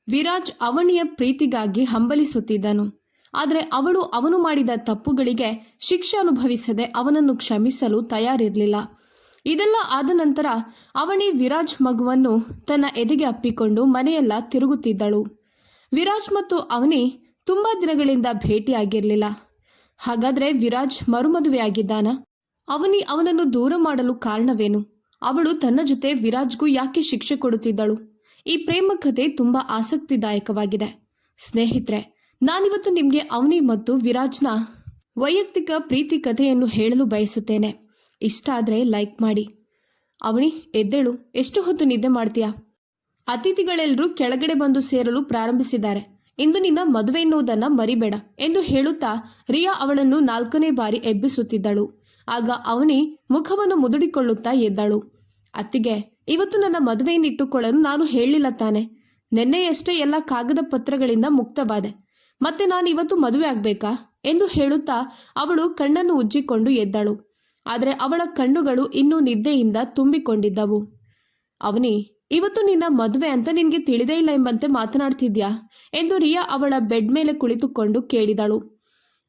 ವಿರಾಜ್ ಅವನಿಯ ಪ್ರೀತಿಗಾಗಿ ಹಂಬಲಿಸುತ್ತಿದ್ದನು. ಆದರೆ ಅವಳು ಅವನು ಮಾಡಿದ ತಪ್ಪುಗಳಿಗೆ ಶಿಕ್ಷೆ ಅನುಭವಿಸದೆ ಅವನನ್ನು ಕ್ಷಮಿಸಲು ತಯಾರಿರಲಿಲ್ಲ. ಇದೆಲ್ಲ ಆದ ನಂತರ ಅವನಿ ವಿರಾಜ್ ಮಗುವನ್ನು ತನ್ನ ಎದೆಗೆ ಅಪ್ಪಿಕೊಂಡು ಮನೆಯೆಲ್ಲ ತಿರುಗುತ್ತಿದ್ದಳು. ವಿರಾಜ್ ಮತ್ತು ಅವನಿ ತುಂಬಾ ದಿನಗಳಿಂದ ಭೇಟಿಯಾಗಿರಲಿಲ್ಲ. ಹಾಗಾದ್ರೆ ವಿರಾಜ್ ಮರುಮದುವೆಯಾಗಿದ್ದಾನ? ಅವನಿ ಅವನನ್ನು ದೂರ ಮಾಡಲು ಕಾರಣವೇನು? ಅವಳು ತನ್ನ ಜೊತೆ ವಿರಾಜ್ಗೂ ಯಾಕೆ ಶಿಕ್ಷೆ ಕೊಡುತ್ತಿದ್ದಳು? ಈ ಪ್ರೇಮ ಕಥೆ ತುಂಬಾ ಆಸಕ್ತಿದಾಯಕವಾಗಿದೆ. ಸ್ನೇಹಿತರೆ, ನಾನಿವತ್ತು ನಿಮಗೆ ಅವನಿ ಮತ್ತು ವಿರಾಜ್ನ ವೈಯಕ್ತಿಕ ಪ್ರೀತಿ ಕಥೆಯನ್ನು ಹೇಳಲು ಬಯಸುತ್ತೇನೆ. ಇಷ್ಟ ಆದರೆ ಲೈಕ್ ಮಾಡಿ. ಅವನಿ, ಎದ್ದೇಳು, ಎಷ್ಟು ಹೊತ್ತು ನಿದ್ದೆ ಮಾಡ್ತೀಯಾ? ಅತಿಥಿಗಳೆಲ್ಲರೂ ಕೆಳಗಡೆ ಬಂದು ಸೇರಲು ಪ್ರಾರಂಭಿಸಿದ್ದಾರೆ. ಇಂದು ನಿನ್ನ ಮದುವೆ ಎನ್ನುವುದನ್ನು ಮರಿಬೇಡ ಎಂದು ಹೇಳುತ್ತಾ ರಿಯಾ ಅವಳನ್ನು 4ನೇ ಬಾರಿ ಎಬ್ಬಿಸುತ್ತಿದ್ದಳು. ಆಗ ಅವನಿ ಮುಖವನ್ನು ಮುದುಡಿಕೊಳ್ಳುತ್ತಾ ಎದ್ದಳು. ಅತ್ತಿಗೆ, ಇವತ್ತು ನನ್ನ ಮದುವೆಯನ್ನಿಟ್ಟುಕೊಳ್ಳಲು ನಾನು ಹೇಳಲಿಲ್ಲ ತಾನೆ? ನಿನ್ನೆಯಷ್ಟೇ ಎಲ್ಲ ಕಾಗದ ಪತ್ರಗಳಿಂದ ಮುಕ್ತವಾದೆ. ಮತ್ತೆ ನಾನು ಇವತ್ತು ಮದುವೆ ಆಗ್ಬೇಕಾ ಎಂದು ಹೇಳುತ್ತಾ ಅವಳು ಕಣ್ಣನ್ನು ಉಜ್ಜಿಕೊಂಡು ಎದ್ದಳು. ಆದರೆ ಅವಳ ಕಣ್ಣುಗಳು ಇನ್ನೂ ನಿದ್ದೆಯಿಂದ ತುಂಬಿಕೊಂಡಿದ್ದವು. ಅವನಿ, ಇವತ್ತು ನಿನ್ನ ಮದುವೆ ಅಂತ ನಿನಗೆ ತಿಳಿದೇ ಇಲ್ಲ ಎಂಬಂತೆ ಮಾತನಾಡ್ತಿದ್ಯಾ ಎಂದು ರಿಯಾ ಅವಳ ಬೆಡ್ ಮೇಲೆ ಕುಳಿತುಕೊಂಡು ಕೇಳಿದಳು.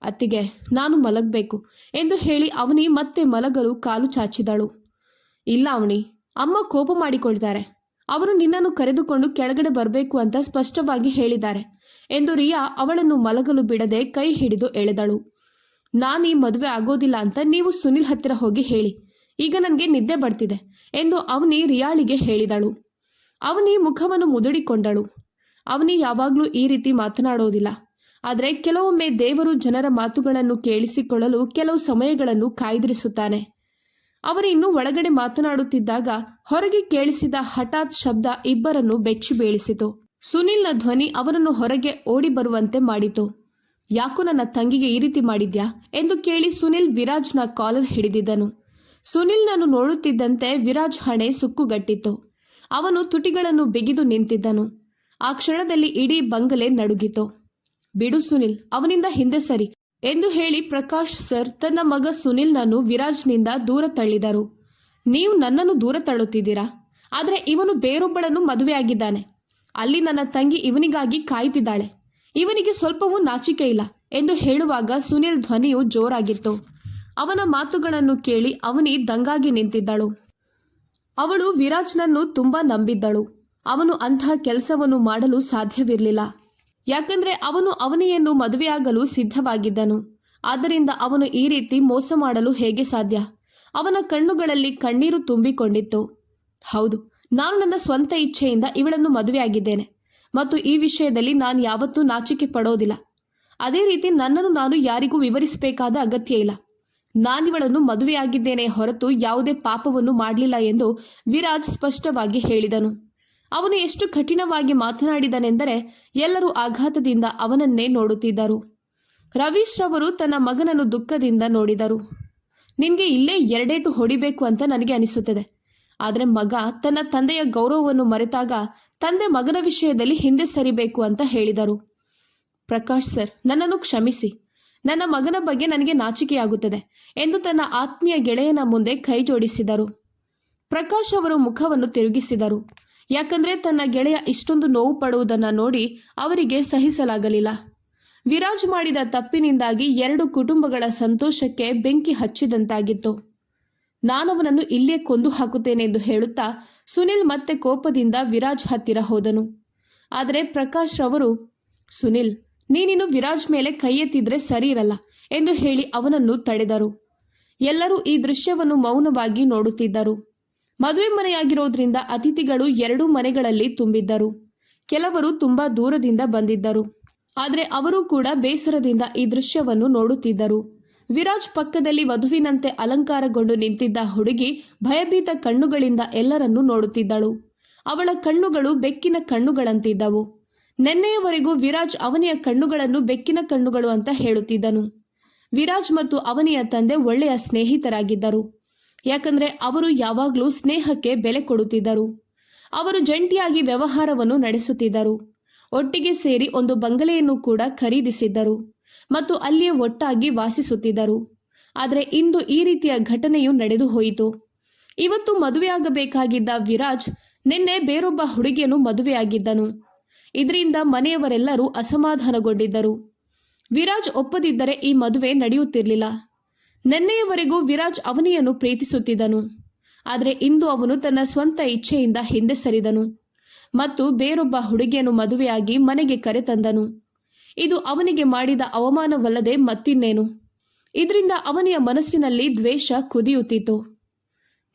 ಅತ್ತಿಗೆ, ನಾನು ಮಲಗಬೇಕು ಎಂದು ಹೇಳಿ ಅವನಿ ಮತ್ತೆ ಮಲಗಲು ಕಾಲು ಚಾಚಿದಳು. ಇಲ್ಲ ಅವನಿ, ಅಮ್ಮ ಕೋಪ ಮಾಡಿಕೊಳ್ತಾರೆ. ಅವರು ನಿನ್ನನ್ನು ಕರೆದುಕೊಂಡು ಕೆಳಗಡೆ ಬರಬೇಕು ಅಂತ ಸ್ಪಷ್ಟವಾಗಿ ಹೇಳಿದ್ದಾರೆ ಎಂದು ರಿಯಾ ಅವಳನ್ನು ಮಲಗಲು ಬಿಡದೆ ಕೈ ಹಿಡಿದು ಎಳೆದಳು. ನಾನೀ ಮದುವೆ ಆಗೋದಿಲ್ಲ ಅಂತ ನೀವು ಸುನಿಲ್ ಹತ್ತಿರ ಹೋಗಿ ಹೇಳಿ. ಈಗ ನನಗೆ ನಿದ್ದೆ ಬರ್ತಿದೆ ಎಂದು ಅವನಿ ರಿಯಾಳಿಗೆ ಹೇಳಿದಳು. ಅವನಿ ಮುಖವನ್ನು ಮುದುಡಿಕೊಂಡಳು. ಅವನಿ ಯಾವಾಗಲೂ ಈ ರೀತಿ ಮಾತನಾಡೋದಿಲ್ಲ. ಆದರೆ ಕೆಲವೊಮ್ಮೆ ದೇವರು ಜನರ ಮಾತುಗಳನ್ನು ಕೇಳಿಸಿಕೊಳ್ಳಲು ಕೆಲವು ಸಮಯಗಳನ್ನು ಕಾಯ್ದಿರಿಸುತ್ತಾನೆ. ಅವರು ಇನ್ನೂ ಒಳಗಡೆ ಮಾತನಾಡುತ್ತಿದ್ದಾಗ ಹೊರಗೆ ಕೇಳಿಸಿದ ಹಠಾತ್ ಶಬ್ದ ಇಬ್ಬರನ್ನು ಬೆಚ್ಚಿ ಬೀಳಿಸಿತು. ಸುನಿಲ್ನ ಧ್ವನಿ ಅವರನ್ನು ಹೊರಗೆ ಓಡಿ ಬರುವಂತೆ ಮಾಡಿತು. ಯಾಕೋ ನನ್ನ ತಂಗಿಗೆ ಈ ರೀತಿ ಮಾಡಿದ್ಯಾ ಎಂದು ಕೇಳಿ ಸುನಿಲ್ ವಿರಾಜ್ನ ಕಾಲರ್ ಹಿಡಿದಿದ್ದನು. ಸುನಿಲ್ನನ್ನು ನೋಡುತ್ತಿದ್ದಂತೆ ವಿರಾಜ್ ಹಣೆ ಸುಕ್ಕುಗಟ್ಟಿತ್ತು. ಅವನು ತುಟಿಗಳನ್ನು ಬಿಗಿದು ನಿಂತಿದ್ದನು. ಆ ಕ್ಷಣದಲ್ಲಿ ಇಡೀ ಬಂಗಲೆ ನಡುಗಿತು. ಬಿಡು ಸುನಿಲ್, ಅವನಿಂದ ಹಿಂದೆ ಸರಿ ಎಂದು ಹೇಳಿ ಪ್ರಕಾಶ್ ಸರ್ ತನ್ನ ಮಗ ಸುನಿಲ್ನನ್ನು ವಿರಾಜ್ನಿಂದ ದೂರ ತಳ್ಳಿದರು. ನೀವು ನನ್ನನ್ನು ದೂರ ತಳ್ಳುತ್ತಿದ್ದೀರಾ? ಆದರೆ ಇವನು ಬೇರೊಬ್ಬಳನ್ನು ಮದುವೆಯಾಗಿದ್ದಾನೆ. ಅಲ್ಲಿ ನನ್ನ ತಂಗಿ ಇವನಿಗಾಗಿ ಕಾಯ್ತಿದ್ದಾಳೆ. ಇವನಿಗೆ ಸ್ವಲ್ಪವೂ ನಾಚಿಕೆ ಇಲ್ಲ ಎಂದು ಹೇಳುವಾಗ ಸುನಿಲ್ ಧ್ವನಿಯು ಜೋರಾಗಿತ್ತು. ಅವನ ಮಾತುಗಳನ್ನು ಕೇಳಿ ಅವನಿ ದಂಗಾಗಿ ನಿಂತಿದ್ದಳು. ಅವಳು ವಿರಾಜ್ನನ್ನು ತುಂಬಾ ನಂಬಿದ್ದಳು. ಅವನು ಅಂತಹ ಕೆಲಸವನ್ನು ಮಾಡಲು ಸಾಧ್ಯವಿರಲಿಲ್ಲ. ಯಾಕಂದ್ರೆ ಅವನು ಅವನಿಯನ್ನು ಮದುವೆಯಾಗಲು ಸಿದ್ಧವಾಗಿದ್ದನು. ಆದ್ದರಿಂದ ಅವನು ಈ ರೀತಿ ಮೋಸ ಮಾಡಲು ಹೇಗೆ ಸಾಧ್ಯ? ಅವನ ಕಣ್ಣುಗಳಲ್ಲಿ ಕಣ್ಣೀರು ತುಂಬಿಕೊಂಡಿತ್ತು. ಹೌದು, ನಾನು ನನ್ನ ಸ್ವಂತ ಇಚ್ಛೆಯಿಂದ ಇವಳನ್ನು ಮದುವೆಯಾಗಿದ್ದೇನೆ ಮತ್ತು ಈ ವಿಷಯದಲ್ಲಿ ನಾನು ಯಾವತ್ತೂ ನಾಚಿಕೆ ಪಡೋದಿಲ್ಲ. ಅದೇ ರೀತಿ ನನ್ನನ್ನು ನಾನು ಯಾರಿಗೂ ವಿವರಿಸಬೇಕಾದ ಅಗತ್ಯ ಇಲ್ಲ. ನಾನಿವಳನ್ನು ಮದುವೆಯಾಗಿದ್ದೇನೆ ಹೊರತು ಯಾವುದೇ ಪಾಪವನ್ನು ಮಾಡಲಿಲ್ಲ ಎಂದು ವಿರಾಜ್ ಸ್ಪಷ್ಟವಾಗಿ ಹೇಳಿದನು. ಅವನು ಎಷ್ಟು ಕಠಿಣವಾಗಿ ಮಾತನಾಡಿದನೆಂದರೆ ಎಲ್ಲರೂ ಆಘಾತದಿಂದ ಅವನನ್ನೇ ನೋಡುತ್ತಿದ್ದರು. ರವೀಶ್ ರವರು ತನ್ನ ಮಗನನ್ನು ದುಃಖದಿಂದ ನೋಡಿದರು. ನಿನಗೆ ಇಲ್ಲೇ ಎರಡೇಟು ಹೊಡಿಬೇಕು ಅಂತ ನನಗೆ ಅನಿಸುತ್ತದೆ. ಆದರೆ ಮಗ ತನ್ನ ತಂದೆಯ ಗೌರವವನ್ನು ಮರೆತಾಗ ತಂದೆ ಮಗನ ವಿಷಯದಲ್ಲಿ ಹಿಂದೆ ಸರಿಬೇಕು ಅಂತ ಹೇಳಿದರು. ಪ್ರಕಾಶ್ ಸರ್, ನನ್ನನ್ನು ಕ್ಷಮಿಸಿ. ನನ್ನ ಮಗನ ಬಗ್ಗೆ ನನಗೆ ನಾಚಿಕೆಯಾಗುತ್ತದೆ ಎಂದು ತನ್ನ ಆತ್ಮೀಯ ಗೆಳೆಯನ ಮುಂದೆ ಕೈ ಜೋಡಿಸಿದರು. ಪ್ರಕಾಶ್ ಅವರು ಮುಖವನ್ನು ತಿರುಗಿಸಿದರು. ಯಾಕಂದ್ರೆ ತನ್ನ ಗೆಳೆಯ ಇಷ್ಟೊಂದು ನೋವು ಪಡುವುದನ್ನು ನೋಡಿ ಅವರಿಗೆ ಸಹಿಸಲಾಗಲಿಲ್ಲ. ವಿರಾಜ್ ಮಾಡಿದ ತಪ್ಪಿನಿಂದಾಗಿ 2 ಕುಟುಂಬಗಳ ಸಂತೋಷಕ್ಕೆ ಬೆಂಕಿ ಹಚ್ಚಿದಂತಾಗಿತ್ತು. ನಾನವನನ್ನು ಇಲ್ಲೇ ಕೊಂದು ಹಾಕುತ್ತೇನೆ ಎಂದು ಹೇಳುತ್ತಾ ಸುನಿಲ್ ಮತ್ತೆ ಕೋಪದಿಂದ ವಿರಾಜ್ ಹತ್ತಿರ ಹೋದನು. ಆದರೆ ಪ್ರಕಾಶ್ ರವರು, ಸುನಿಲ್, ನೀನಿನ್ನು ವಿರಾಜ್ ಮೇಲೆ ಕೈ ಎತ್ತಿದ್ರೆ ಸರಿ ಇರಲ್ಲ ಎಂದು ಹೇಳಿ ಅವನನ್ನು ತಡೆದರು. ಎಲ್ಲರೂ ಈ ದೃಶ್ಯವನ್ನು ಮೌನವಾಗಿ ನೋಡುತ್ತಿದ್ದರು. ಮದುವೆ ಮನೆಯಾಗಿರೋದ್ರಿಂದ ಅತಿಥಿಗಳು 2 ಮನೆಗಳಲ್ಲಿ ತುಂಬಿದ್ದರು. ಕೆಲವರು ತುಂಬಾ ದೂರದಿಂದ ಬಂದಿದ್ದರು. ಆದರೆ ಅವರು ಕೂಡ ಬೇಸರದಿಂದ ಈ ದೃಶ್ಯವನ್ನು ನೋಡುತ್ತಿದ್ದರು. ವಿರಾಜ್ ಪಕ್ಕದಲ್ಲಿ ವಧುವಿನಂತೆ ಅಲಂಕಾರಗೊಂಡು ನಿಂತಿದ್ದ ಹುಡುಗಿ ಭಯಭೀತ ಕಣ್ಣುಗಳಿಂದ ಎಲ್ಲರನ್ನೂ ನೋಡುತ್ತಿದ್ದಳು. ಅವಳ ಕಣ್ಣುಗಳು ಬೆಕ್ಕಿನ ಕಣ್ಣುಗಳಂತಿದ್ದವು. ನೆನ್ನೆಯವರೆಗೂ ವಿರಾಜ್ ಅವನಿಯ ಕಣ್ಣುಗಳನ್ನು ಬೆಕ್ಕಿನ ಕಣ್ಣುಗಳು ಅಂತ ಹೇಳುತ್ತಿದ್ದನು. ವಿರಾಜ್ ಮತ್ತು ಅವನಿಯ ತಂದೆ ಒಳ್ಳೆಯ ಸ್ನೇಹಿತರಾಗಿದ್ದರು. ಯಾಕಂದ್ರೆ ಅವರು ಯಾವಾಗಲೂ ಸ್ನೇಹಕ್ಕೆ ಬೆಲೆ ಕೊಡುತ್ತಿದ್ದರು. ಅವರು ಜಂಟಿಯಾಗಿ ವ್ಯವಹಾರವನ್ನು ನಡೆಸುತ್ತಿದ್ದರು. ಒಟ್ಟಿಗೆ ಸೇರಿ ಒಂದು ಬಂಗಲೆಯನ್ನು ಕೂಡ ಖರೀದಿಸಿದ್ದರು ಮತ್ತು ಅಲ್ಲಿಯೇ ಒಟ್ಟಾಗಿ ವಾಸಿಸುತ್ತಿದ್ದರು. ಆದರೆ ಇಂದು ಈ ರೀತಿಯ ಘಟನೆಯು ನಡೆದು ಹೋಯಿತು. ಇವತ್ತು ಮದುವೆಯಾಗಬೇಕಾಗಿದ್ದ ವಿರಾಜ್ ನಿನ್ನೆ ಬೇರೊಬ್ಬ ಹುಡುಗಿಯನ್ನು ಮದುವೆಯಾಗಿದ್ದನು. ಇದರಿಂದ ಮನೆಯವರೆಲ್ಲರೂ ಅಸಮಾಧಾನಗೊಂಡಿದ್ದರು. ವಿರಾಜ್ ಒಪ್ಪದಿದ್ದರೆ ಈ ಮದುವೆ ನಡೆಯುತ್ತಿರಲಿಲ್ಲ. ನಿನ್ನೆಯವರೆಗೂ ವಿರಾಜ್ ಅವನಿಯನ್ನು ಪ್ರೀತಿಸುತ್ತಿದ್ದನು. ಆದರೆ ಇಂದು ಅವನು ತನ್ನ ಸ್ವಂತ ಇಚ್ಛೆಯಿಂದ ಹಿಂದೆ ಸರಿದನು ಮತ್ತು ಬೇರೊಬ್ಬ ಹುಡುಗಿಯನ್ನು ಮದುವೆಯಾಗಿ ಮನೆಗೆ ಕರೆತಂದನು. ಇದು ಅವನಿಗೆ ಮಾಡಿದ ಅವಮಾನವಲ್ಲದೆ ಮತ್ತಿನ್ನೇನು. ಇದರಿಂದ ಅವನಿಯ ಮನಸ್ಸಿನಲ್ಲಿ ದ್ವೇಷ ಕುದಿಯುತ್ತಿತ್ತು.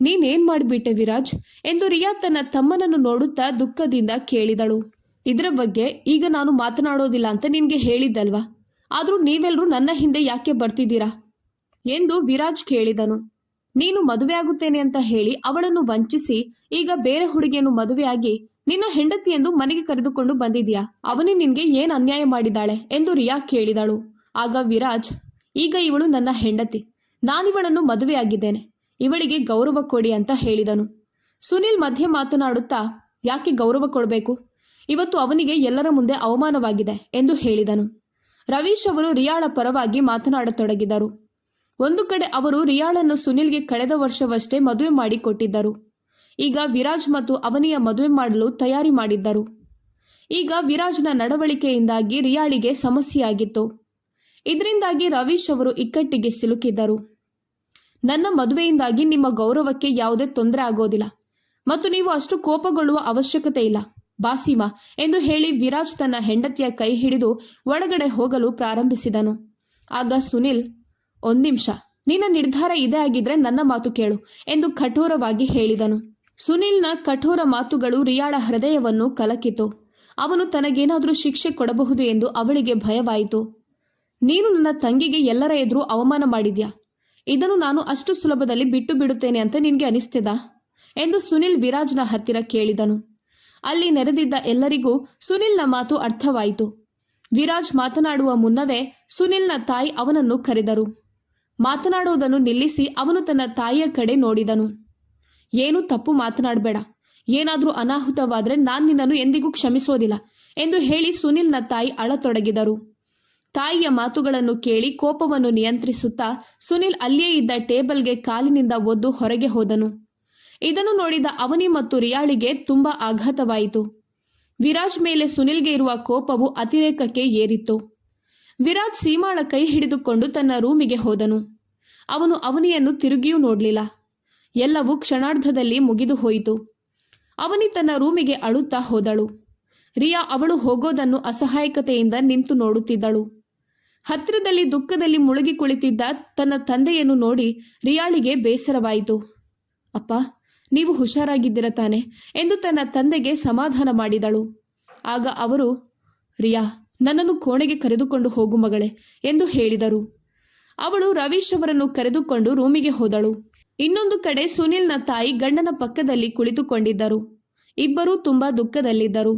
ನೀನೇನ್ ಮಾಡಿಬಿಟ್ಟೆ ವಿರಾಜ್ ಎಂದು ರಿಯಾ ತನ್ನ ತಮ್ಮನನ್ನು ನೋಡುತ್ತಾ ದುಃಖದಿಂದ ಕೇಳಿದಳು. ಇದರ ಬಗ್ಗೆ ಈಗ ನಾನು ಮಾತನಾಡೋದಿಲ್ಲ ಅಂತ ನಿನ್ಗೆ ಹೇಳಿದ್ದಲ್ವಾ, ಆದರೂ ನೀವೆಲ್ಲರೂ ನನ್ನ ಹಿಂದೆ ಯಾಕೆ ಬರ್ತಿದ್ದೀರಾ ಎಂದು ವಿರಾಜ್ ಕೇಳಿದನು. ನೀನು ಮದುವೆಯಾಗುತ್ತೇನೆ ಅಂತ ಹೇಳಿ ಅವಳನ್ನು ವಂಚಿಸಿ ಈಗ ಬೇರೆ ಹುಡುಗಿಯನ್ನು ಮದುವೆಯಾಗಿ ನಿನ್ನ ಹೆಂಡತಿ ಎಂದು ಮನೆಗೆ ಕರೆದುಕೊಂಡು ಬಂದಿದ್ಯಾ? ಅವನೇ ನಿನ್ಗೆ ಏನ್ ಅನ್ಯಾಯ ಮಾಡಿದಾಳೆ ಎಂದು ರಿಯಾ ಕೇಳಿದಳು. ಆಗ ವಿರಾಜ್, ಈಗ ಇವಳು ನನ್ನ ಹೆಂಡತಿ, ನಾನಿವಳನ್ನು ಮದುವೆಯಾಗಿದ್ದೇನೆ, ಇವಳಿಗೆ ಗೌರವ ಕೊಡಿ ಅಂತ ಹೇಳಿದನು. ಸುನಿಲ್ ಮಧ್ಯೆ ಮಾತನಾಡುತ್ತಾ, ಯಾಕೆ ಗೌರವ ಕೊಡಬೇಕು, ಇವತ್ತು ಅವನಿಗೆ ಎಲ್ಲರ ಮುಂದೆ ಅವಮಾನವಾಗಿದೆ ಎಂದು ಹೇಳಿದನು. ರವೀಶ್ ಅವರು ರಿಯಾಳ ಪರವಾಗಿ ಮಾತನಾಡತೊಡಗಿದರು. ಒಂದು ಕಡೆ ಅವರು ರಿಯಾಳನ್ನು ಸುನಿಲ್ಗೆ ಕಳೆದ ವರ್ಷವಷ್ಟೇ ಮದುವೆ ಮಾಡಿ ಕೊಟ್ಟಿದ್ದರು. ಈಗ ವಿರಾಜ್ ಮತ್ತು ಅವನಿಯ ಮದುವೆ ಮಾಡಲು ತಯಾರಿ ಮಾಡಿದ್ದರು. ಈಗ ವಿರಾಜ್ನ ನಡವಳಿಕೆಯಿಂದಾಗಿ ರಿಯಾಳಿಗೆ ಸಮಸ್ಯೆಯಾಗಿತ್ತು. ಇದರಿಂದಾಗಿ ರವೀಶ್ ಅವರು ಇಕ್ಕಟ್ಟಿಗೆ ಸಿಲುಕಿದ್ದರು. ನನ್ನ ಮದುವೆಯಿಂದಾಗಿ ನಿಮ್ಮ ಗೌರವಕ್ಕೆ ಯಾವುದೇ ತೊಂದರೆ ಆಗೋದಿಲ್ಲ ಮತ್ತು ನೀವು ಅಷ್ಟು ಕೋಪಗೊಳ್ಳುವ ಅವಶ್ಯಕತೆ ಇಲ್ಲ ಬಾಸೀಮಾ ಎಂದು ಹೇಳಿ ವಿರಾಜ್ ತನ್ನ ಹೆಂಡತಿಯ ಕೈ ಹಿಡಿದು ಒಳಗಡೆ ಹೋಗಲು ಪ್ರಾರಂಭಿಸಿದನು. ಆಗ ಸುನಿಲ್, ಒಂದ್ನಿಮಿಷ, ನಿನ್ನ ನಿರ್ಧಾರ ಇದೇ ಆಗಿದ್ರೆ ನನ್ನ ಮಾತು ಕೇಳು ಎಂದು ಕಠೋರವಾಗಿ ಹೇಳಿದನು. ಸುನಿಲ್ನ ಕಠೋರ ಮಾತುಗಳು ರಿಯಾಳ ಹೃದಯವನ್ನು ಕಲಕಿತು. ಅವನು ತನಗೇನಾದರೂ ಶಿಕ್ಷೆ ಕೊಡಬಹುದು ಎಂದು ಅವಳಿಗೆ ಭಯವಾಯಿತು. ನೀನು ನನ್ನ ತಂಗಿಗೆ ಎಲ್ಲರ ಎದುರು ಅವಮಾನ ಮಾಡಿದ್ಯಾ, ಇದನ್ನು ನಾನು ಅಷ್ಟು ಸುಲಭದಲ್ಲಿ ಬಿಟ್ಟು ಬಿಡುತ್ತೇನೆ ಅಂತ ನಿನಗೆ ಅನಿಸ್ತಿದಾ ಎಂದು ಸುನಿಲ್ ವಿರಾಜ್ನ ಹತ್ತಿರ ಕೇಳಿದನು. ಅಲ್ಲಿ ನೆರೆದಿದ್ದ ಎಲ್ಲರಿಗೂ ಸುನಿಲ್ನ ಮಾತು ಅರ್ಥವಾಯಿತು. ವಿರಾಜ್ ಮಾತನಾಡುವ ಮುನ್ನವೇ ಸುನಿಲ್ನ ತಾಯಿ ಅವನನ್ನು ಕರೆದರು. ಮಾತನಾಡುವುದನ್ನು ನಿಲ್ಲಿಸಿ ಅವನು ತನ್ನ ತಾಯಿಯ ಕಡೆ ನೋಡಿದನು. ಏನು ತಪ್ಪು ಮಾತನಾಡಬೇಡ, ಏನಾದರೂ ಅನಾಹುತವಾದರೆ ನಾನು ನಿನ್ನನ್ನು ಎಂದಿಗೂ ಕ್ಷಮಿಸೋದಿಲ್ಲ ಎಂದು ಹೇಳಿ ಸುನಿಲ್ನ ತಾಯಿ ಅಳತೊಡಗಿದರು. ತಾಯಿಯ ಮಾತುಗಳನ್ನು ಕೇಳಿ ಕೋಪವನ್ನು ನಿಯಂತ್ರಿಸುತ್ತಾ ಸುನಿಲ್ ಅಲ್ಲಿಯೇ ಇದ್ದ ಟೇಬಲ್ಗೆ ಕಾಲಿನಿಂದ ಒದ್ದು ಹೊರಗೆ ಹೋದನು. ಇದನ್ನು ನೋಡಿದ ಅವನಿ ಮತ್ತು ರಿಯಾಳಿಗೆ ತುಂಬಾ ಆಘಾತವಾಯಿತು. ವಿರಾಜ್ ಮೇಲೆ ಸುನಿಲ್ಗೆ ಇರುವ ಕೋಪವು ಅತಿರೇಕಕ್ಕೆ ಏರಿತ್ತು. ವಿರಾಜ್ ಸೀಮಾಳ ಕೈ ಹಿಡಿದುಕೊಂಡು ತನ್ನ ರೂಮಿಗೆ ಹೋದನು. ಅವನು ಅವನಿಯನ್ನು ತಿರುಗಿಯೂ ನೋಡಲಿಲ್ಲ. ಎಲ್ಲವೂ ಕ್ಷಣಾರ್ಧದಲ್ಲಿ ಮುಗಿದು ಹೋಯಿತು. ಅವನಿ ತನ್ನ ರೂಮಿಗೆ ಅಳುತ್ತಾ ಹೋದಳು. ರಿಯಾ ಅವಳು ಹೋಗೋದನ್ನು ಅಸಹಾಯಕತೆಯಿಂದ ನಿಂತು ನೋಡುತ್ತಿದ್ದಳು. ಹತ್ತಿರದಲ್ಲಿ ದುಃಖದಲ್ಲಿ ಮುಳುಗಿ ಕುಳಿತಿದ್ದ ತನ್ನ ತಂದೆಯನ್ನು ನೋಡಿ ರಿಯಾಳಿಗೆ ಬೇಸರವಾಯಿತು. ಅಪ್ಪ, ನೀವು ಹುಷಾರಾಗಿದ್ದೀರ ತಾನೆ ಎಂದು ತನ್ನ ತಂದೆಗೆ ಸಮಾಧಾನ ಮಾಡಿದಳು. ಆಗ ಅವರು, ರಿಯಾ, ನನ್ನನ್ನು ಕೋಣೆಗೆ ಕರೆದುಕೊಂಡು ಹೋಗು ಮಗಳೇ ಎಂದು ಹೇಳಿದರು. ಅವಳು ರವೀಶ್ ಅವರನ್ನು ಕರೆದುಕೊಂಡು ರೂಮಿಗೆ ಹೋದಳು. ಇನ್ನೊಂದು ಕಡೆ ಸುನಿಲ್ನ ತಾಯಿ ಗಂಡನ ಪಕ್ಕದಲ್ಲಿ ಕುಳಿತುಕೊಂಡಿದ್ದರು. ಇಬ್ಬರೂ ತುಂಬಾ ದುಃಖದಲ್ಲಿದ್ದರು.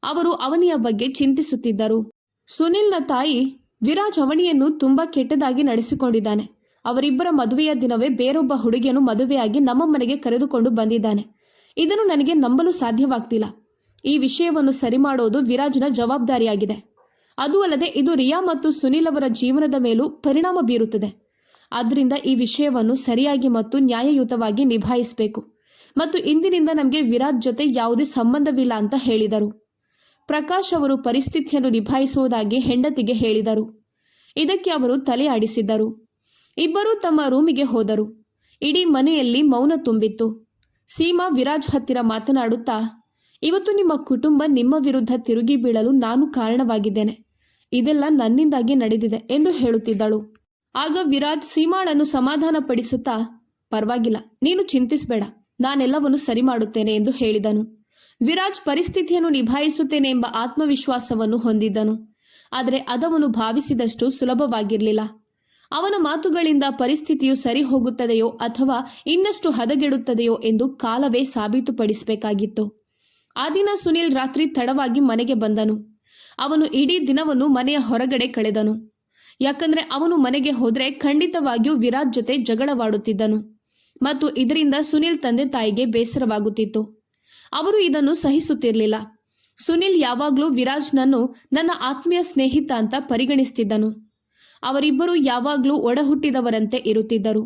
ಅವರು ಅವನಿಯ ಬಗ್ಗೆ ಚಿಂತಿಸುತ್ತಿದ್ದರು. ಸುನಿಲ್ನ ತಾಯಿ, ವಿರಾಜ್ ಅವನಿಯನ್ನು ತುಂಬಾ ಕೆಟ್ಟದಾಗಿ ನಡೆಸಿಕೊಂಡಿದ್ದಾನೆ. ಅವರಿಬ್ಬರ ಮದುವೆಯ ದಿನವೇ ಬೇರೊಬ್ಬ ಹುಡುಗಿಯನ್ನು ಮದುವೆಯಾಗಿ ನಮ್ಮ ಮನೆಗೆ ಕರೆದುಕೊಂಡು ಬಂದಿದ್ದಾನೆ. ಇದನ್ನು ನನಗೆ ನಂಬಲು ಸಾಧ್ಯವಾಗ್ತಿಲ್ಲ. ಈ ವಿಷಯವನ್ನು ಸರಿ ಮಾಡೋದು ವಿರಾಜ್ನ ಜವಾಬ್ದಾರಿಯಾಗಿದೆ. ಅದೂ ಅಲ್ಲದೆ ಇದು ರಿಯಾ ಮತ್ತು ಸುನಿಲ್ ಅವರ ಜೀವನದ ಮೇಲೂ ಪರಿಣಾಮ ಬೀರುತ್ತದೆ. ಆದ್ದರಿಂದ ಈ ವಿಷಯವನ್ನು ಸರಿಯಾಗಿ ಮತ್ತು ನ್ಯಾಯಯುತವಾಗಿ ನಿಭಾಯಿಸಬೇಕು ಮತ್ತು ಇಂದಿನಿಂದ ನಮಗೆ ವಿರಾಜ್ ಜೊತೆ ಯಾವುದೇ ಸಂಬಂಧವಿಲ್ಲ ಅಂತ ಹೇಳಿದರು. ಪ್ರಕಾಶ್ ಅವರು ಪರಿಸ್ಥಿತಿಯನ್ನು ನಿಭಾಯಿಸುವುದಾಗಿ ಹೆಂಡತಿಗೆ ಹೇಳಿದರು. ಇದಕ್ಕೆ ಅವರು ತಲೆ ಆಡಿಸಿದ್ದರು. ಇಬ್ಬರೂ ತಮ್ಮ ರೂಮಿಗೆ ಹೋದರು. ಇಡೀ ಮನೆಯಲ್ಲಿ ಮೌನ ತುಂಬಿತ್ತು. ಸೀಮಾ ವಿರಾಜ್ ಹತ್ತಿರ ಮಾತನಾಡುತ್ತಾ, ಇವತ್ತು ನಿಮ್ಮ ಕುಟುಂಬ ನಿಮ್ಮ ವಿರುದ್ಧ ತಿರುಗಿ ಬೀಳಲು ನಾನು ಕಾರಣವಾಗಿದ್ದೇನೆ. ಇದೆಲ್ಲ ನನ್ನಿಂದಾಗಿ ನಡೆದಿದೆ ಎಂದು ಹೇಳುತ್ತಿದ್ದಳು. ಆಗ ವಿರಾಜ್ ಸೀಮಾಳನ್ನು ಸಮಾಧಾನ ಪಡಿಸುತ್ತಾ, ಪರವಾಗಿಲ್ಲ, ನೀನು ಚಿಂತಿಸಬೇಡ, ನಾನೆಲ್ಲವನ್ನು ಸರಿ ಮಾಡುತ್ತೇನೆ ಎಂದು ಹೇಳಿದನು. ವಿರಾಜ್ ಪರಿಸ್ಥಿತಿಯನ್ನು ನಿಭಾಯಿಸುತ್ತೇನೆ ಎಂಬ ಆತ್ಮವಿಶ್ವಾಸವನ್ನು ಹೊಂದಿದ್ದನು. ಆದರೆ ಅದವನು ಭಾವಿಸಿದಷ್ಟು ಸುಲಭವಾಗಿರಲಿಲ್ಲ. ಅವನ ಮಾತುಗಳಿಂದ ಪರಿಸ್ಥಿತಿಯು ಸರಿ ಹೋಗುತ್ತದೆಯೋ ಅಥವಾ ಇನ್ನಷ್ಟು ಹದಗೆಡುತ್ತದೆಯೋ ಎಂದು ಕಾಲವೇ ಸಾಬೀತುಪಡಿಸಬೇಕಾಗಿತ್ತು. ಆ ದಿನ ಸುನಿಲ್ ರಾತ್ರಿ ತಡವಾಗಿ ಮನೆಗೆ ಬಂದನು. ಅವನು ಇಡೀ ದಿನವನ್ನು ಮನೆಯ ಹೊರಗಡೆ ಕಳೆದನು. ಯಾಕಂದ್ರೆ ಅವನು ಮನೆಗೆ ಹೋದ್ರೆ ಖಂಡಿತವಾಗಿಯೂ ವಿರಾಜ್ ಜೊತೆ ಜಗಳವಾಡುತ್ತಿದ್ದನು ಮತ್ತು ಇದರಿಂದ ಸುನಿಲ್ ತಂದೆ ತಾಯಿಗೆ ಬೇಸರವಾಗುತ್ತಿತ್ತು. ಅವರು ಇದನ್ನು ಸಹಿಸುತ್ತಿರಲಿಲ್ಲ. ಸುನಿಲ್ ಯಾವಾಗಲೂ ವಿರಾಜ್ನನ್ನು ನನ್ನ ಆತ್ಮೀಯ ಸ್ನೇಹಿತ ಅಂತ ಪರಿಗಣಿಸ್ತಿದ್ದನು. ಅವರಿಬ್ಬರು ಯಾವಾಗಲೂ ಒಡಹುಟ್ಟಿದವರಂತೆ ಇರುತ್ತಿದ್ದರು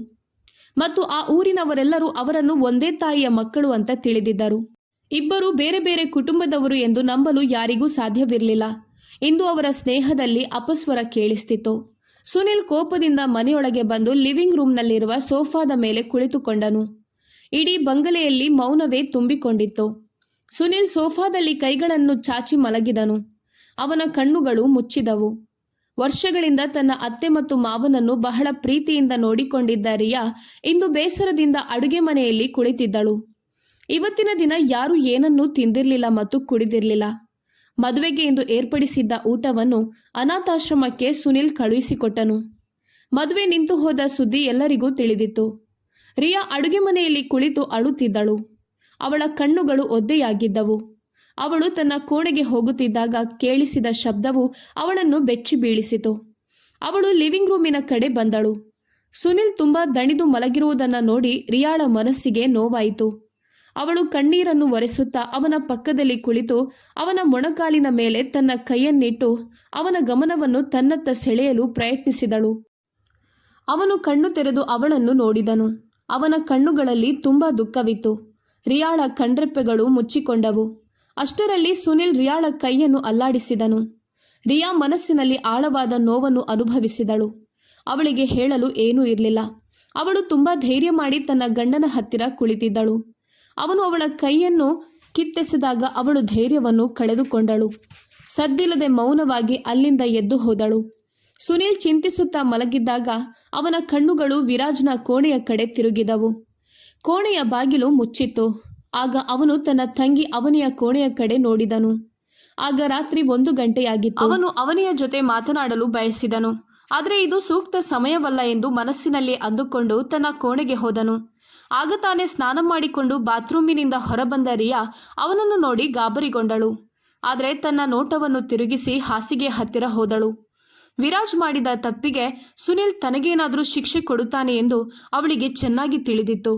ಮತ್ತು ಆ ಊರಿನವರೆಲ್ಲರೂ ಅವರನ್ನು ಒಂದೇ ತಾಯಿಯ ಮಕ್ಕಳು ಅಂತ ತಿಳಿದಿದ್ದರು. ಇಬ್ಬರು ಬೇರೆ ಬೇರೆ ಕುಟುಂಬದವರು ಎಂದು ನಂಬಲು ಯಾರಿಗೂ ಸಾಧ್ಯವಿರಲಿಲ್ಲ. ಇಂದು ಅವರ ಸ್ನೇಹದಲ್ಲಿ ಅಪಸ್ವರ ಕೇಳಿಸ್ತಿತ್ತು. ಸುನಿಲ್ ಕೋಪದಿಂದ ಮನೆಯೊಳಗೆ ಬಂದು ಲಿವಿಂಗ್ ರೂಮ್ನಲ್ಲಿರುವ ಸೋಫಾದ ಮೇಲೆ ಕುಳಿತುಕೊಂಡನು. ಇಡೀ ಬಂಗಲೆಯಲ್ಲಿ ಮೌನವೇ ತುಂಬಿಕೊಂಡಿತ್ತು. ಸುನಿಲ್ ಸೋಫಾದಲ್ಲಿ ಕೈಗಳನ್ನು ಚಾಚಿ ಮಲಗಿದನು. ಅವನ ಕಣ್ಣುಗಳು ಮುಚ್ಚಿದವು. ವರ್ಷಗಳಿಂದ ತನ್ನ ಅತ್ತೆ ಮತ್ತು ಮಾವನನ್ನು ಬಹಳ ಪ್ರೀತಿಯಿಂದ ನೋಡಿಕೊಂಡಿದ್ದ ರಿಯಾ ಇಂದು ಬೇಸರದಿಂದ ಅಡುಗೆ ಮನೆಯಲ್ಲಿ ಕುಳಿತಿದ್ದಳು. ಇವತ್ತಿನ ದಿನ ಯಾರೂ ಏನನ್ನೂ ತಿಂದಿರಲಿಲ್ಲ ಮತ್ತು ಕುಡಿದಿರಲಿಲ್ಲ. ಮದುವೆಗೆ ಇಂದು ಏರ್ಪಡಿಸಿದ್ದ ಊಟವನ್ನು ಅನಾಥಾಶ್ರಮಕ್ಕೆ ಸುನಿಲ್ ಕಳುಹಿಸಿಕೊಟ್ಟನು. ಮದುವೆ ನಿಂತು ಹೋದ ಸುದ್ದಿ ಎಲ್ಲರಿಗೂ ತಿಳಿದಿತ್ತು. ರಿಯಾ ಅಡುಗೆ ಮನೆಯಲ್ಲಿ ಕುಳಿತು ಅಳುತ್ತಿದ್ದಳು. ಅವಳ ಕಣ್ಣುಗಳು ಒದ್ದೆಯಾಗಿದ್ದವು. ಅವಳು ತನ್ನ ಕೋಣೆಗೆ ಹೋಗುತ್ತಿದ್ದಾಗ ಕೇಳಿಸಿದ ಶಬ್ದವು ಅವಳನ್ನು ಬೆಚ್ಚಿ ಬೀಳಿಸಿತು. ಅವಳು ಲಿವಿಂಗ್ ರೂಮಿನ ಕಡೆ ಬಂದಳು. ಸುನಿಲ್ ತುಂಬಾ ದಣಿದು ಮಲಗಿರುವುದನ್ನು ನೋಡಿ ರಿಯಾಳ ಮನಸ್ಸಿಗೆ ನೋವಾಯಿತು. ಅವಳು ಕಣ್ಣೀರನ್ನು ಒರೆಸುತ್ತಾ ಅವನ ಪಕ್ಕದಲ್ಲಿ ಕುಳಿತು ಅವನ ಮೊಣಕಾಲಿನ ಮೇಲೆ ತನ್ನ ಕೈಯನ್ನಿಟ್ಟು ಅವನ ಗಮನವನ್ನು ತನ್ನತ್ತ ಸೆಳೆಯಲು ಪ್ರಯತ್ನಿಸಿದಳು. ಅವನು ಕಣ್ಣು ತೆರೆದು ಅವಳನ್ನು ನೋಡಿದನು. ಅವನ ಕಣ್ಣುಗಳಲ್ಲಿ ತುಂಬಾ ದುಃಖವಿತ್ತು. ರಿಯಾಳ ಕಣ್ರೆಪ್ಪೆಗಳು ಮುಚ್ಚಿಕೊಂಡವು. ಅಷ್ಟರಲ್ಲಿ ಸುನಿಲ್ ರಿಯಾಳ ಕೈಯನ್ನು ಅಲ್ಲಾಡಿಸಿದನು. ರಿಯಾ ಮನಸ್ಸಿನಲ್ಲಿ ಆಳವಾದ ನೋವನ್ನು ಅನುಭವಿಸಿದಳು. ಅವಳಿಗೆ ಹೇಳಲು ಏನೂ ಇರಲಿಲ್ಲ. ಅವಳು ತುಂಬಾ ಧೈರ್ಯ ಮಾಡಿ ತನ್ನ ಗಂಡನ ಹತ್ತಿರ ಕುಳಿತಿದ್ದಳು. ಅವನು ಅವಳ ಕೈಯನ್ನು ಕಿತ್ತೆಸೆದಾಗ ಅವಳು ಧೈರ್ಯವನ್ನು ಕಳೆದುಕೊಂಡಳು. ಸದ್ದಿಲ್ಲದೆ ಮೌನವಾಗಿ ಅಲ್ಲಿಂದ ಎದ್ದು ಹೋದಳು. ಸುನಿಲ್ ಚಿಂತಿಸುತ್ತಾ ಮಲಗಿದ್ದಾಗ ಅವನ ಕಣ್ಣುಗಳು ವಿರಾಜ್ನ ಕೋಣೆಯ ಕಡೆ ತಿರುಗಿದವು. ಕೋಣೆಯ ಬಾಗಿಲು ಮುಚ್ಚಿತ್ತು. ಆಗ ಅವನು ತನ್ನ ತಂಗಿ ಅವನಿಯ ಕೋಣೆಯ ಕಡೆ ನೋಡಿದನು. ಆಗ ರಾತ್ರಿ 1 ಗಂಟೆಯಾಗಿತ್ತು. ಅವನು ಅವನಿಯ ಜೊತೆ ಮಾತನಾಡಲು ಬಯಸಿದನು. ಆದರೆ ಇದು ಸೂಕ್ತ ಸಮಯವಲ್ಲ ಎಂದು ಮನಸ್ಸಿನಲ್ಲಿ ಅಂದುಕೊಂಡು ತನ್ನ ಕೋಣೆಗೆ ಹೋದನು. ಆಗ ತಾನೇ ಸ್ನಾನ ಮಾಡಿಕೊಂಡು ಬಾತ್ರೂಮಿನಿಂದ ಹೊರಬಂದ ರಿಯಾ ಅವನನ್ನು ನೋಡಿ ಗಾಬರಿಗೊಂಡಳು. ಆದರೆ ತನ್ನ ನೋಟವನ್ನು ತಿರುಗಿಸಿ ಹಾಸಿಗೆ ಹತ್ತಿರ ಹೋದಳು. ವಿರಾಜ್ ಮಾಡಿದ ತಪ್ಪಿಗೆ ಸುನಿಲ್ ತನಗೇನಾದರೂ ಶಿಕ್ಷೆ ಕೊಡುತ್ತಾನೆ ಎಂದು ಅವಳಿಗೆ ಚೆನ್ನಾಗಿ ತಿಳಿದಿತ್ತು.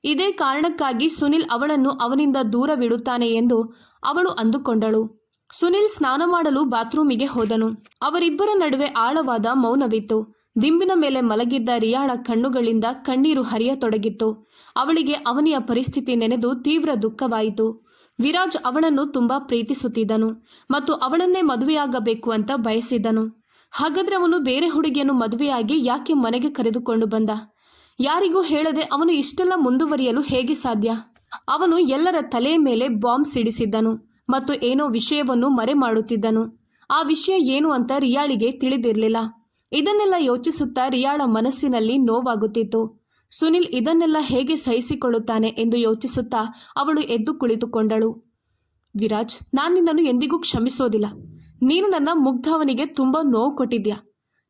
ಇದೇ ಕಾರಣಕ್ಕಾಗಿ ಸುನಿಲ್ ಅವಳನ್ನು ಅವನಿಂದ ದೂರವಿಡುತ್ತಾನೆ ಎಂದು ಅವಳು ಅಂದುಕೊಂಡಳು. ಸುನಿಲ್ ಸ್ನಾನ ಮಾಡಲು ಬಾತ್ರೂಮಿಗೆ ಹೋದನು. ಅವರಿಬ್ಬರ ನಡುವೆ ಆಳವಾದ ಮೌನವಿತ್ತು. ದಿಂಬಿನ ಮೇಲೆ ಮಲಗಿದ್ದ ರಿಯಾಳ ಕಣ್ಣುಗಳಿಂದ ಕಣ್ಣೀರು ಹರಿಯತೊಡಗಿತ್ತು. ಅವಳಿಗೆ ಅವನಿಯ ಪರಿಸ್ಥಿತಿ ನೆನೆದು ತೀವ್ರ ದುಃಖವಾಯಿತು. ವಿರಾಜ್ ಅವಳನ್ನು ತುಂಬಾ ಪ್ರೀತಿಸುತ್ತಿದ್ದನು ಮತ್ತು ಅವಳನ್ನೇ ಮದುವೆಯಾಗಬೇಕು ಅಂತ ಬಯಸಿದ್ದನು. ಹಾಗಾದ್ರೆ ಅವನು ಬೇರೆ ಹುಡುಗಿಯನ್ನು ಮದುವೆಯಾಗಿ ಯಾಕೆ ಮನೆಗೆ ಕರೆದುಕೊಂಡು ಬಂದ? ಯಾರಿಗೂ ಹೇಳದೆ ಅವನು ಇಷ್ಟೆಲ್ಲ ಮುಂದುವರಿಯಲು ಹೇಗೆ ಸಾಧ್ಯ? ಅವನು ಎಲ್ಲರ ತಲೆಯ ಮೇಲೆ ಬಾಂಬ್ ಸಿಡಿಸಿದ್ದನು ಮತ್ತು ಏನೋ ವಿಷಯವನ್ನು ಮರೆ ಮಾಡುತ್ತಿದ್ದನು. ಆ ವಿಷಯ ಏನು ಅಂತ ರಿಯಾಳಿಗೆ ತಿಳಿದಿರಲಿಲ್ಲ. ಇದನ್ನೆಲ್ಲ ಯೋಚಿಸುತ್ತಾ ರಿಯಾಳ ಮನಸ್ಸಿನಲ್ಲಿ ನೋವಾಗುತ್ತಿತ್ತು. ಸುನಿಲ್ ಇದನ್ನೆಲ್ಲ ಹೇಗೆ ಸಹಿಸಿಕೊಳ್ಳುತ್ತಾನೆ ಎಂದು ಯೋಚಿಸುತ್ತಾ ಅವಳು ಎದ್ದು ಕುಳಿತುಕೊಂಡಳು. ವಿರಾಜ್, ನಾನು ನಿನ್ನನ್ನು ಎಂದಿಗೂ ಕ್ಷಮಿಸೋದಿಲ್ಲ. ನೀನು ನನ್ನ ಮುಗ್ಧವನಿಗೆ ತುಂಬಾ ನೋವು ಕೊಟ್ಟಿದ್ಯಾ.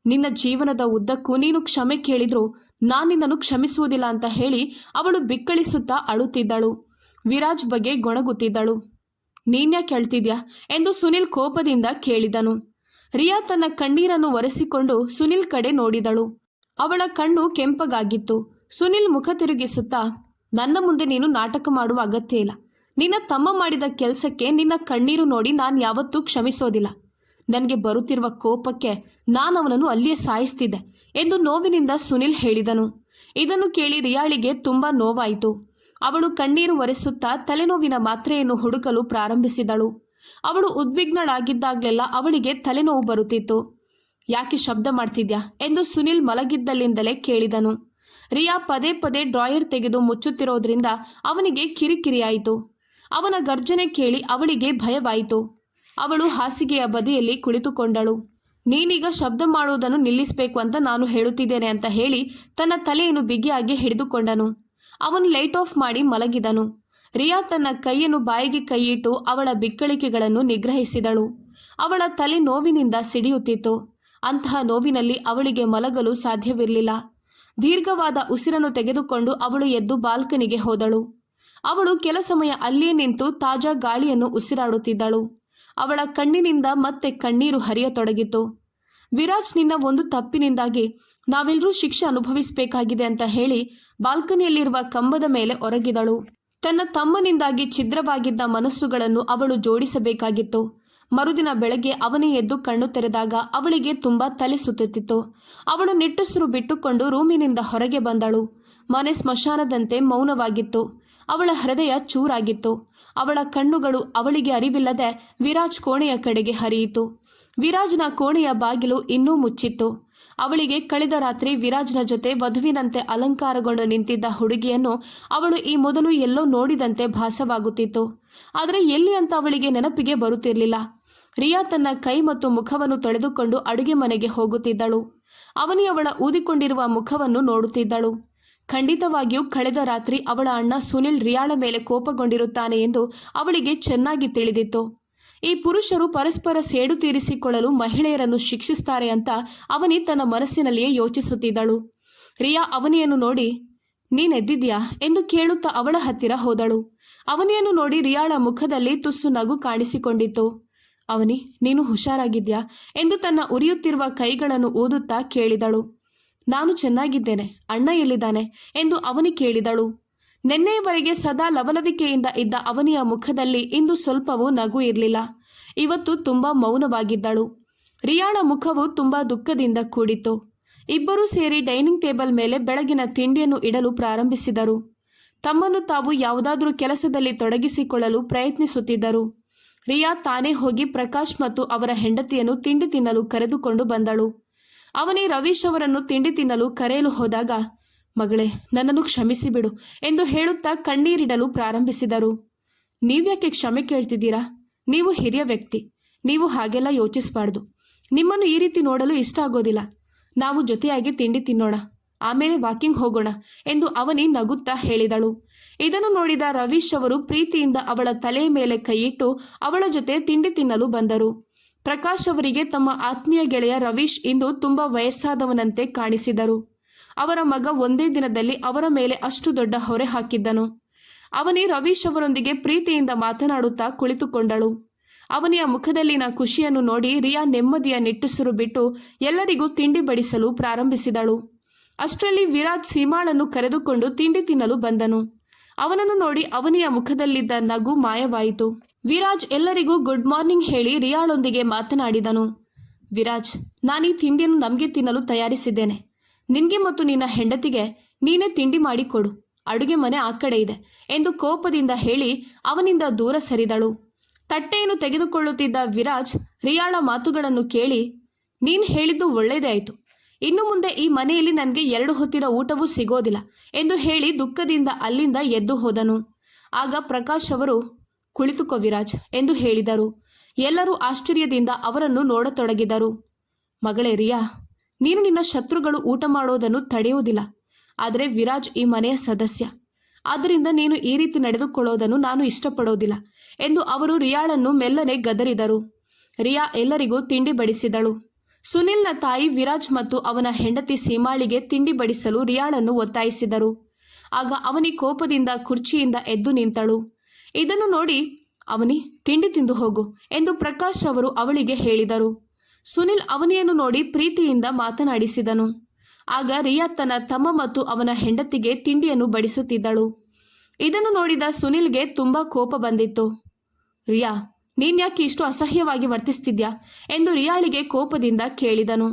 ನಿನ್ನ ಜೀವನದ ಉದ್ದಕ್ಕೂ ನೀನು ಕ್ಷಮೆ ಕೇಳಿದ್ರು ನಾನು ನಿನ್ನನ್ನು ಕ್ಷಮಿಸುವುದಿಲ್ಲ ಅಂತ ಹೇಳಿ ಅವಳು ಬಿಕ್ಕಳಿಸುತ್ತಾ ಅಳುತ್ತಿದ್ದಳು. ವಿರಾಜ್ ಬಗ್ಗೆ ಗೊಣಗುತ್ತಿದ್ದಳು. ನೀನ್ಯಾಕೆ ಅಳ್ತಿದ್ಯಾ ಎಂದು ಸುನಿಲ್ ಕೋಪದಿಂದ ಕೇಳಿದನು. ರಿಯಾ ತನ್ನ ಕಣ್ಣೀರನ್ನು ಒರೆಸಿಕೊಂಡು ಸುನಿಲ್ ಕಡೆ ನೋಡಿದಳು. ಅವಳ ಕಣ್ಣು ಕೆಂಪಗಾಗಿತ್ತು. ಸುನಿಲ್ ಮುಖ ತಿರುಗಿಸುತ್ತಾ, ನನ್ನ ಮುಂದೆ ನೀನು ನಾಟಕ ಮಾಡುವ ಅಗತ್ಯ ಇಲ್ಲ. ನಿನ್ನ ತಮ್ಮ ಮಾಡಿದ ಕೆಲಸಕ್ಕೆ ನಿನ್ನ ಕಣ್ಣೀರು ನೋಡಿ ನಾನು ಯಾವತ್ತೂ ಕ್ಷಮಿಸೋದಿಲ್ಲ. ನನಗೆ ಬರುತ್ತಿರುವ ಕೋಪಕ್ಕೆ ನಾನು ಅವನನ್ನು ಅಲ್ಲಿಯೇ ಸಾಯಿಸ್ತಿದ್ದೆ ಎಂದು ನೋವಿನಿಂದ ಸುನಿಲ್ ಹೇಳಿದನು. ಇದನ್ನು ಕೇಳಿ ರಿಯಾಳಿಗೆ ತುಂಬಾ ನೋವಾಯಿತು. ಅವಳು ಕಣ್ಣೀರು ಒರೆಸುತ್ತಾ ತಲೆನೋವಿನ ಮಾತ್ರೆಯನ್ನು ಹುಡುಕಲು ಪ್ರಾರಂಭಿಸಿದಳು. ಅವಳು ಉದ್ವಿಗ್ನಳಾಗಿದ್ದಾಗಲೆಲ್ಲ ಅವಳಿಗೆ ತಲೆನೋವು ಬರುತ್ತಿತ್ತು. ಯಾಕೆ ಶಬ್ದ ಮಾಡ್ತಿದ್ಯಾ ಎಂದು ಸುನಿಲ್ ಮಲಗಿದ್ದಲ್ಲಿಂದಲೇ ಕೇಳಿದನು. ರಿಯಾ ಪದೇ ಪದೇ ಡ್ರಾಯರ್ ತೆಗೆದು ಮುಚ್ಚುತ್ತಿರೋದ್ರಿಂದ ಅವನಿಗೆ ಕಿರಿಕಿರಿಯಾಯಿತು. ಅವನ ಗರ್ಜನೆ ಕೇಳಿ ಅವಳಿಗೆ ಭಯವಾಯಿತು. ಅವಳು ಹಾಸಿಗೆಯ ಬದಿಯಲ್ಲಿ ಕುಳಿತುಕೊಂಡಳು. ನೀನೀಗ ಶಬ್ದ ಮಾಡುವುದನ್ನು ನಿಲ್ಲಿಸಬೇಕು ಅಂತ ನಾನು ಹೇಳುತ್ತಿದ್ದೇನೆ ಅಂತ ಹೇಳಿ ತನ್ನ ತಲೆಯನ್ನು ಬಿಗಿಯಾಗಿ ಹಿಡಿದುಕೊಂಡನು. ಅವನು ಲೈಟ್ ಆಫ್ ಮಾಡಿ ಮಲಗಿದನು. ರಿಯಾ ತನ್ನ ಕೈಯನ್ನು ಬಾಯಿಗೆ ಕೈಯಿಟ್ಟು ಅವಳ ಬಿಕ್ಕಳಿಕೆಗಳನ್ನು ನಿಗ್ರಹಿಸಿದಳು. ಅವಳ ತಲೆ ನೋವಿನಿಂದ ಸಿಡಿಯುತ್ತಿತ್ತು. ಅಂತಹ ನೋವಿನಲ್ಲಿ ಅವಳಿಗೆ ಮಲಗಲು ಸಾಧ್ಯವಿರಲಿಲ್ಲ. ದೀರ್ಘವಾದ ಉಸಿರನ್ನು ತೆಗೆದುಕೊಂಡು ಅವಳು ಎದ್ದು ಬಾಲ್ಕನಿಗೆ ಹೋದಳು. ಅವಳು ಕೆಲ ಸಮಯ ಅಲ್ಲಿಯೇ ನಿಂತು ತಾಜಾ ಗಾಳಿಯನ್ನು ಉಸಿರಾಡುತ್ತಿದ್ದಳು. ಅವಳ ಕಣ್ಣಿನಿಂದ ಮತ್ತೆ ಕಣ್ಣೀರು ಹರಿಯತೊಡಗಿತು. ವಿರಾಜ್, ನಿನ್ನ ಒಂದು ತಪ್ಪಿನಿಂದಾಗಿ ನಾವೆಲ್ಲರೂ ಶಿಕ್ಷೆ ಅನುಭವಿಸಬೇಕಾಗಿದೆ ಅಂತ ಹೇಳಿ ಬಾಲ್ಕನಿಯಲ್ಲಿರುವ ಕಂಬದ ಮೇಲೆ ಒರಗಿದಳು. ತನ್ನ ತಮ್ಮನಿಂದಾಗಿ ಛಿದ್ರವಾಗಿದ್ದ ಮನಸ್ಸುಗಳನ್ನು ಅವಳು ಜೋಡಿಸಬೇಕಾಗಿತ್ತು. ಮರುದಿನ ಬೆಳಗ್ಗೆ ಅವನೇ ಎದ್ದು ಕಣ್ಣು ತೆರೆದಾಗ ಅವಳಿಗೆ ತುಂಬಾ ತಲೆ ಸುತ್ತುತ್ತಿತ್ತು. ಅವಳು ನಿಟ್ಟುಸಿರು ಬಿಟ್ಟುಕೊಂಡು ರೂಮಿನಿಂದ ಹೊರಗೆ ಬಂದಳು. ಮನೆ ಸ್ಮಶಾನದಂತೆ ಮೌನವಾಗಿತ್ತು. ಅವಳ ಹೃದಯ ಚೂರಾಗಿತ್ತು. ಅವಳ ಕಣ್ಣುಗಳು ಅವಳಿಗೆ ಅರಿವಿಲ್ಲದೆ ವಿರಾಜ್ ಕೋಣೆಯ ಕಡೆಗೆ ಹರಿಯಿತು. ವಿರಾಜ್ನ ಕೋಣೆಯ ಬಾಗಿಲು ಇನ್ನೂ ಮುಚ್ಚಿತ್ತು. ಅವಳಿಗೆ ಕಳೆದ ರಾತ್ರಿ ವಿರಾಜ್ನ ಜೊತೆ ವಧುವಿನಂತೆ ಅಲಂಕಾರಗೊಂಡು ನಿಂತಿದ್ದ ಹುಡುಗಿಯನ್ನು ಅವಳು ಈ ಮೊದಲು ಎಲ್ಲೋ ನೋಡಿದಂತೆ ಭಾಸವಾಗುತ್ತಿತ್ತು. ಆದರೆ ಎಲ್ಲಿ ಅಂತ ಅವಳಿಗೆ ನೆನಪಿಗೆ ಬರುತ್ತಿರಲಿಲ್ಲ. ರಿಯಾ ತನ್ನ ಕೈ ಮತ್ತು ಮುಖವನ್ನು ತೊಳೆದುಕೊಂಡು ಅಡುಗೆ ಮನೆಗೆ ಹೋಗುತ್ತಿದ್ದಳು. ಅವನಿ ಅವಳ ಊದಿಕೊಂಡಿರುವ ಮುಖವನ್ನು ನೋಡುತ್ತಿದ್ದಳು. ಖಂಡಿತವಾಗಿಯೂ ಕಳೆದ ರಾತ್ರಿ ಅವಳ ಅಣ್ಣ ಸುನಿಲ್ ರಿಯಾಳ ಮೇಲೆ ಕೋಪಗೊಂಡಿರುತ್ತಾನೆ ಎಂದು ಅವಳಿಗೆ ಚೆನ್ನಾಗಿ ತಿಳಿದಿತ್ತು. ಈ ಪುರುಷರು ಪರಸ್ಪರ ಸೇಡು ತೀರಿಸಿಕೊಳ್ಳಲು ಮಹಿಳೆಯರನ್ನು ಶಿಕ್ಷಿಸ್ತಾರೆ ಅಂತ ಅವನಿ ತನ್ನ ಮನಸ್ಸಿನಲ್ಲಿಯೇ ಯೋಚಿಸುತ್ತಿದ್ದಳು. ರಿಯಾ ಅವನಿಯನ್ನು ನೋಡಿ ನೀನೆದ್ದಿದ್ಯಾ ಎಂದು ಕೇಳುತ್ತಾ ಅವಳ ಹತ್ತಿರ ಹೋದಳು. ಅವನಿಯನ್ನು ನೋಡಿ ರಿಯಾಳ ಮುಖದಲ್ಲಿ ತುಸು ನಗು ಕಾಣಿಸಿಕೊಂಡಿತ್ತು. ಅವನಿ, ನೀನು ಹುಷಾರಾಗಿದ್ಯಾ ಎಂದು ತನ್ನ ಉರಿಯುತ್ತಿರುವ ಕೈಗಳನ್ನು ಊದುತ್ತಾ ಕೇಳಿದಳು. ನಾನು ಚೆನ್ನಾಗಿದ್ದೇನೆ, ಅಣ್ಣ ಎಲ್ಲಿದ್ದಾನೆ ಎಂದು ಅವನಿ ಕೇಳಿದಳು. ನೆನ್ನೆಯವರೆಗೆ ಸದಾ ಲವಲವಿಕೆಯಿಂದ ಇದ್ದ ಅವನಿಯ ಮುಖದಲ್ಲಿ ಇಂದು ಸ್ವಲ್ಪವೂ ನಗು ಇರಲಿಲ್ಲ. ಇವತ್ತು ತುಂಬಾ ಮೌನವಾಗಿದ್ದಳು. ರಿಯಾಳ ಮುಖವು ತುಂಬಾ ದುಃಖದಿಂದ ಕೂಡಿತ್ತು. ಇಬ್ಬರೂ ಸೇರಿ ಡೈನಿಂಗ್ ಟೇಬಲ್ ಮೇಲೆ ಬೆಳಗಿನ ತಿಂಡಿಯನ್ನು ಇಡಲು ಪ್ರಾರಂಭಿಸಿದರು. ತಮ್ಮನ್ನು ತಾವು ಯಾವುದಾದ್ರೂ ಕೆಲಸದಲ್ಲಿ ತೊಡಗಿಸಿಕೊಳ್ಳಲು ಪ್ರಯತ್ನಿಸುತ್ತಿದ್ದರು. ರಿಯಾ ತಾನೇ ಹೋಗಿ ಪ್ರಕಾಶ್ ಮತ್ತು ಅವರ ಹೆಂಡತಿಯನ್ನು ತಿಂಡಿ ತಿನ್ನಲು ಕರೆದುಕೊಂಡು ಬಂದಳು. ಅವನಿ ರವೀಶ್ ಅವರನ್ನು ತಿಂಡಿ ತಿನ್ನಲು ಕರೆಯಲು ಹೋದಾಗ, ಮಗಳೇ, ನನ್ನನ್ನು ಕ್ಷಮಿಸಿಬಿಡು ಎಂದು ಹೇಳುತ್ತಾ ಕಣ್ಣೀರಿಡಲು ಪ್ರಾರಂಭಿಸಿದರು. ನೀವ್ಯಾಕೆ ಕ್ಷಮೆ ಕೇಳ್ತಿದ್ದೀರಾ? ನೀವು ಹಿರಿಯ ವ್ಯಕ್ತಿ, ನೀವು ಹಾಗೆಲ್ಲ ಯೋಚಿಸಬಾರ್ದು. ನಿಮ್ಮನ್ನು ಈ ರೀತಿ ನೋಡಲು ಇಷ್ಟ ಆಗೋದಿಲ್ಲ. ನಾವು ಜೊತೆಯಾಗಿ ತಿಂಡಿ ತಿನ್ನೋಣ, ಆಮೇಲೆ ವಾಕಿಂಗ್ ಹೋಗೋಣ ಎಂದು ಅವನಿ ನಗುತ್ತಾ ಹೇಳಿದಳು. ಇದನ್ನು ನೋಡಿದ ರವೀಶ್ ಅವರು ಪ್ರೀತಿಯಿಂದ ಅವಳ ತಲೆಯ ಮೇಲೆ ಕೈಯಿಟ್ಟು ಅವಳ ಜೊತೆ ತಿಂಡಿ ತಿನ್ನಲು ಬಂದರು. ಪ್ರಕಾಶ್ ಅವರಿಗೆ ತಮ್ಮ ಆತ್ಮೀಯ ಗೆಳೆಯ ರವೀಶ್ ಇಂದು ತುಂಬಾ ವಯಸ್ಸಾದವನಂತೆ ಕಾಣಿಸಿದರು. ಅವರ ಮಗ ಒಂದೇ ದಿನದಲ್ಲಿ ಅವರ ಮೇಲೆ ಅಷ್ಟು ದೊಡ್ಡ ಹೊರೆ ಹಾಕಿದ್ದನು. ಅವನಿ ರವೀಶ್ ಅವರೊಂದಿಗೆ ಪ್ರೀತಿಯಿಂದ ಮಾತನಾಡುತ್ತಾ ಕುಳಿತುಕೊಂಡಳು. ಅವನಿಯ ಮುಖದಲ್ಲಿನ ಖುಷಿಯನ್ನು ನೋಡಿ ರಿಯಾ ನೆಮ್ಮದಿಯ ನಿಟ್ಟುಸಿರು ಬಿಟ್ಟು ಎಲ್ಲರಿಗೂ ತಿಂಡಿ ಬಡಿಸಲು ಪ್ರಾರಂಭಿಸಿದಳು. ಅಷ್ಟರಲ್ಲಿ ವಿರಾಜ್ ಸೀಮಾಳನ್ನು ಕರೆದುಕೊಂಡು ತಿಂಡಿ ತಿನ್ನಲು ಬಂದನು. ಅವನನ್ನು ನೋಡಿ ಅವನಿಯ ಮುಖದಲ್ಲಿದ್ದ ನಗು ಮಾಯವಾಯಿತು. ವಿರಾಜ್ ಎಲ್ಲರಿಗೂ ಗುಡ್ ಮಾರ್ನಿಂಗ್ ಹೇಳಿ ರಿಯಾಳೊಂದಿಗೆ ಮಾತನಾಡಿದನು. ವಿರಾಜ್, ನಾನೀ ತಿಂಡಿಯನ್ನು ನಮಗೆ ತಿನ್ನಲು ತಯಾರಿಸಿದ್ದೇನೆ. ನಿನಗೆ ಮತ್ತು ನಿನ್ನ ಹೆಂಡತಿಗೆ ನೀನೇ ತಿಂಡಿ ಮಾಡಿಕೊಡು, ಅಡುಗೆ ಮನೆ ಆ ಕಡೆ ಇದೆ ಎಂದು ಕೋಪದಿಂದ ಹೇಳಿ ಅವನಿಂದ ದೂರ ಸರಿದಳು. ತಟ್ಟೆಯನ್ನು ತೆಗೆದುಕೊಳ್ಳುತ್ತಿದ್ದ ವಿರಾಜ್ ರಿಯಾಳ ಮಾತುಗಳನ್ನು ಕೇಳಿ, ನೀನು ಹೇಳಿದ್ದು ಒಳ್ಳೆಯದೇ ಆಯಿತು. ಇನ್ನು ಮುಂದೆ ಈ ಮನೆಯಲ್ಲಿ ನನಗೆ 2 ಹೊತ್ತಿನ ಊಟವೂ ಸಿಗೋದಿಲ್ಲ ಎಂದು ಹೇಳಿ ದುಃಖದಿಂದ ಅಲ್ಲಿಂದ ಎದ್ದು ಹೋದನು. ಆಗ ಪ್ರಕಾಶ್ ಅವರು, ಕುಳಿತುಕೋ ವಿರಾಜ್ ಎಂದು ಹೇಳಿದರು. ಎಲ್ಲರೂ ಆಶ್ಚರ್ಯದಿಂದ ಅವರನ್ನು ನೋಡತೊಡಗಿದರು. ಮಗಳೇ ರಿಯಾ, ನೀನು ನಿನ್ನ ಶತ್ರುಗಳು ಊಟ ಮಾಡೋದನ್ನು ತಡೆಯುವುದಿಲ್ಲ. ಆದರೆ ವಿರಾಜ್ ಈ ಮನೆಯ ಸದಸ್ಯ, ಆದ್ದರಿಂದ ನೀನು ಈ ರೀತಿ ನಡೆದುಕೊಳ್ಳೋದನ್ನು ನಾನು ಇಷ್ಟಪಡೋದಿಲ್ಲ ಎಂದು ಅವರು ರಿಯಾಳನ್ನು ಮೆಲ್ಲನೆ ಗದರಿದರು. ರಿಯಾ ಎಲ್ಲರಿಗೂ ತಿಂಡಿ ಬಡಿಸಿದಳು. ಸುನಿಲ್ನ ತಾಯಿ ವಿರಾಜ್ ಮತ್ತು ಅವನ ಹೆಂಡತಿ ಸೀಮಾಳಿಗೆ ತಿಂಡಿ ಬಡಿಸಲು ರಿಯಾಳನ್ನು ಒತ್ತಾಯಿಸಿದರು. ಆಗ ಅವನಿ ಕೋಪದಿಂದ ಕುರ್ಚಿಯಿಂದ ಎದ್ದು ನಿಂತಳು. ಇದನ್ನು ನೋಡಿ, ಅವನಿ ತಿಂಡಿ ತಿಂದು ಹೋಗು ಎಂದು ಪ್ರಕಾಶ್ ಅವರು ಅವಳಿಗೆ ಹೇಳಿದರು. ಸುನಿಲ್ ಅವನಿಯನ್ನು ನೋಡಿ ಪ್ರೀತಿಯಿಂದ ಮಾತನಾಡಿಸಿದನು. ಆಗ ರಿಯಾ ತನ್ನ ತಮ್ಮ ಮತ್ತು ಅವನ ಹೆಂಡತಿಗೆ ತಿಂಡಿಯನ್ನು ಬಡಿಸುತ್ತಿದ್ದಳು. ಇದನ್ನು ನೋಡಿದ ಸುನಿಲ್ಗೆ ತುಂಬಾ ಕೋಪ ಬಂದಿತ್ತು. ರಿಯಾ, ನೀನ್ಯಾಕೆ ಇಷ್ಟು ಅಸಹ್ಯವಾಗಿ ವರ್ತಿಸ್ತಿದ್ಯಾ ಎಂದು ರಿಯಾಳಿಗೆ ಕೋಪದಿಂದ ಕೇಳಿದನು.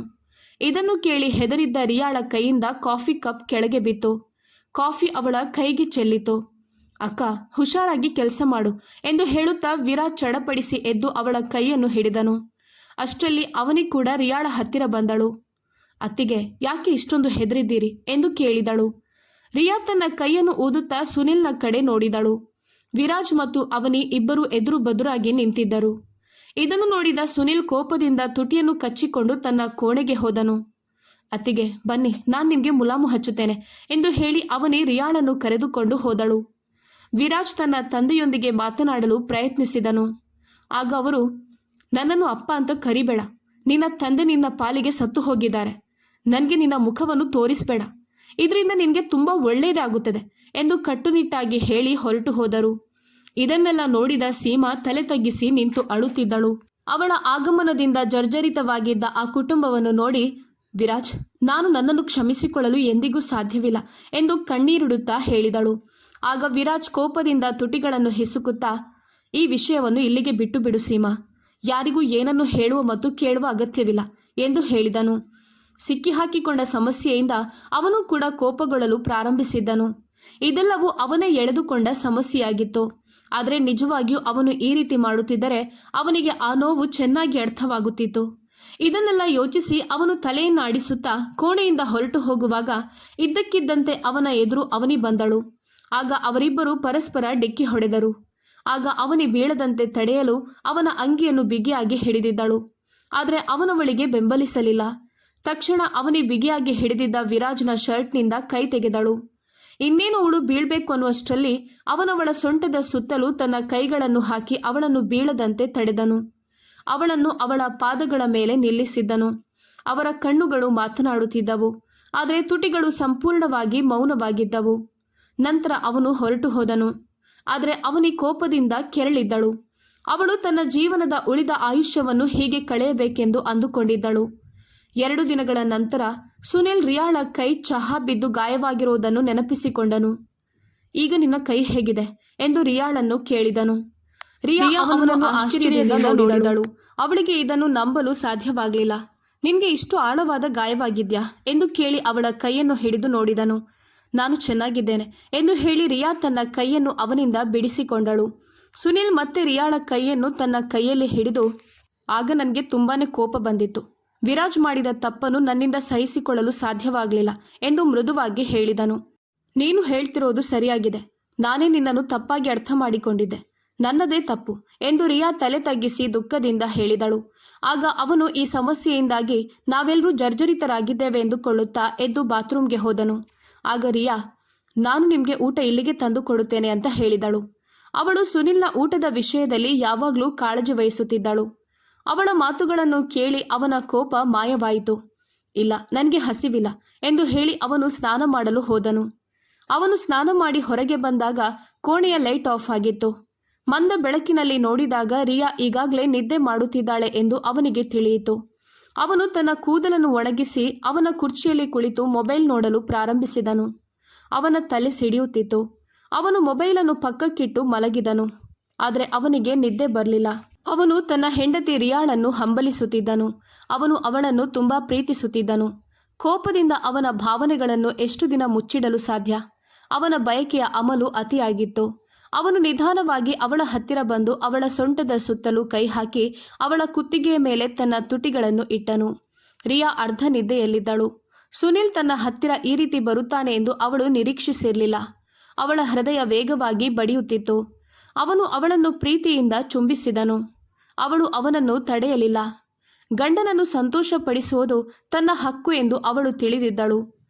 ಇದನ್ನು ಕೇಳಿ ಹೆದರಿದ್ದ ರಿಯಾಳ ಕೈಯಿಂದ ಕಾಫಿ ಕಪ್ ಕೆಳಗೆ ಬಿತ್ತು. ಕಾಫಿ ಅವಳ ಕೈಗೆ ಚೆಲ್ಲಿತು. ಅಕ್ಕ, ಹುಷಾರಾಗಿ ಕೆಲಸ ಮಾಡು ಎಂದು ಹೇಳುತ್ತಾ ವಿರಾಜ್ ಚಡಪಡಿಸಿ ಎದ್ದು ಅವಳ ಕೈಯನ್ನು ಹಿಡಿದನು. ಅಷ್ಟರಲ್ಲಿ ಅವನಿ ಕೂಡ ರಿಯಾಳ ಹತ್ತಿರ ಬಂದಳು. ಅತ್ತಿಗೆ, ಯಾಕೆ ಇಷ್ಟೊಂದು ಹೆದರಿದ್ದೀರಿ ಎಂದು ಕೇಳಿದಳು. ರಿಯಾ ತನ್ನ ಕೈಯನ್ನು ಊದುತ್ತಾ ಸುನಿಲ್ನ ಕಡೆ ನೋಡಿದಳು. ವಿರಾಜ್ ಮತ್ತು ಅವನಿ ಇಬ್ಬರು ಎದುರು ಬದುರಾಗಿ ನಿಂತಿದ್ದರು. ಇದನ್ನು ನೋಡಿದ ಸುನಿಲ್ ಕೋಪದಿಂದ ತುಟಿಯನ್ನು ಕಚ್ಚಿಕೊಂಡು ತನ್ನ ಕೋಣೆಗೆ ಹೋದನು. ಅತ್ತಿಗೆ ಬನ್ನಿ, ನಾನು ನಿಮಗೆ ಮುಲಾಮು ಹಚ್ಚುತ್ತೇನೆ ಎಂದು ಹೇಳಿ ಅವನಿ ರಿಯಾಳನ್ನು ಕರೆದುಕೊಂಡು ಹೋದಳು. ವಿರಾಜ್ ತನ್ನ ತಂದೆಯೊಂದಿಗೆ ಮಾತನಾಡಲು ಪ್ರಯತ್ನಿಸಿದನು. ಆಗ ಅವರು, ನನ್ನನ್ನು ಅಪ್ಪ ಅಂತ ಕರಿಬೇಡ, ನಿನ್ನ ತಂದೆ ನಿನ್ನ ಪಾಲಿಗೆ ಸತ್ತು ಹೋಗಿದ್ದಾರೆ, ನನಗೆ ನಿನ್ನ ಮುಖವನ್ನು ತೋರಿಸಬೇಡ, ಇದರಿಂದ ನಿನಗೆ ತುಂಬ ಒಳ್ಳೆಯದಾಗುತ್ತದೆ ಎಂದು ಕಟ್ಟುನಿಟ್ಟಾಗಿ ಹೇಳಿ ಹೊರಟು ಹೋದರು. ಇದನ್ನೆಲ್ಲ ನೋಡಿದ ಸೀಮಾ ತಲೆ ತಗ್ಗಿಸಿ ನಿಂತು ಅಳುತ್ತಿದ್ದಳು. ಅವಳ ಆಗಮನದಿಂದ ಜರ್ಜರಿತವಾಗಿದ್ದ ಆ ಕುಟುಂಬವನ್ನು ನೋಡಿ, ವಿರಾಜ್, ನಾನು ನನ್ನನ್ನು ಕ್ಷಮಿಸಿಕೊಳ್ಳಲು ಎಂದಿಗೂ ಸಾಧ್ಯವಿಲ್ಲ ಎಂದು ಕಣ್ಣೀರಿಡುತ್ತಾ ಹೇಳಿದಳು. ಆಗ ವಿರಾಜ್ ಕೋಪದಿಂದ ತುಟಿಗಳನ್ನು ಹಿಸುಕುತ್ತಾ, ಈ ವಿಷಯವನ್ನು ಇಲ್ಲಿಗೆ ಬಿಟ್ಟು ಬಿಡು ಸೀಮಾ, ಯಾರಿಗೂ ಏನನ್ನು ಹೇಳುವ ಮತ್ತು ಕೇಳುವ ಅಗತ್ಯವಿಲ್ಲ ಎಂದು ಹೇಳಿದನು. ಸಿಕ್ಕಿಹಾಕಿಕೊಂಡ ಸಮಸ್ಯೆಯಿಂದ ಅವನು ಕೂಡ ಕೋಪಗೊಳ್ಳಲು ಪ್ರಾರಂಭಿಸಿದ್ದನು. ಇದೆಲ್ಲವೂ ಅವನೇ ಎಳೆದುಕೊಂಡ ಸಮಸ್ಯೆಯಾಗಿತ್ತು. ಆದರೆ ನಿಜವಾಗಿಯೂ ಅವನು ಈ ರೀತಿ ಮಾಡುತ್ತಿದ್ದರೆ ಅವನಿಗೆ ಆ ನೋವು ಚೆನ್ನಾಗಿ ಅರ್ಥವಾಗುತ್ತಿತ್ತು. ಇದನ್ನೆಲ್ಲ ಯೋಚಿಸಿ ಅವನು ತಲೆಯನ್ನು ಆಡಿಸುತ್ತಾ ಕೋಣೆಯಿಂದ ಹೊರಟು ಹೋಗುವಾಗ ಇದ್ದಕ್ಕಿದ್ದಂತೆ ಅವನ ಎದುರು ಅವನಿ ಬಂದಳು. ಆಗ ಅವರಿಬ್ಬರು ಪರಸ್ಪರ ಡಿಕ್ಕಿ ಹೊಡೆದರು. ಆಗ ಅವನಿ ಬೀಳದಂತೆ ತಡೆಯಲು ಅವನ ಅಂಗಿಯನ್ನು ಬಿಗಿಯಾಗಿ ಹಿಡಿದಿದ್ದಳು. ಆದರೆ ಅವನವಳಿಗೆ ಬೆಂಬಲಿಸಲಿಲ್ಲ. ತಕ್ಷಣ ಅವನಿ ಬಿಗಿಯಾಗಿ ಹಿಡಿದಿದ್ದ ವಿರಾಜ್ನ ಶರ್ಟ್ನಿಂದ ಕೈ ತೆಗೆದಳು. ಇನ್ನೇನು ಅವಳು ಬೀಳ್ಬೇಕು ಅನ್ನುವಷ್ಟರಲ್ಲಿ ಅವನವಳ ಸೊಂಟದ ಸುತ್ತಲೂ ತನ್ನ ಕೈಗಳನ್ನು ಹಾಕಿ ಅವಳನ್ನು ಬೀಳದಂತೆ ತಡೆದನು. ಅವಳನ್ನು ಅವಳ ಪಾದಗಳ ಮೇಲೆ ನಿಲ್ಲಿಸಿದ್ದನು. ಅವರ ಕಣ್ಣುಗಳು ಮಾತನಾಡುತ್ತಿದ್ದವು, ಆದರೆ ತುಟಿಗಳು ಸಂಪೂರ್ಣವಾಗಿ ಮೌನವಾಗಿದ್ದವು. ನಂತರ ಅವನು ಹೊರಟು ಹೋದನು. ಆದರೆ ಅವನಿ ಕೋಪದಿಂದ ಕೆರಳಿದ್ದಳು. ಅವಳು ತನ್ನ ಜೀವನದ ಉಳಿದ ಆಯುಷ್ಯವನ್ನು ಹೀಗೆ ಕಳೆಯಬೇಕೆಂದು ಅಂದುಕೊಂಡಿದ್ದಳು. 2 ದಿನಗಳ ನಂತರ ಸುನಿಲ್ ರಿಯಾಳ ಕೈ ಚಹಾ ಬಿದ್ದು ಗಾಯವಾಗಿರುವುದನ್ನು ನೆನಪಿಸಿಕೊಂಡನು. ಈಗ ನಿನ್ನ ಕೈ ಹೇಗಿದೆ ಎಂದು ರಿಯಾಳನ್ನು ಕೇಳಿದನು. ರಿಯಾ ಅವನನ್ನು ಆಶ್ಚರ್ಯದಿಂದ ನೋಡಿದಳು. ಅವಳಿಗೆ ಇದನ್ನು ನಂಬಲು ಸಾಧ್ಯವಾಗಲಿಲ್ಲ. ನಿನ್ಗೆ ಇಷ್ಟು ಆಳವಾದ ಗಾಯವಾಗಿದ್ಯಾ ಎಂದು ಕೇಳಿ ಅವಳ ಕೈಯನ್ನು ಹಿಡಿದು ನೋಡಿದನು. ನಾನು ಚೆನ್ನಾಗಿದ್ದೇನೆ ಎಂದು ಹೇಳಿ ರಿಯಾ ತನ್ನ ಕೈಯನ್ನು ಅವನಿಂದ ಬಿಡಿಸಿಕೊಂಡಳು. ಸುನಿಲ್ ಮತ್ತೆ ರಿಯಾಳ ಕೈಯನ್ನು ತನ್ನ ಕೈಯಲ್ಲಿ ಹಿಡಿದು, ಆಗ ನನಗೆ ತುಂಬಾನೇ ಕೋಪ ಬಂದಿತ್ತು. ವಿರಾಜ್ ಮಾಡಿದ ತಪ್ಪನ್ನು ನನ್ನಿಂದ ಸಹಿಸಿಕೊಳ್ಳಲು ಸಾಧ್ಯವಾಗಲಿಲ್ಲ ಎಂದು ಮೃದುವಾಗಿ ಹೇಳಿದನು. ನೀನು ಹೇಳ್ತಿರೋದು ಸರಿಯಾಗಿದೆ. ನಾನೇ ನಿನ್ನನ್ನು ತಪ್ಪಾಗಿ ಅರ್ಥ ಮಾಡಿಕೊಂಡಿದ್ದೆ. ನನ್ನದೇ ತಪ್ಪು ಎಂದು ರಿಯಾ ತಲೆ ತಗ್ಗಿಸಿ ದುಃಖದಿಂದ ಹೇಳಿದಳು. ಆಗ ಅವನು ಈ ಸಮಸ್ಯೆಯಿಂದಾಗಿ ನಾವೆಲ್ಲರೂ ಜರ್ಜರಿತರಾಗಿದ್ದೇವೆ ಎಂದುಕೊಳ್ಳುತ್ತಾ ಎದ್ದು ಬಾತ್ರೂಮ್ಗೆ ಹೋದನು. ಆಗ ರಿಯಾ, ನಾನು ನಿಮಗೆ ಊಟ ಇಲ್ಲಿಗೆ ತಂದು ಕೊಡುತ್ತೇನೆ ಅಂತ ಹೇಳಿದಳು. ಅವಳು ಸುನಿಲ್ನ ಊಟದ ವಿಷಯದಲ್ಲಿ ಯಾವಾಗಲೂ ಕಾಳಜಿ ವಹಿಸುತ್ತಿದ್ದಳು. ಅವಳ ಮಾತುಗಳನ್ನು ಕೇಳಿ ಅವನ ಕೋಪ ಮಾಯವಾಯಿತು. ಇಲ್ಲ, ನನಗೆ ಹಸಿವಿಲ್ಲ ಎಂದು ಹೇಳಿ ಅವನು ಸ್ನಾನ ಮಾಡಲು ಹೋದನು. ಅವನು ಸ್ನಾನ ಮಾಡಿ ಹೊರಗೆ ಬಂದಾಗ ಕೋಣೆಯ ಲೈಟ್ ಆಫ್ ಆಗಿತ್ತು. ಮಂದ ಬೆಳಕಿನಲ್ಲಿ ನೋಡಿದಾಗ ರಿಯಾ ಈಗಾಗಲೇ ನಿದ್ದೆ ಮಾಡುತ್ತಿದ್ದಾಳೆ ಎಂದು ಅವನಿಗೆ ತಿಳಿಯಿತು. ಅವನು ತನ್ನ ಕೂದಲನ್ನು ಒಣಗಿಸಿ ಅವನ ಕುರ್ಚಿಯಲ್ಲಿ ಕುಳಿತು ಮೊಬೈಲ್ ನೋಡಲು ಪ್ರಾರಂಭಿಸಿದನು. ಅವನ ತಲೆ ಸಿಡಿಯುತ್ತಿತ್ತು. ಅವನು ಮೊಬೈಲನ್ನು ಪಕ್ಕಕ್ಕಿಟ್ಟು ಮಲಗಿದನು. ಆದರೆ ಅವನಿಗೆ ನಿದ್ದೆ ಬರಲಿಲ್ಲ. ಅವನು ತನ್ನ ಹೆಂಡತಿ ರಿಯಾಳನ್ನು ಹಂಬಲಿಸುತ್ತಿದ್ದನು. ಅವನು ಅವಳನ್ನು ತುಂಬಾ ಪ್ರೀತಿಸುತ್ತಿದ್ದನು. ಕೋಪದಿಂದ ಅವನ ಭಾವನೆಗಳನ್ನು ಎಷ್ಟು ದಿನ ಮುಚ್ಚಿಡಲು ಸಾಧ್ಯ? ಅವನ ಬಯಕೆಯ ಅಮಲು ಅತಿಯಾಗಿತ್ತು. ಅವನು ನಿಧಾನವಾಗಿ ಅವಳ ಹತ್ತಿರ ಬಂದು ಅವಳ ಸೊಂಟದ ಸುತ್ತಲೂ ಕೈ ಹಾಕಿ ಅವಳ ಕುತ್ತಿಗೆಯ ಮೇಲೆ ತನ್ನ ತುಟಿಗಳನ್ನು ಇಟ್ಟನು. ರಿಯಾ ಅರ್ಧ ನಿದ್ದೆಯಲ್ಲಿದ್ದಳು. ಸುನಿಲ್ ತನ್ನ ಹತ್ತಿರ ಈ ರೀತಿ ಬರುತ್ತಾನೆ ಎಂದು ಅವಳು ನಿರೀಕ್ಷಿಸಿರಲಿಲ್ಲ. ಅವಳ ಹೃದಯ ವೇಗವಾಗಿ ಬಡಿಯುತ್ತಿತ್ತು. ಅವನು ಅವಳನ್ನು ಪ್ರೀತಿಯಿಂದ ಚುಂಬಿಸಿದನು. ಅವಳು ಅವನನ್ನು ತಡೆಯಲಿಲ್ಲ. ಗಂಡನನ್ನು ಸಂತೋಷಪಡಿಸುವುದು ತನ್ನ ಹಕ್ಕು ಎಂದು ಅವಳು ತಿಳಿದಿದ್ದಳು.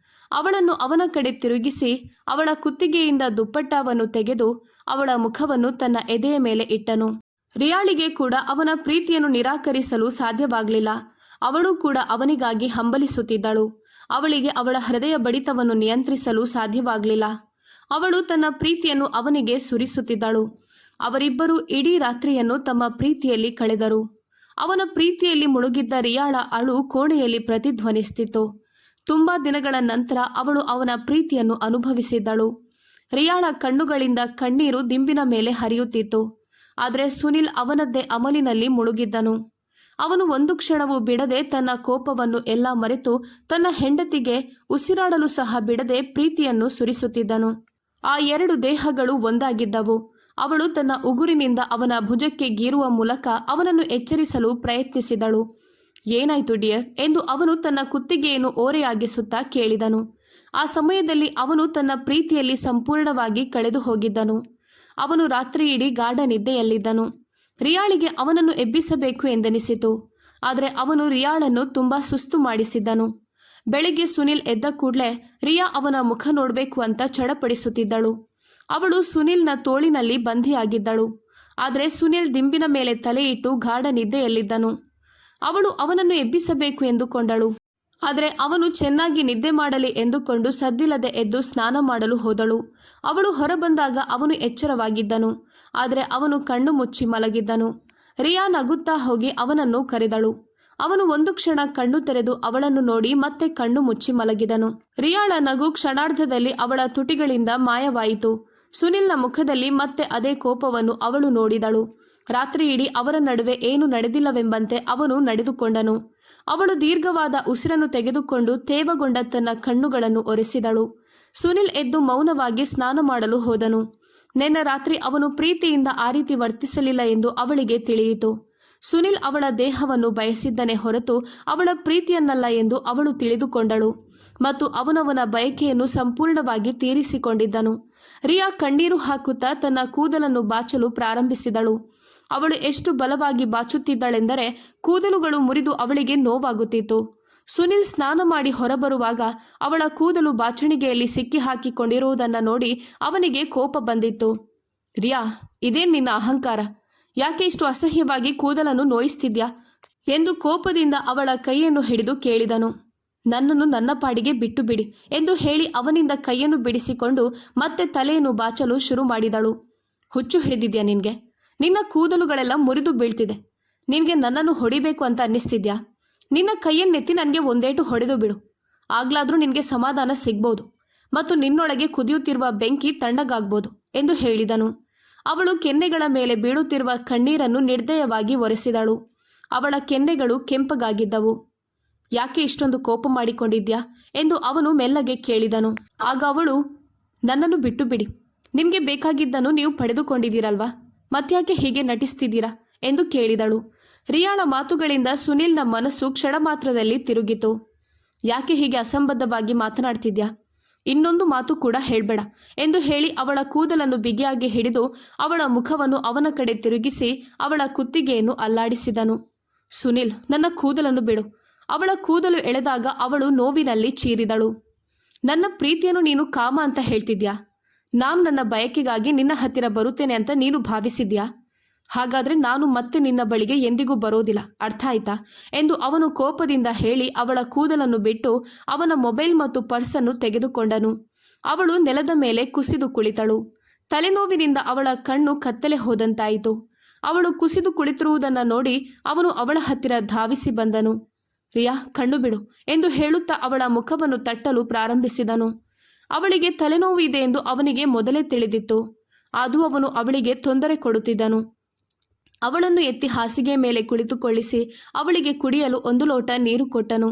ಅವಳನ್ನು ಅವನ ಕಡೆ ತಿರುಗಿಸಿ ಅವಳ ಕುತ್ತಿಗೆಯಿಂದ ದುಪ್ಪಟ್ಟವನ್ನು ತೆಗೆದು ಅವಳ ಮುಖವನ್ನು ತನ್ನ ಎದೆಯ ಮೇಲೆ ಇಟ್ಟನು. ರಿಯಾಳಿಗೆ ಕೂಡ ಅವನ ಪ್ರೀತಿಯನ್ನು ನಿರಾಕರಿಸಲು ಸಾಧ್ಯವಾಗಲಿಲ್ಲ. ಅವಳು ಕೂಡ ಅವನಿಗಾಗಿ ಹಂಬಲಿಸುತ್ತಿದ್ದಳು. ಅವಳಿಗೆ ಅವಳ ಹೃದಯ ಬಡಿತವನ್ನು ನಿಯಂತ್ರಿಸಲು ಸಾಧ್ಯವಾಗಲಿಲ್ಲ. ಅವಳು ತನ್ನ ಪ್ರೀತಿಯನ್ನು ಅವನಿಗೆ ಸುರಿಸುತ್ತಿದ್ದಳು. ಅವರಿಬ್ಬರು ಇಡೀ ರಾತ್ರಿಯನ್ನು ತಮ್ಮ ಪ್ರೀತಿಯಲ್ಲಿ ಕಳೆದರು. ಅವನ ಪ್ರೀತಿಯಲ್ಲಿ ಮುಳುಗಿದ್ದ ರಿಯಾಳ ಅಳು ಕೋಣೆಯಲ್ಲಿ ಪ್ರತಿಧ್ವನಿಸುತ್ತಿತ್ತು. ತುಂಬಾ ದಿನಗಳ ನಂತರ ಅವಳು ಅವನ ಪ್ರೀತಿಯನ್ನು ಅನುಭವಿಸಿದ್ದಳು. ರಿಯಾಳ ಕಣ್ಣುಗಳಿಂದ ಕಣ್ಣೀರು ದಿಂಬಿನ ಮೇಲೆ ಹರಿಯುತ್ತಿತ್ತು. ಆದರೆ ಸುನಿಲ್ ಅವನದ್ದೇ ಅಮಲಿನಲ್ಲಿ ಮುಳುಗಿದ್ದನು. ಅವನು ಒಂದು ಕ್ಷಣವೂ ಬಿಡದೆ ತನ್ನ ಕೋಪವನ್ನು ಎಲ್ಲ ಮರೆತು ತನ್ನ ಹೆಂಡತಿಗೆ ಉಸಿರಾಡಲು ಸಹ ಬಿಡದೆ ಪ್ರೀತಿಯನ್ನು ಸುರಿಸುತ್ತಿದ್ದನು. ಆ 2 ದೇಹಗಳು ಒಂದಾಗಿದ್ದವು. ಅವಳು ತನ್ನ ಉಗುರಿನಿಂದ ಅವನ ಭುಜಕ್ಕೆ ಗೀರುವ ಮೂಲಕ ಅವನನ್ನು ಎಚ್ಚರಿಸಲು ಪ್ರಯತ್ನಿಸಿದಳು. ಏನಾಯ್ತು ಡಿಯರ್ ಎಂದು ಅವನು ತನ್ನ ಕುತ್ತಿಗೆಯನ್ನು ಓರೆಯಾಗಿಸುತ್ತಾ ಕೇಳಿದನು. ಆ ಸಮಯದಲ್ಲಿ ಅವನು ತನ್ನ ಪ್ರೀತಿಯಲ್ಲಿ ಸಂಪೂರ್ಣವಾಗಿ ಕಳೆದು ಹೋಗಿದ್ದನು. ಅವನು ರಾತ್ರಿ ಇಡೀ ಗಾಢ ನಿದ್ದೆಯಲ್ಲಿದ್ದನು. ರಿಯಾಳಿಗೆ ಅವನನ್ನು ಎಬ್ಬಿಸಬೇಕು ಎಂದೆನಿಸಿತು. ಆದರೆ ಅವನು ರಿಯಾಳನ್ನು ತುಂಬಾ ಸುಸ್ತು ಮಾಡಿಸಿದ್ದನು. ಬೆಳಿಗ್ಗೆ ಸುನಿಲ್ ಎದ್ದ ಕೂಡಲೇ ರಿಯಾ ಅವನ ಮುಖ ನೋಡಬೇಕು ಅಂತ ಚಡಪಡಿಸುತ್ತಿದ್ದಳು. ಅವಳು ಸುನಿಲ್ನ ತೋಳಿನಲ್ಲಿ ಬಂಧಿಯಾಗಿದ್ದಳು. ಆದರೆ ಸುನಿಲ್ ದಿಂಬಿನ ಮೇಲೆ ತಲೆ ಇಟ್ಟು ಗಾಢ ನಿದ್ದೆಯಲ್ಲಿದ್ದನು. ಅವಳು ಅವನನ್ನು ಎಬ್ಬಿಸಬೇಕು ಎಂದುಕೊಂಡಳು. ಆದರೆ ಅವನು ಚೆನ್ನಾಗಿ ನಿದ್ದೆ ಮಾಡಲಿ ಎಂದುಕೊಂಡು ಸದ್ದಿಲ್ಲದೆ ಎದ್ದು ಸ್ನಾನ ಮಾಡಲು ಹೋದಳು. ಅವಳು ಹೊರಬಂದಾಗ ಅವನು ಎಚ್ಚರವಾಗಿದ್ದನು. ಆದರೆ ಅವನು ಕಣ್ಣು ಮುಚ್ಚಿ ಮಲಗಿದ್ದನು. ರಿಯಾ ನಗುತ್ತಾ ಹೋಗಿ ಅವನನ್ನು ಕರೆದಳು. ಅವನು ಒಂದು ಕ್ಷಣ ಕಣ್ಣು ತೆರೆದು ಅವಳನ್ನು ನೋಡಿ ಮತ್ತೆ ಕಣ್ಣು ಮುಚ್ಚಿ ಮಲಗಿದನು. ರಿಯಾಳ ನಗು ಕ್ಷಣಾರ್ಧದಲ್ಲಿ ಅವಳ ತುಟಿಗಳಿಂದ ಮಾಯವಾಯಿತು. ಸುನಿಲ್ನ ಮುಖದಲ್ಲಿ ಮತ್ತೆ ಅದೇ ಕೋಪವನ್ನು ಅವಳು ನೋಡಿದಳು. ರಾತ್ರಿ ಇಡೀ ಅವರ ನಡುವೆ ಏನು ನಡೆದಿಲ್ಲವೆಂಬಂತೆ ಅವನು ನಡೆದುಕೊಂಡನು. ಅವಳು ದೀರ್ಘವಾದ ಉಸಿರನ್ನು ತೆಗೆದುಕೊಂಡು ತೇವಗೊಂಡ ತನ್ನ ಕಣ್ಣುಗಳನ್ನು ಒರೆಸಿದಳು. ಸುನಿಲ್ ಎದ್ದು ಮೌನವಾಗಿ ಸ್ನಾನ ಮಾಡಲು ಹೋದನು. ನಿನ್ನೆ ರಾತ್ರಿ ಅವನು ಪ್ರೀತಿಯಿಂದ ಆ ರೀತಿ ವರ್ತಿಸಲಿಲ್ಲ ಎಂದು ಅವಳಿಗೆ ತಿಳಿಯಿತು. ಸುನಿಲ್ ಅವಳ ದೇಹವನ್ನು ಬಯಸಿದ್ದನೇ ಹೊರತು ಅವಳ ಪ್ರೀತಿಯನ್ನಲ್ಲ ಎಂದು ಅವಳು ತಿಳಿದುಕೊಂಡಳು ಮತ್ತು ಅವನವನ ಬಯಕೆಯನ್ನು ಸಂಪೂರ್ಣವಾಗಿ ತೀರಿಸಿಕೊಂಡಿದ್ದನು. ರಿಯಾ ಕಣ್ಣೀರು ಹಾಕುತ್ತಾ ತನ್ನ ಕೂದಲನ್ನು ಬಾಚಲು ಪ್ರಾರಂಭಿಸಿದಳು. ಅವಳು ಎಷ್ಟು ಬಲವಾಗಿ ಬಾಚುತ್ತಿದ್ದಳೆಂದರೆ ಕೂದಲುಗಳು ಮುರಿದು ಅವಳಿಗೆ ನೋವಾಗುತ್ತಿತ್ತು. ಸುನಿಲ್ ಸ್ನಾನ ಮಾಡಿ ಹೊರಬರುವಾಗ ಅವಳ ಕೂದಲು ಬಾಚಣಿಗೆಯಲ್ಲಿ ಸಿಕ್ಕಿ ಹಾಕಿಕೊಂಡಿರುವುದನ್ನು ನೋಡಿ ಅವನಿಗೆ ಕೋಪ ಬಂದಿತ್ತು. ರಿಯಾ, ಇದೇನು ನಿನ್ನ ಅಹಂಕಾರ? ಯಾಕೆ ಇಷ್ಟು ಅಸಹ್ಯವಾಗಿ ಕೂದಲನ್ನು ನೋಯಿಸ್ತಿದ್ಯಾ ಎಂದು ಕೋಪದಿಂದ ಅವಳ ಕೈಯನ್ನು ಹಿಡಿದು ಕೇಳಿದನು. ನನ್ನನ್ನು ನನ್ನ ಪಾಡಿಗೆ ಬಿಟ್ಟು ಬಿಡಿ ಎಂದು ಹೇಳಿ ಅವನಿಂದ ಕೈಯನ್ನು ಬಿಡಿಸಿಕೊಂಡು ಮತ್ತೆ ತಲೆಯನ್ನು ಬಾಚಲು ಶುರು ಮಾಡಿದಳು. ಹುಚ್ಚು ಹಿಡಿದಿದ್ಯಾ ನಿನಗೆ? ನಿನ್ನ ಕೂದಲುಗಳೆಲ್ಲ ಮುರಿದು ಬೀಳ್ತಿದೆ. ನಿನಗೆ ನನ್ನನ್ನು ಹೊಡಿಬೇಕು ಅಂತ ಅನ್ನಿಸ್ತಿದ್ಯಾ? ನಿನ್ನ ಕೈಯನ್ನೆತ್ತಿ ನನಗೆ ಒಂದೇಟು ಹೊಡೆದು ಬಿಡು. ಆಗ್ಲಾದ್ರೂ ನಿನಗೆ ಸಮಾಧಾನ ಸಿಗ್ಬೋದು ಮತ್ತು ನಿನ್ನೊಳಗೆ ಕುದಿಯುತ್ತಿರುವ ಬೆಂಕಿ ತಣ್ಣಗಾಗ್ಬೋದು ಎಂದು ಹೇಳಿದನು. ಅವಳು ಕೆನ್ನೆಗಳ ಮೇಲೆ ಬೀಳುತ್ತಿರುವ ಕಣ್ಣೀರನ್ನು ನಿರ್ದಯವಾಗಿ ಒರೆಸಿದಳು. ಅವಳ ಕೆನ್ನೆಗಳು ಕೆಂಪಗಾಗಿದ್ದವು. ಯಾಕೆ ಇಷ್ಟೊಂದು ಕೋಪ ಮಾಡಿಕೊಂಡಿದ್ಯಾ ಎಂದು ಅವನು ಮೆಲ್ಲಗೆ ಕೇಳಿದನು. ಆಗ ಅವಳು, ನನ್ನನ್ನು ಬಿಟ್ಟು ಬಿಡಿ, ನಿಮಗೆ ಬೇಕಾಗಿದ್ದನ್ನು ನೀವು ಪಡೆದುಕೊಂಡಿದ್ದೀರಲ್ವಾ, ಮತ್ತ್ಯಾಕೆ ಹೀಗೆ ನಟಿಸ್ತಿದ್ದೀರಾ ಎಂದು ಕೇಳಿದಳು. ರಿಯಾಳ ಮಾತುಗಳಿಂದ ಸುನಿಲ್ನ ಮನಸ್ಸು ಕ್ಷಣ ಮಾತ್ರದಲ್ಲಿ ತಿರುಗಿತು. ಯಾಕೆ ಹೀಗೆ ಅಸಂಬದ್ಧವಾಗಿ ಮಾತನಾಡ್ತಿದ್ಯಾ? ಇನ್ನೊಂದು ಮಾತು ಕೂಡ ಹೇಳಬೇಡ ಎಂದು ಹೇಳಿ ಅವಳ ಕೂದಲನ್ನು ಬಿಗಿಯಾಗಿ ಹಿಡಿದು ಅವಳ ಮುಖವನ್ನು ಅವನ ಕಡೆ ತಿರುಗಿಸಿ ಅವಳ ಕುತ್ತಿಗೆಯನ್ನು ಅಲ್ಲಾಡಿಸಿದನು. ಸುನಿಲ್, ನನ್ನ ಕೂದಲನ್ನು ಬಿಡು. ಅವಳ ಕೂದಲು ಎಳೆದಾಗ ಅವಳು ನೋವಿನಲ್ಲಿ ಚೀರಿದಳು. ನನ್ನ ಪ್ರೀತಿಯನ್ನು ನೀನು ಕಾಮ ಅಂತ ಹೇಳ್ತಿದ್ಯಾ? ನಾನು ನನ್ನ ಬಯಕೆಗಾಗಿ ನಿನ್ನ ಹತ್ತಿರ ಬರುತ್ತೇನೆ ಅಂತ ನೀನು ಭಾವಿಸಿದ್ಯಾ? ಹಾಗಾದರೆ ನಾನು ಮತ್ತೆ ನಿನ್ನ ಬಳಿಗೆ ಎಂದಿಗೂ ಬರೋದಿಲ್ಲ, ಅರ್ಥ ಆಯ್ತಾ ಎಂದು ಅವನು ಕೋಪದಿಂದ ಹೇಳಿ ಅವಳ ಕೂದಲನ್ನು ಬಿಟ್ಟು ಅವನ ಮೊಬೈಲ್ ಮತ್ತು ಪರ್ಸನ್ನು ತೆಗೆದುಕೊಂಡನು. ಅವಳು ನೆಲದ ಮೇಲೆ ಕುಸಿದು ಕುಳಿತಳು. ತಲೆನೋವಿನಿಂದ ಅವಳ ಕಣ್ಣು ಕತ್ತಲೆ ಹೋದಂತಾಯಿತು. ಅವಳು ಕುಸಿದು ಕುಳಿತಿರುವುದನ್ನು ನೋಡಿ ಅವನು ಅವಳ ಹತ್ತಿರ ಧಾವಿಸಿ ಬಂದನು. ರಿಯಾ, ಕಣ್ಣು ಬಿಡು ಎಂದು ಹೇಳುತ್ತಾ ಅವಳ ಮುಖವನ್ನು ತಟ್ಟಲು ಪ್ರಾರಂಭಿಸಿದನು. ಅವಳಿಗೆ ತಲೆನೋವು ಇದೆ ಎಂದು ಅವನಿಗೆ ಮೊದಲೇ ತಿಳಿದಿತ್ತು. ಆದರೂ ಅವನು ಅವಳಿಗೆ ತೊಂದರೆ ಕೊಡುತ್ತಿದ್ದನು. ಅವಳನ್ನು ಎತ್ತಿ ಹಾಸಿಗೆ ಮೇಲೆ ಕುಳಿತುಕೊಳ್ಳಿಸಿ ಅವಳಿಗೆ ಕುಡಿಯಲು 1 ಲೋಟ ನೀರು ಕೊಟ್ಟನು.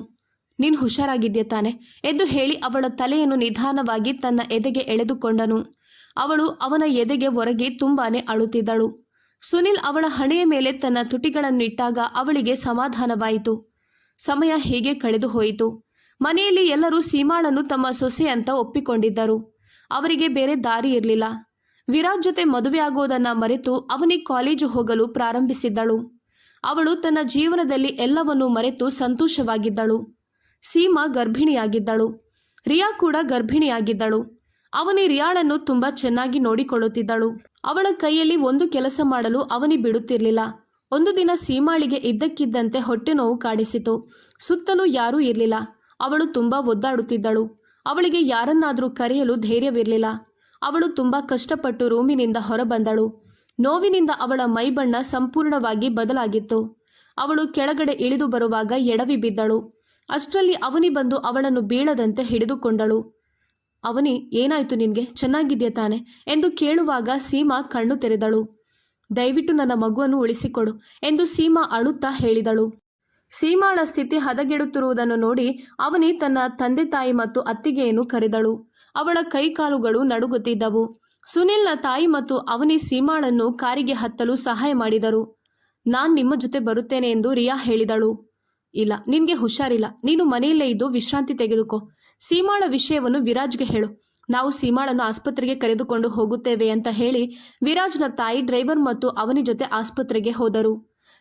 ನೀನು ಹುಷಾರಾಗಿದ್ಯಾ ತಾನೆ ಎಂದು ಹೇಳಿ ಅವಳ ತಲೆಯನ್ನು ನಿಧಾನವಾಗಿ ತನ್ನ ಎದೆಗೆ ಎಳೆದುಕೊಂಡನು. ಅವಳು ಅವನ ಎದೆಗೆ ಒರಗಿ ತುಂಬಾನೇ ಅಳುತ್ತಿದ್ದಳು. ಸುನಿಲ್ ಅವಳ ಹಣೆಯ ಮೇಲೆ ತನ್ನ ತುಟಿಗಳನ್ನಿಟ್ಟಾಗ ಅವಳಿಗೆ ಸಮಾಧಾನವಾಯಿತು. ಸಮಯ ಹೀಗೆ ಕಳೆದು ಹೋಯಿತು. ಮನೆಯಲ್ಲಿ ಎಲ್ಲರೂ ಸೀಮಾಳನ್ನು ತಮ್ಮ ಸೊಸೆ ಅಂತ ಒಪ್ಪಿಕೊಂಡಿದ್ದರು. ಅವರಿಗೆ ಬೇರೆ ದಾರಿ ಇರಲಿಲ್ಲ. ವಿರಾಜ್ ಜೊತೆ ಮದುವೆಯಾಗೋದನ್ನು ಮರೆತು ಅವನಿಗೆ ಕಾಲೇಜು ಹೋಗಲು ಪ್ರಾರಂಭಿಸಿದ್ದಳು. ಅವಳು ತನ್ನ ಜೀವನದಲ್ಲಿ ಎಲ್ಲವನ್ನೂ ಮರೆತು ಸಂತೋಷವಾಗಿದ್ದಳು. ಸೀಮಾ ಗರ್ಭಿಣಿಯಾಗಿದ್ದಳು. ರಿಯಾ ಕೂಡ ಗರ್ಭಿಣಿಯಾಗಿದ್ದಳು. ಅವನಿ ರಿಯಾಳನ್ನು ತುಂಬ ಚೆನ್ನಾಗಿ ನೋಡಿಕೊಳ್ಳುತ್ತಿದ್ದಳು. ಅವಳ ಕೈಯಲ್ಲಿ ಒಂದು ಕೆಲಸ ಮಾಡಲು ಅವನಿ ಬಿಡುತ್ತಿರಲಿಲ್ಲ. ಒಂದು ದಿನ ಸೀಮಾಳಿಗೆ ಇದ್ದಕ್ಕಿದ್ದಂತೆ ಹೊಟ್ಟೆ ನೋವು ಕಾಣಿಸಿತು. ಸುತ್ತಲೂ ಯಾರೂ ಇರಲಿಲ್ಲ. ಅವಳು ತುಂಬ ಒದ್ದಾಡುತ್ತಿದ್ದಳು. ಅವಳಿಗೆ ಯಾರನ್ನಾದರೂ ಕರೆಯಲು ಧೈರ್ಯವಿರಲಿಲ್ಲ. ಅವಳು ತುಂಬ ಕಷ್ಟಪಟ್ಟು ರೂಮಿನಿಂದ ಹೊರಬಂದಳು. ನೋವಿನಿಂದ ಅವಳ ಮೈಬಣ್ಣ ಸಂಪೂರ್ಣವಾಗಿ ಬದಲಾಗಿತ್ತು. ಅವಳು ಕೆಳಗಡೆ ಇಳಿದು ಬರುವಾಗ ಎಡವಿ ಬಿದ್ದಳು. ಅಷ್ಟರಲ್ಲಿ ಅವನಿ ಬಂದು ಅವಳನ್ನು ಬೀಳದಂತೆ ಹಿಡಿದುಕೊಂಡಳು. ಅವನಿ, ಏನಾಯ್ತು ನಿನಗೆ? ಚೆನ್ನಾಗಿದೆಯಾ ತಾನೆ ಎಂದು ಕೇಳುವಾಗ ಸೀಮಾ ಕಣ್ಣು ತೆರೆದಳು. ದಯವಿಟ್ಟು ನನ್ನ ಮಗುವನ್ನು ಉಳಿಸಿಕೊಡು ಎಂದು ಸೀಮಾ ಅಳುತ್ತಾ ಹೇಳಿದಳು. ಸೀಮಾಳ ಸ್ಥಿತಿ ಹದಗೆಡುತ್ತಿರುವುದನ್ನು ನೋಡಿ ಅವನಿ ತನ್ನ ತಂದೆ ತಾಯಿ ಮತ್ತು ಅತ್ತಿಗೆಯನ್ನು ಕರೆದಳು. ಅವಳ ಕೈಕಾಲುಗಳು ನಡುಗುತ್ತಿದ್ದವು. ಸುನಿಲ್ನ ತಾಯಿ ಮತ್ತು ಅವನಿ ಸೀಮಾಳನ್ನು ಕಾರಿಗೆ ಹತ್ತಲು ಸಹಾಯ ಮಾಡಿದರು. ನಾನು ನಿಮ್ಮ ಜೊತೆ ಬರುತ್ತೇನೆ ಎಂದು ರಿಯಾ ಹೇಳಿದಳು. ಇಲ್ಲ, ನಿನಗೆ ಹುಷಾರಿಲ್ಲ, ನೀನು ಮನೆಯಲ್ಲೇ ಇದ್ದು ವಿಶ್ರಾಂತಿ ತೆಗೆದುಕೋ. ಸೀಮಾಳ ವಿಷಯವನ್ನು ವಿರಾಜ್ಗೆ ಹೇಳು, ನಾವು ಸೀಮಾಳನ್ನು ಆಸ್ಪತ್ರೆಗೆ ಕರೆದುಕೊಂಡು ಹೋಗುತ್ತೇವೆ ಅಂತ ಹೇಳಿ ವಿರಾಜ್ನ ತಾಯಿ ಡ್ರೈವರ್ ಮತ್ತು ಅವನಿ ಜೊತೆ ಆಸ್ಪತ್ರೆಗೆ ಹೋದರು.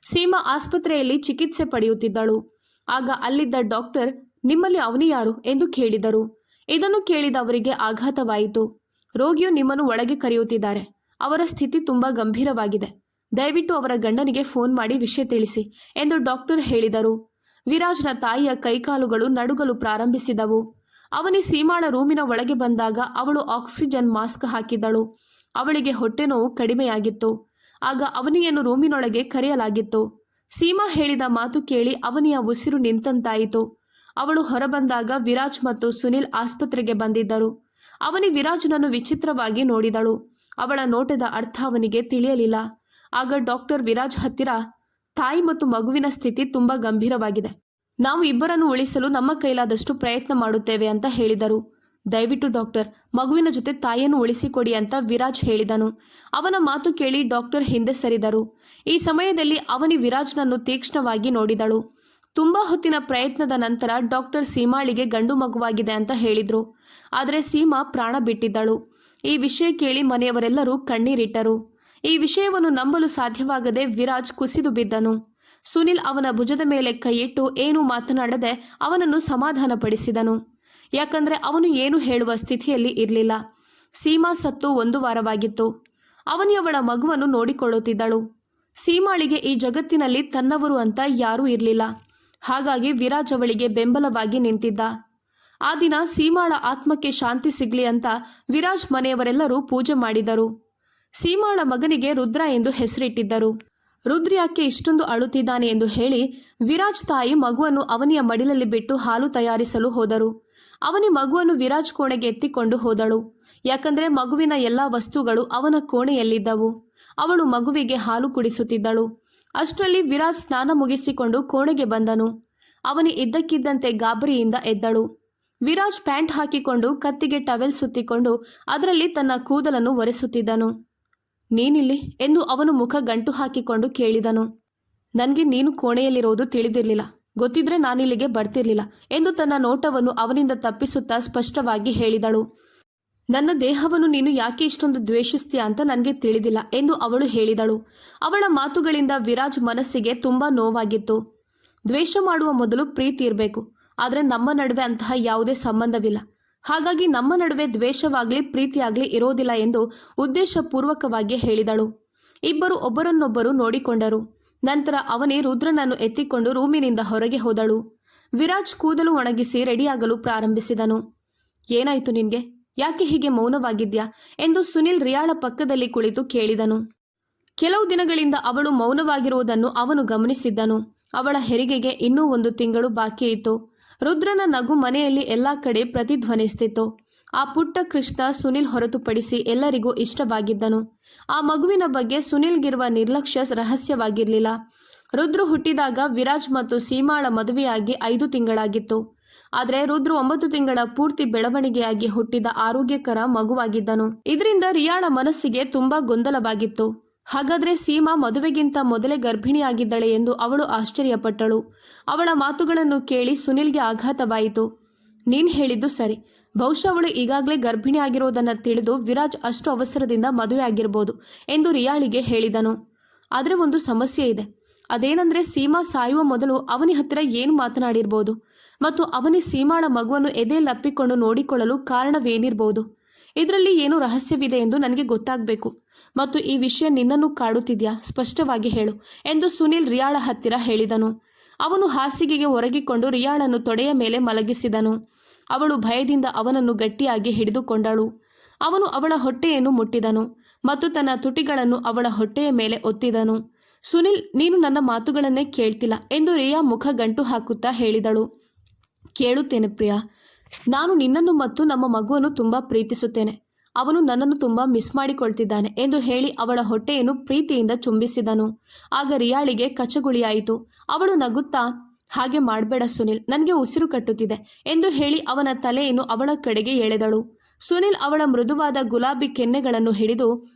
ಸೀಮಾ ಆಸ್ಪತ್ರೆಯಲ್ಲಿ ಚಿಕಿತ್ಸೆ ಪಡೆಯುತ್ತಿದ್ದಳು. ಆಗ ಅಲ್ಲಿದ್ದ ಡಾಕ್ಟರ್, ನಿಮ್ಮಲ್ಲಿ ಅವನಿ ಯಾರು ಎಂದು ಕೇಳಿದರು. ಇದನ್ನು ಕೇಳಿದ ಅವರಿಗೆ ಆಘಾತವಾಯಿತು. ರೋಗಿಯು ನಿಮ್ಮನ್ನು ಒಳಗೆ ಕರೆಯುತ್ತಿದ್ದಾರೆ. ಅವರ ಸ್ಥಿತಿ ತುಂಬ ಗಂಭೀರವಾಗಿದೆ. ದಯವಿಟ್ಟು ಅವರ ಗಂಡನಿಗೆ ಫೋನ್ ಮಾಡಿ ವಿಷಯ ತಿಳಿಸಿ ಎಂದು ಡಾಕ್ಟರ್ ಹೇಳಿದರು. ವಿರಾಜ್ನ ತಾಯಿಯ ಕೈಕಾಲುಗಳು ನಡುಗಲು ಪ್ರಾರಂಭಿಸಿದವು. ಅವನಿ ಸೀಮಾಳ ರೂಮಿನ ಒಳಗೆ ಬಂದಾಗ ಅವಳು ಆಕ್ಸಿಜನ್ ಮಾಸ್ಕ್ ಹಾಕಿದ್ದಳು. ಅವಳಿಗೆ ಹೊಟ್ಟೆ ನೋವು ಕಡಿಮೆಯಾಗಿತ್ತು. ಆಗ ಅವನಿಯನ್ನು ರೂಮಿನೊಳಗೆ ಕರೆಯಲಾಗಿತ್ತು. ಸೀಮಾ ಹೇಳಿದ ಮಾತು ಕೇಳಿ ಅವನಿಯ ಉಸಿರು ನಿಂತಂತಾಯಿತು. ಅವಳು ಹೊರಬಂದಾಗ ವಿರಾಜ್ ಮತ್ತು ಸುನಿಲ್ ಆಸ್ಪತ್ರೆಗೆ ಬಂದಿದ್ದರು. ಅವನಿ ವಿರಾಜ್ನನ್ನು ವಿಚಿತ್ರವಾಗಿ ನೋಡಿದಳು. ಅವಳ ನೋಟದ ಅರ್ಥ ಅವನಿಗೆ ತಿಳಿಯಲಿಲ್ಲ. ಆಗ ಡಾಕ್ಟರ್ ವಿರಾಜ್ ಹತ್ತಿರ, ತಾಯಿ ಮತ್ತು ಮಗುವಿನ ಸ್ಥಿತಿ ತುಂಬ ಗಂಭೀರವಾಗಿದೆ. ನಾವು ಇಬ್ಬರನ್ನು ಉಳಿಸಲು ನಮ್ಮ ಕೈಲಾದಷ್ಟು ಪ್ರಯತ್ನ ಮಾಡುತ್ತೇವೆ ಅಂತ ಹೇಳಿದರು. ದಯವಿಟ್ಟು ಡಾಕ್ಟರ್, ಮಗುವಿನ ಜೊತೆ ತಾಯಿಯನ್ನು ಉಳಿಸಿಕೊಡಿ ಅಂತ ವಿರಾಜ್ ಹೇಳಿದನು. ಅವನ ಮಾತು ಕೇಳಿ ಡಾಕ್ಟರ್ ಹಿಂದೆ ಸರಿದರು. ಈ ಸಮಯದಲ್ಲಿ ಅವನಿ ವಿರಾಜ್ನನ್ನು ತೀಕ್ಷ್ಣವಾಗಿ ನೋಡಿದಳು. ತುಂಬಾ ಹೊತ್ತಿನ ಪ್ರಯತ್ನದ ನಂತರ ಡಾಕ್ಟರ್ ಸೀಮಾಳಿಗೆ ಗಂಡು ಮಗುವಾಗಿದೆ ಅಂತ ಹೇಳಿದ್ರು. ಆದರೆ ಸೀಮಾ ಪ್ರಾಣ ಬಿಟ್ಟಿದ್ದಳು. ಈ ವಿಷಯ ಕೇಳಿ ಮನೆಯವರೆಲ್ಲರೂ ಕಣ್ಣೀರಿಟ್ಟರು. ಈ ವಿಷಯವನ್ನು ನಂಬಲು ಸಾಧ್ಯವಾಗದೆ ವಿರಾಜ್ ಕುಸಿದು ಬಿದ್ದನು. ಸುನಿಲ್ ಅವನ ಭುಜದ ಮೇಲೆ ಕೈಯಿಟ್ಟು ಏನೂ ಮಾತನಾಡದೆ ಅವನನ್ನು ಸಮಾಧಾನಪಡಿಸಿದನು. ಯಾಕಂದ್ರೆ ಅವನು ಏನು ಹೇಳುವ ಸ್ಥಿತಿಯಲ್ಲಿ ಇರಲಿಲ್ಲ. ಸೀಮಾ ಸತ್ತು 1 ವಾರವಾಗಿತ್ತು. ಅವಳ ಮಗುವನ್ನು ನೋಡಿಕೊಳ್ಳುತ್ತಿದ್ದಳು. ಸೀಮಾಳಿಗೆ ಈ ಜಗತ್ತಿನಲ್ಲಿ ತನ್ನವರು ಅಂತ ಯಾರೂ ಇರಲಿಲ್ಲ. ಹಾಗಾಗಿ ವಿರಾಜ್ ಅವಳಿಗೆ ಬೆಂಬಲವಾಗಿ ನಿಂತಿದ್ದ. ಆ ದಿನ ಸೀಮಾಳ ಆತ್ಮಕ್ಕೆ ಶಾಂತಿ ಸಿಗ್ಲಿ ಅಂತ ವಿರಾಜ್ ಮನೆಯವರೆಲ್ಲರೂ ಪೂಜೆ ಮಾಡಿದರು. ಸೀಮಾಳ ಮಗನಿಗೆ ರುದ್ರ ಎಂದು ಹೆಸರಿಟ್ಟಿದ್ದರು. ರುದ್ರ ಯಾಕೆ ಇಷ್ಟೊಂದು ಅಳುತ್ತಿದ್ದಾನೆ ಎಂದು ಹೇಳಿ ವಿರಾಜ್ ತಾಯಿ ಮಗುವನ್ನು ಅವನಿಯ ಮಡಿಲಲ್ಲಿ ಬಿಟ್ಟು ಹಾಲು ತಯಾರಿಸಲು ಹೋದರು. ಅವನಿ ಮಗುವನ್ನು ವಿರಾಜ್ ಕೋಣೆಗೆ ಎತ್ತಿಕೊಂಡು ಹೋದಳು. ಯಾಕಂದ್ರೆ ಮಗುವಿನ ಎಲ್ಲ ವಸ್ತುಗಳು ಅವನ ಕೋಣೆಯಲ್ಲಿದ್ದವು. ಅವಳು ಮಗುವಿಗೆ ಹಾಲು ಕುಡಿಸುತ್ತಿದ್ದಳು. ಅಷ್ಟರಲ್ಲಿ ವಿರಾಜ್ ಸ್ನಾನ ಮುಗಿಸಿಕೊಂಡು ಕೋಣೆಗೆ ಬಂದನು. ಅವನಿ ಇದ್ದಕ್ಕಿದ್ದಂತೆ ಗಾಬರಿಯಿಂದ ಎದ್ದಳು. ವಿರಾಜ್ ಪ್ಯಾಂಟ್ ಹಾಕಿಕೊಂಡು ಕತ್ತಿಗೆ ಟವೆಲ್ ಸುತ್ತಿಕೊಂಡು ಅದರಲ್ಲಿ ತನ್ನ ಕೂದಲನ್ನು ಒರೆಸುತ್ತಿದ್ದನು. ನೀನಿಲ್ಲಿ ಎಂದು ಅವನು ಮುಖ ಗಂಟು ಹಾಕಿಕೊಂಡು ಕೇಳಿದನು. ನನಗೆ ನೀನು ಕೋಣೆಯಲ್ಲಿರೋದು ತಿಳಿದಿರಲಿಲ್ಲ. ಗೊತ್ತಿದ್ರೆ ನಾನಿಲ್ಲಿಗೆ ಬರ್ತಿರ್ಲಿಲ್ಲ ಎಂದು ತನ್ನ ನೋಟವನ್ನು ಅವನಿಂದ ತಪ್ಪಿಸುತ್ತಾ ಸ್ಪಷ್ಟವಾಗಿ ಹೇಳಿದಳು. ನನ್ನ ದೇಹವನ್ನು ನೀನು ಯಾಕೆ ಇಷ್ಟೊಂದು ದ್ವೇಷಿಸ್ತೀಯ ಅಂತ ನನಗೆ ತಿಳಿದಿಲ್ಲ ಎಂದು ಅವಳು ಹೇಳಿದಳು. ಅವಳ ಮಾತುಗಳಿಂದ ವಿರಾಜ್ ಮನಸ್ಸಿಗೆ ತುಂಬಾ ನೋವಾಗಿತ್ತು. ದ್ವೇಷ ಮಾಡುವ ಮೊದಲು ಪ್ರೀತಿ ಇರಬೇಕು. ಆದರೆ ನಮ್ಮ ನಡುವೆ ಅಂತಹ ಯಾವುದೇ ಸಂಬಂಧವಿಲ್ಲ. ಹಾಗಾಗಿ ನಮ್ಮ ನಡುವೆ ದ್ವೇಷವಾಗ್ಲಿ ಪ್ರೀತಿಯಾಗ್ಲಿ ಇರೋದಿಲ್ಲ ಎಂದು ಉದ್ದೇಶಪೂರ್ವಕವಾಗಿ ಹೇಳಿದಳು. ಇಬ್ಬರು ಒಬ್ಬರನ್ನೊಬ್ಬರು ನೋಡಿಕೊಂಡರು. ನಂತರ ಅವನೇ ರುದ್ರನನ್ನು ಎತ್ತಿಕೊಂಡು ರೂಮಿನಿಂದ ಹೊರಗೆ ಹೋದಳು. ವಿರಾಜ್ ಕೂದಲು ಒಣಗಿಸಿ ರೆಡಿಯಾಗಲು ಪ್ರಾರಂಭಿಸಿದನು. ಏನಾಯ್ತು ನಿನ್ಗೆ? ಯಾಕೆ ಹೀಗೆ ಮೌನವಾಗಿದ್ಯಾ ಎಂದು ಸುನಿಲ್ ರಿಯಾಳ ಪಕ್ಕದಲ್ಲಿ ಕುಳಿತು ಕೇಳಿದನು. ಕೆಲವು ದಿನಗಳಿಂದ ಅವಳು ಮೌನವಾಗಿರುವುದನ್ನು ಅವನು ಗಮನಿಸಿದ್ದನು. ಅವಳ ಹೆರಿಗೆಗೆ ಇನ್ನೂ 1 ತಿಂಗಳು ಬಾಕಿ ಇತ್ತು. ರುದ್ರನ ನಗು ಮನೆಯಲ್ಲಿ ಎಲ್ಲಾ ಕಡೆ ಪ್ರತಿಧ್ವನಿಸುತ್ತಿತ್ತು. ಆ ಪುಟ್ಟ ಕೃಷ್ಣ ಸುನಿಲ್ ಹೊರತುಪಡಿಸಿ ಎಲ್ಲರಿಗೂ ಇಷ್ಟವಾಗಿದ್ದನು. ಆ ಮಗುವಿನ ಬಗ್ಗೆ ಸುನಿಲ್ಗಿರುವ ನಿರ್ಲಕ್ಷ್ಯ ರಹಸ್ಯವಾಗಿರಲಿಲ್ಲ. ರುದ್ರ ಹುಟ್ಟಿದಾಗ ವಿರಾಜ್ ಮತ್ತು ಸೀಮಾಳ ಮದುವೆಯಾಗಿ 5 ತಿಂಗಳಾಗಿತ್ತು. ಆದರೆ ರುದ್ರ 9 ತಿಂಗಳ ಪೂರ್ತಿ ಬೆಳವಣಿಗೆಯಾಗಿ ಹುಟ್ಟಿದ ಆರೋಗ್ಯಕರ ಮಗುವಾಗಿದ್ದನು. ಇದರಿಂದ ರಿಯಾಳ ಮನಸ್ಸಿಗೆ ತುಂಬಾ ಗೊಂದಲವಾಗಿತ್ತು. ಹಾಗಾದ್ರೆ ಸೀಮಾ ಮದುವೆಗಿಂತ ಮೊದಲೇ ಗರ್ಭಿಣಿಯಾಗಿದ್ದಳೆ ಎಂದು ಅವಳು ಆಶ್ಚರ್ಯಪಟ್ಟಳು. ಅವಳ ಮಾತುಗಳನ್ನು ಕೇಳಿ ಸುನಿಲ್ಗೆ ಆಘಾತವಾಯಿತು. ನೀನ್ ಹೇಳಿದ್ದು ಸರಿ. ಬಹುಶಃ ಅವಳು ಈಗಾಗಲೇ ಗರ್ಭಿಣಿ ಆಗಿರೋದನ್ನು ತಿಳಿದು ವಿರಾಜ್ ಅಷ್ಟು ಅವಸರದಿಂದ ಮದುವೆ ಆಗಿರ್ಬೋದು ಎಂದು ರಿಯಾಳಿಗೆ ಹೇಳಿದನು. ಆದರೆ ಒಂದು ಸಮಸ್ಯೆ ಇದೆ. ಅದೇನೆಂದರೆ ಸೀಮಾ ಸಾಯುವ ಮೊದಲು ಅವನಿ ಹತ್ತಿರ ಏನು ಮಾತನಾಡಿರ್ಬೋದು ಮತ್ತು ಅವನಿ ಸೀಮಾಳ ಮಗುವನ್ನು ಎದೆಯಲ್ಲಿ ಅಪ್ಪಿಕೊಂಡು ನೋಡಿಕೊಳ್ಳಲು ಕಾರಣವೇನಿರ್ಬೋದು. ಇದರಲ್ಲಿ ಏನೋ ರಹಸ್ಯವಿದೆ ಎಂದು ನನಗೆ ಗೊತ್ತಾಗಬೇಕು ಮತ್ತು ಈ ವಿಷಯ ನಿನ್ನನ್ನು ಕಾಡುತ್ತಿದ್ಯಾ? ಸ್ಪಷ್ಟವಾಗಿ ಹೇಳು ಎಂದು ಸುನಿಲ್ ರಿಯಾಳ ಹತ್ತಿರ ಹೇಳಿದನು. ಅವನು ಹಾಸಿಗೆಗೆ ಒರಗಿಕೊಂಡು ರಿಯಾಳನ್ನು ತೊಡೆಯ ಮೇಲೆ ಮಲಗಿಸಿದನು. ಅವಳು ಭಯದಿಂದ ಅವನನ್ನು ಗಟ್ಟಿಯಾಗಿ ಹಿಡಿದುಕೊಂಡಳು. ಅವನು ಅವಳ ಹೊಟ್ಟೆಯನ್ನು ಮುಟ್ಟಿದನು ಮತ್ತು ತನ್ನ ತುಟಿಗಳನ್ನು ಅವಳ ಹೊಟ್ಟೆಯ ಮೇಲೆ ಒತ್ತಿದನು. ಸುನಿಲ್, ನೀನು ನನ್ನ ಮಾತುಗಳನ್ನೇ ಕೇಳ್ತಿಲ್ಲ ಎಂದು ರಿಯಾ ಮುಖ ಗಂಟು ಹಾಕುತ್ತಾ ಹೇಳಿದಳು. ಕೇಳುತ್ತೇನೆ ಪ್ರಿಯಾ. ನಾನು ನಿನ್ನನ್ನು ಮತ್ತು ನಮ್ಮ ಮಗುವನ್ನು ತುಂಬಾ ಪ್ರೀತಿಸುತ್ತೇನೆ. ಅವನು ನನ್ನನ್ನು ತುಂಬಾ ಮಿಸ್ ಮಾಡಿಕೊಳ್ತಿದ್ದಾನೆ ಎಂದು ಹೇಳಿ ಅವಳ ಹೊಟ್ಟೆಯನ್ನು ಪ್ರೀತಿಯಿಂದ ಚುಂಬಿಸಿದನು. ಆಗ ರಿಯಾಳಿಗೆ ಕಚಗುಳಿಯಾಯಿತು. ಅವಳು ನಗುತ್ತಾ, ಹಾಗೆ ಮಾಡಬೇಡ ಸುನಿಲ್, ನನಗೆ ಉಸಿರು ಕಟ್ಟುತ್ತಿದೆ ಎಂದು ಹೇಳಿ ಅವನ ತಲೆಯನ್ನು ಅವಳ ಕಡೆಗೆ ಎಳೆದಳು. ಸುನಿಲ್ ಅವಳ ಮೃದುವಾದ ಗುಲಾಬಿ ಕೆನ್ನೆಗಳನ್ನು ಹಿಡಿದು,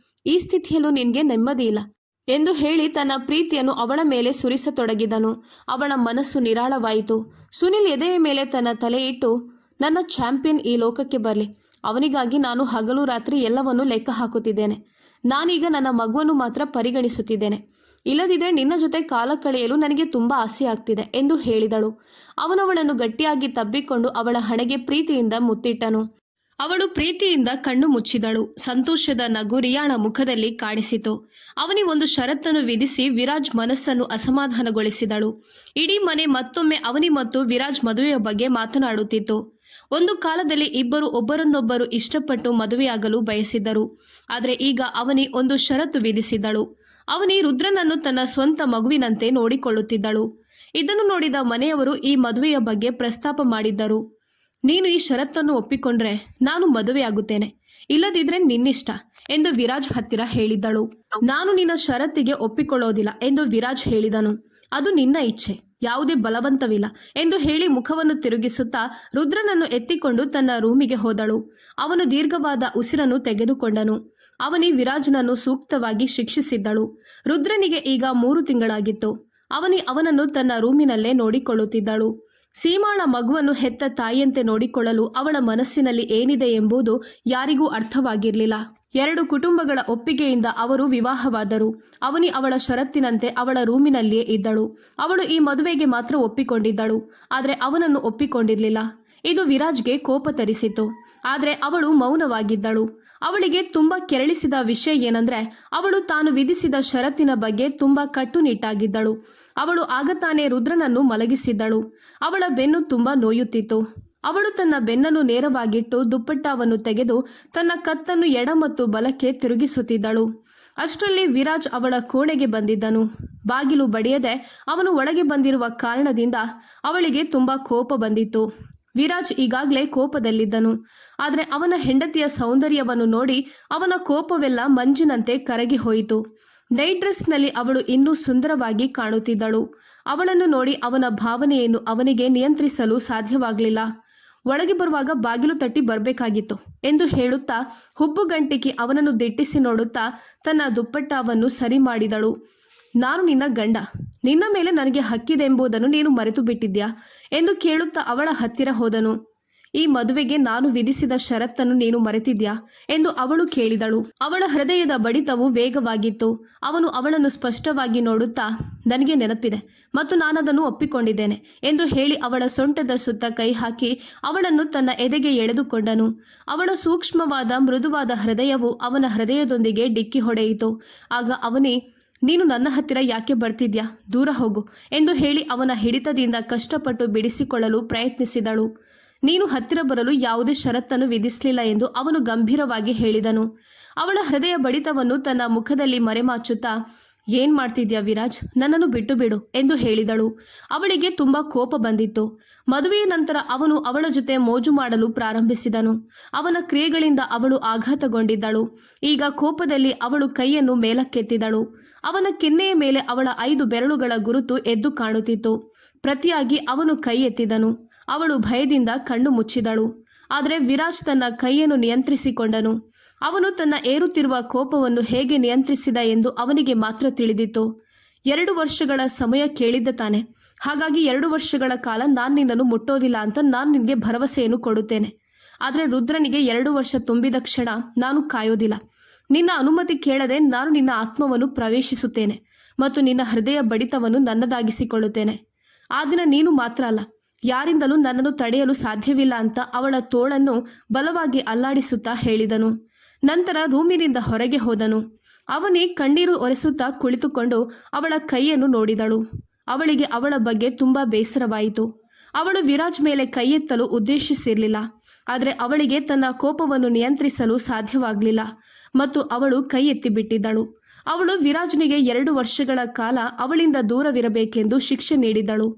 ಈ ಸ್ಥಿತಿಯಲ್ಲೂ ನಿನಗೆ ನೆಮ್ಮದಿ ಇಲ್ಲ ಎಂದು ಹೇಳಿ ತನ್ನ ಪ್ರೀತಿಯನ್ನು ಅವಳ ಮೇಲೆ ಸುರಿಸತೊಡಗಿದನು. ಅವಳ ಮನಸ್ಸು ನಿರಾಳವಾಯಿತು. ಸುನಿಲ್ ಎದೆಯ ಮೇಲೆ ತನ್ನ ತಲೆ ಇಟ್ಟು, ನನ್ನ ಚಾಂಪಿಯನ್ ಈ ಲೋಕಕ್ಕೆ ಬರಲಿ. ಅವನಿಗಾಗಿ ನಾನು ಹಗಲು ರಾತ್ರಿ ಎಲ್ಲವನ್ನೂ ಲೆಕ್ಕ ಹಾಕುತ್ತಿದ್ದೇನೆ. ನಾನೀಗ ನನ್ನ ಮಗುವನ್ನು ಮಾತ್ರ ಪರಿಗಣಿಸುತ್ತಿದ್ದೇನೆ. ಇಲ್ಲದಿದ್ದರೆ ನಿನ್ನ ಜೊತೆ ಕಾಲ ಕಳೆಯಲು ನನಗೆ ತುಂಬ ಆಸೆ ಆಗ್ತಿದೆ ಎಂದು ಹೇಳಿದಳು. ಅವನವಳನ್ನು ಗಟ್ಟಿಯಾಗಿ ತಬ್ಬಿಕೊಂಡು ಅವಳ ಹಣೆಗೆ ಪ್ರೀತಿಯಿಂದ ಮುತ್ತಿಟ್ಟನು. ಅವಳು ಪ್ರೀತಿಯಿಂದ ಕಣ್ಣು ಮುಚ್ಚಿದಳು. ಸಂತೋಷದ ನಗು ರಿಯಾಳ ಮುಖದಲ್ಲಿ ಕಾಣಿಸಿತು. ಅವನಿ ಒಂದು ಷರತ್ತನ್ನು ವಿಧಿಸಿ ವಿರಾಜ್ ಮನಸ್ಸನ್ನು ಅಸಮಾಧಾನಗೊಳಿಸಿದಳು. ಇಡೀ ಮನೆ ಮತ್ತೊಮ್ಮೆ ಅವನಿ ಮತ್ತು ವಿರಾಜ್ ಮದುವೆಯ ಬಗ್ಗೆ ಮಾತನಾಡುತ್ತಿತ್ತು. ಒಂದು ಕಾಲದಲ್ಲಿ ಇಬ್ಬರು ಒಬ್ಬರನ್ನೊಬ್ಬರು ಇಷ್ಟಪಟ್ಟು ಮದುವೆಯಾಗಲು ಬಯಸಿದ್ದರು. ಆದರೆ ಈಗ ಅವನಿ ಒಂದು ಷರತ್ತು ವಿಧಿಸಿದ್ದಳು. ಅವನಿ ರುದ್ರನನ್ನು ತನ್ನ ಸ್ವಂತ ಮಗುವಿನಂತೆ ನೋಡಿಕೊಳ್ಳುತ್ತಿದ್ದಳು. ಇದನ್ನು ನೋಡಿದ ಮನೆಯವರು ಈ ಮದುವೆಯ ಬಗ್ಗೆ ಪ್ರಸ್ತಾಪ ಮಾಡಿದ್ದರು. ನೀನು ಈ ಷರತ್ತನ್ನು ಒಪ್ಪಿಕೊಂಡ್ರೆ ನಾನು ಮದುವೆಯಾಗುತ್ತೇನೆ, ಇಲ್ಲದಿದ್ರೆ ನಿನ್ನಿಷ್ಟ ಎಂದು ವಿರಾಜ್ ಹತ್ತಿರ ಹೇಳಿದ್ದಳು. ನಾನು ನಿನ್ನ ಷರತ್ತಿಗೆ ಒಪ್ಪಿಕೊಳ್ಳೋದಿಲ್ಲ ಎಂದು ವಿರಾಜ್ ಹೇಳಿದನು. ಅದು ನಿನ್ನ ಇಚ್ಛೆ, ಯಾವುದೇ ಬಲವಂತವಿಲ್ಲ ಎಂದು ಹೇಳಿ ಮುಖವನ್ನು ತಿರುಗಿಸುತ್ತಾ ರುದ್ರನನ್ನು ಎತ್ತಿಕೊಂಡು ತನ್ನ ರೂಮಿಗೆ ಹೋದಳು. ಅವನು ದೀರ್ಘವಾದ ಉಸಿರನ್ನು ತೆಗೆದುಕೊಂಡನು. ಅವನಿ ವಿರಾಜ್ನನ್ನು ಸೂಕ್ತವಾಗಿ ಶಿಕ್ಷಿಸಿದ್ದಳು. ರುದ್ರನಿಗೆ ಈಗ 3 ತಿಂಗಳಾಗಿತ್ತು. ಅವನನ್ನು ತನ್ನ ರೂಮಿನಲ್ಲೇ ನೋಡಿಕೊಳ್ಳುತ್ತಿದ್ದಳು. ಸೀಮಾಳ ಮಗುವನ್ನು ಹೆತ್ತ ತಾಯಿಯಂತೆ ನೋಡಿಕೊಳ್ಳಲು ಅವಳ ಮನಸ್ಸಿನಲ್ಲಿ ಏನಿದೆ ಎಂಬುದು ಯಾರಿಗೂ ಅರ್ಥವಾಗಿರಲಿಲ್ಲ. 2 ಕುಟುಂಬಗಳ ಒಪ್ಪಿಗೆಯಿಂದ ಅವರು ವಿವಾಹವಾದರು. ಅವನಿ ಅವಳ ಷರತ್ತಿನಂತೆ ಅವಳ ರೂಮಿನಲ್ಲಿಯೇ ಇದ್ದಳು. ಅವಳು ಈ ಮದುವೆಗೆ ಮಾತ್ರ ಒಪ್ಪಿಕೊಂಡಿದ್ದಳು, ಆದರೆ ಅವನನ್ನು ಒಪ್ಪಿಕೊಂಡಿರಲಿಲ್ಲ. ಇದು ವಿರಾಜ್ಗೆ ಕೋಪ ತರಿಸಿತು. ಆದರೆ ಅವಳು ಮೌನವಾಗಿದ್ದಳು. ಅವಳಿಗೆ ತುಂಬ ಕೆರಳಿಸಿದ ವಿಷಯ ಏನಂದ್ರೆ, ಅವಳು ತಾನು ವಿಧಿಸಿದ ಷರತ್ತಿನ ಬಗ್ಗೆ ತುಂಬ ಕಟ್ಟುನಿಟ್ಟಾಗಿದ್ದಳು. ಅವಳು ಆಗ ತಾನೇ ರುದ್ರನನ್ನು ಮಲಗಿಸಿದ್ದಳು. ಅವಳ ಬೆನ್ನು ತುಂಬ ನೋಯುತ್ತಿತ್ತು. ಅವಳು ತನ್ನ ಬೆನ್ನನ್ನು ನೇರವಾಗಿಟ್ಟು ದುಪ್ಪಟ್ಟವನ್ನು ತೆಗೆದು ತನ್ನ ಕತ್ತನ್ನು ಎಡ ಮತ್ತು ಬಲಕ್ಕೆ ತಿರುಗಿಸುತ್ತಿದ್ದಳು. ಅಷ್ಟರಲ್ಲಿ ವಿರಾಜ್ ಅವಳ ಕೋಣೆಗೆ ಬಂದಿದ್ದನು. ಬಾಗಿಲು ಬಡಿಯದೆ ಅವನು ಒಳಗೆ ಬಂದಿರುವ ಕಾರಣದಿಂದ ಅವಳಿಗೆ ತುಂಬ ಕೋಪ ಬಂದಿತ್ತು. ವಿರಾಜ್ ಈಗಾಗಲೇ ಕೋಪದಲ್ಲಿದ್ದನು. ಆದರೆ ಅವನ ಹೆಂಡತಿಯ ಸೌಂದರ್ಯವನ್ನು ನೋಡಿ ಅವನ ಕೋಪವೆಲ್ಲ ಮಂಜಿನಂತೆ ಕರಗಿ ಹೋಯಿತು. ನೈಟ್ ಡ್ರೆಸ್ನಲ್ಲಿ ಅವಳು ಇನ್ನೂ ಸುಂದರವಾಗಿ ಕಾಣುತ್ತಿದ್ದಳು. ಅವಳನ್ನು ನೋಡಿ ಅವನ ಭಾವನೆಯನ್ನು ಅವನಿಗೆ ನಿಯಂತ್ರಿಸಲು ಸಾಧ್ಯವಾಗಲಿಲ್ಲ. ಒಳಗೆ ಬರುವಾಗ ಬಾಗಿಲು ತಟ್ಟಿ ಬರಬೇಕಾಗಿತ್ತು ಎಂದು ಹೇಳುತ್ತಾ ಹುಬ್ಬುಗಂಟಿಕಿ ಅವನನ್ನು ದಿಟ್ಟಿಸಿ ನೋಡುತ್ತಾ ತನ್ನ ದುಪ್ಪಟ್ಟವನ್ನು ಸರಿ ಮಾಡಿದಳು. ನಾನು ನಿನ್ನ ಗಂಡ, ನಿನ್ನ ಮೇಲೆ ನನಗೆ ಹಕ್ಕಿದೆ ಎಂಬುದನ್ನು ನೀನು ಮರೆತು ಬಿಟ್ಟಿದ್ಯಾ ಎಂದು ಕೇಳುತ್ತಾ ಅವಳ ಹತ್ತಿರ ಹೋದನು. ಈ ಮದುವೆಗೆ ನಾನು ವಿಧಿಸಿದ ಷರತ್ತನ್ನು ನೀನು ಮರೆತಿದ್ಯಾ ಎಂದು ಅವಳು ಕೇಳಿದಳು. ಅವಳ ಹೃದಯದ ಬಡಿತವು ವೇಗವಾಗಿತ್ತು. ಅವನು ಅವಳನ್ನು ಸ್ಪಷ್ಟವಾಗಿ ನೋಡುತ್ತಾ, ನನಗೆ ನೆನಪಿದೆ ಮತ್ತು ನಾನದನ್ನು ಒಪ್ಪಿಕೊಂಡಿದ್ದೇನೆ ಎಂದು ಹೇಳಿ ಅವಳ ಸೊಂಟದ ಸುತ್ತ ಕೈ ಹಾಕಿ ಅವಳನ್ನು ತನ್ನ ಎದೆಗೆ ಎಳೆದುಕೊಂಡನು. ಅವಳ ಸೂಕ್ಷ್ಮವಾದ ಮೃದುವಾದ ಹೃದಯವು ಅವನ ಹೃದಯದೊಂದಿಗೆ ಡಿಕ್ಕಿ ಹೊಡೆಯಿತು. ಆಗ ಅವನೇ, ನೀನು ನನ್ನ ಹತ್ತಿರ ಯಾಕೆ ಬರ್ತಿದ್ಯಾ, ದೂರ ಹೋಗು ಎಂದು ಹೇಳಿ ಅವನ ಹಿಡಿತದಿಂದ ಕಷ್ಟಪಟ್ಟು ಬಿಡಿಸಿಕೊಳ್ಳಲು ಪ್ರಯತ್ನಿಸಿದಳು. ನೀನು ಹತ್ತಿರ ಬರಲು ಯಾವುದೇ ಷರತ್ತನ್ನು ವಿಧಿಸಲಿಲ್ಲ ಎಂದು ಅವನು ಗಂಭೀರವಾಗಿ ಹೇಳಿದನು. ಅವಳ ಹೃದಯ ಬಡಿತವನ್ನು ತನ್ನ ಮುಖದಲ್ಲಿ ಮರೆಮಾಚುತ್ತಾ, ಏನ್ ಮಾಡ್ತಿದ್ಯಾ ವಿರಾಜ್, ನನ್ನನ್ನು ಬಿಟ್ಟು ಬಿಡು ಎಂದು ಹೇಳಿದಳು. ಅವಳಿಗೆ ತುಂಬಾ ಕೋಪ ಬಂದಿತ್ತು. ಮದುವೆಯ ನಂತರ ಅವನು ಅವಳ ಜೊತೆ ಮೋಜು ಮಾಡಲು ಪ್ರಾರಂಭಿಸಿದನು. ಅವನ ಕ್ರಿಯೆಗಳಿಂದ ಅವಳು ಆಘಾತಗೊಂಡಿದ್ದಳು. ಈಗ ಕೋಪದಲ್ಲಿ ಅವಳು ಕೈಯನ್ನು ಮೇಲಕ್ಕೆತ್ತಿದಳು. ಅವನ ಕೆನ್ನೆಯ ಮೇಲೆ ಅವಳ 5 ಬೆರಳುಗಳ ಗುರುತು ಎದ್ದು ಕಾಣುತ್ತಿತ್ತು. ಪ್ರತಿಯಾಗಿ ಅವನು ಕೈ ಎತ್ತಿದನು. ಅವಳು ಭಯದಿಂದ ಕಣ್ಣು ಮುಚ್ಚಿದಳು. ಆದರೆ ವಿರಾಜ್ ತನ್ನ ಕೈಯನ್ನು ನಿಯಂತ್ರಿಸಿಕೊಂಡನು. ಅವನು ತನ್ನ ಏರುತ್ತಿರುವ ಕೋಪವನ್ನು ಹೇಗೆ ನಿಯಂತ್ರಿಸಿದ ಎಂದು ಅವನಿಗೆ ಮಾತ್ರ ತಿಳಿದಿತ್ತು. 2 ವರ್ಷಗಳ ಸಮಯ ಕೇಳಿದ್ದ ತಾನೆ, ಹಾಗಾಗಿ 2 ವರ್ಷಗಳ ಕಾಲ ನಾನು ನಿನ್ನನ್ನು ಮುಟ್ಟೋದಿಲ್ಲ ಅಂತ ನಾನು ನಿನಗೆ ಭರವಸೆಯನ್ನು ಕೊಡುತ್ತೇನೆ. ಆದರೆ ರುದ್ರನಿಗೆ 2 ವರ್ಷ ತುಂಬಿದ ಕ್ಷಣ ನಾನು ಕಾಯೋದಿಲ್ಲ. ನಿನ್ನ ಅನುಮತಿ ಕೇಳದೆ ನಾನು ನಿನ್ನ ಆತ್ಮವನ್ನು ಪ್ರವೇಶಿಸುತ್ತೇನೆ ಮತ್ತು ನಿನ್ನ ಹೃದಯ ಬಡಿತವನ್ನು ನನ್ನದಾಗಿಸಿಕೊಳ್ಳುತ್ತೇನೆ. ಆ ದಿನ ನೀನು ಮಾತ್ರ ಅಲ್ಲ, ಯಾರಿಂದಲೂ ನನ್ನನ್ನು ತಡೆಯಲು ಸಾಧ್ಯವಿಲ್ಲ ಅಂತ ಅವಳ ತೋಳನ್ನು ಬಲವಾಗಿ ಅಲ್ಲಾಡಿಸುತ್ತಾ ಹೇಳಿದನು. ನಂತರ ರೂಮಿನಿಂದ ಹೊರಗೆ ಹೋದನು. ಅವನೇ ಕಣ್ಣೀರು ಒರೆಸುತ್ತಾ ಕುಳಿತುಕೊಂಡು ಅವಳ ಕೈಯನ್ನು ನೋಡಿದಳು. ಅವಳಿಗೆ ಅವಳ ಬಗ್ಗೆ ತುಂಬ ಬೇಸರವಾಯಿತು. ಅವಳು ವಿರಾಜ್ ಮೇಲೆ ಕೈ ಎತ್ತಲು ಉದ್ದೇಶಿಸಿರಲಿಲ್ಲ. ಆದರೆ ಅವಳಿಗೆ ತನ್ನ ಕೋಪವನ್ನು ನಿಯಂತ್ರಿಸಲು ಸಾಧ್ಯವಾಗಲಿಲ್ಲ ಮತ್ತು ಅವಳು ಕೈ ಎತ್ತಿಬಿಟ್ಟಿದ್ದಳು. ಅವಳು ವಿರಾಜ್ನಿಗೆ 2 ವರ್ಷಗಳ ಕಾಲ ಅವಳಿಂದ ದೂರವಿರಬೇಕೆಂದು ಶಿಕ್ಷೆ ನೀಡಿದ್ದಳು.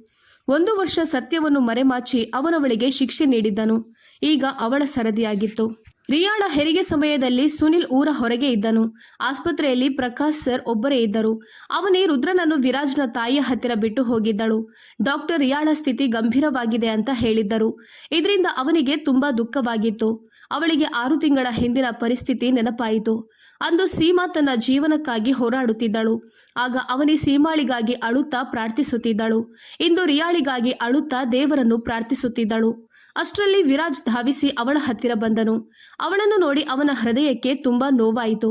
1 ವರ್ಷ ಸತ್ಯವನ್ನು ಮರೆಮಾಚಿ ಅವನವಳಿಗೆ ಶಿಕ್ಷೆ ನೀಡಿದ್ದನು. ಈಗ ಅವಳ ಸರದಿಯಾಗಿತ್ತು. ರಿಯಾಳ ಹೆರಿಗೆ ಸಮಯದಲ್ಲಿ ಸುನಿಲ್ ಊರ ಹೊರಗೆ ಇದ್ದನು. ಆಸ್ಪತ್ರೆಯಲ್ಲಿ ಪ್ರಕಾಶ್ ಸರ್ ಒಬ್ಬರೇ ಇದ್ದರು. ಅವನೇ ರುದ್ರನನ್ನು ವಿರಾಜ್ನ ತಾಯಿಯ ಹತ್ತಿರ ಬಿಟ್ಟು ಹೋಗಿದ್ದಳು. ಡಾಕ್ಟರ್ ರಿಯಾಳ ಸ್ಥಿತಿ ಗಂಭೀರವಾಗಿದೆ ಅಂತ ಹೇಳಿದ್ದರು. ಇದರಿಂದ ಅವನಿಗೆ ತುಂಬಾ ದುಃಖವಾಗಿತ್ತು. ಅವಳಿಗೆ 6 ತಿಂಗಳ ಹಿಂದಿನ ಪರಿಸ್ಥಿತಿ ನೆನಪಾಯಿತು. ಅಂದು ಸೀಮಾ ತನ್ನ ಜೀವನಕ್ಕಾಗಿ ಹೋರಾಡುತ್ತಿದ್ದಳು. ಆಗ ಅವನಿ ಸೀಮಾಳಿಗಾಗಿ ಅಳುತ್ತಾ ಪ್ರಾರ್ಥಿಸುತ್ತಿದ್ದಳು. ಇಂದು ರಿಯಾಳಿಗಾಗಿ ಅಳುತ್ತಾ ದೇವರನ್ನು ಪ್ರಾರ್ಥಿಸುತ್ತಿದ್ದಳು. ಅಷ್ಟರಲ್ಲಿ ವಿರಾಜ್ ಧಾವಿಸಿ ಅವಳ ಹತ್ತಿರ ಬಂದನು. ಅವಳನ್ನು ನೋಡಿ ಅವನ ಹೃದಯಕ್ಕೆ ತುಂಬಾ ನೋವಾಯಿತು.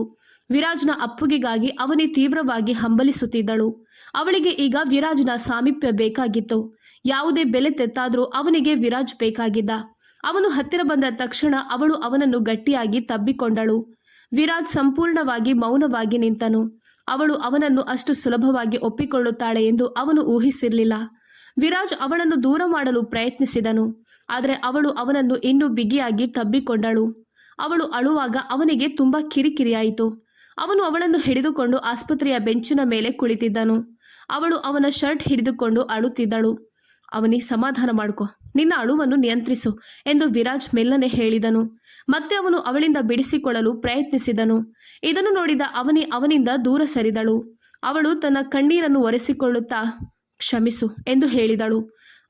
ವಿರಾಜ್ನ ಅಪ್ಪುಗೆಗಾಗಿ ಅವನಿ ತೀವ್ರವಾಗಿ ಹಂಬಲಿಸುತ್ತಿದ್ದಳು. ಅವಳಿಗೆ ಈಗ ವಿರಾಜ್ನ ಸಾಮೀಪ್ಯ ಬೇಕಾಗಿತ್ತು. ಯಾವುದೇ ಬೆಲೆ ತೆತ್ತಾದರೂ ಅವನಿಗೆ ವಿರಾಜ್ ಬೇಕಾಗಿದ್ದ. ಅವನು ಹತ್ತಿರ ಬಂದ ತಕ್ಷಣ ಅವಳು ಅವನನ್ನು ಗಟ್ಟಿಯಾಗಿ ತಬ್ಬಿಕೊಂಡಳು. ವಿರಾಜ್ ಸಂಪೂರ್ಣವಾಗಿ ಮೌನವಾಗಿ ನಿಂತನು. ಅವಳು ಅವನನ್ನು ಅಷ್ಟು ಸುಲಭವಾಗಿ ಒಪ್ಪಿಕೊಳ್ಳುತ್ತಾಳೆ ಎಂದು ಅವನು ಊಹಿಸಿರಲಿಲ್ಲ. ವಿರಾಜ್ ಅವಳನ್ನು ದೂರ ಮಾಡಲು ಪ್ರಯತ್ನಿಸಿದನು. ಆದರೆ ಅವಳು ಅವನನ್ನು ಇನ್ನೂ ಬಿಗಿಯಾಗಿ ತಬ್ಬಿಕೊಂಡಳು. ಅವಳು ಅಳುವಾಗ ಅವನಿಗೆ ತುಂಬ ಕಿರಿಕಿರಿಯಾಯಿತು. ಅವನು ಅವಳನ್ನು ಹಿಡಿದುಕೊಂಡು ಆಸ್ಪತ್ರೆಯ ಬೆಂಚಿನ ಮೇಲೆ ಕುಳಿತಿದ್ದನು. ಅವಳು ಅವನ ಶರ್ಟ್ ಹಿಡಿದುಕೊಂಡು ಅಳುತ್ತಿದ್ದಳು. ಅವನಿ, ಸಮಾಧಾನ ಮಾಡ್ಕೊ, ನಿನ್ನ ಅಳುವನ್ನು ನಿಯಂತ್ರಿಸು ಎಂದು ವಿರಾಜ್ ಮೆಲ್ಲನೆ ಹೇಳಿದನು. ಮತ್ತೆ ಅವನು ಅವಳಿಂದ ಬಿಡಿಸಿಕೊಳ್ಳಲು ಪ್ರಯತ್ನಿಸಿದನು. ಇದನ್ನು ನೋಡಿದ ಅವನಿಂದ ದೂರ ಸರಿದಳು. ಅವಳು ತನ್ನ ಕಣ್ಣೀರನ್ನು ಒರೆಸಿಕೊಳ್ಳುತ್ತಾ, ಕ್ಷಮಿಸು ಎಂದು ಹೇಳಿದಳು.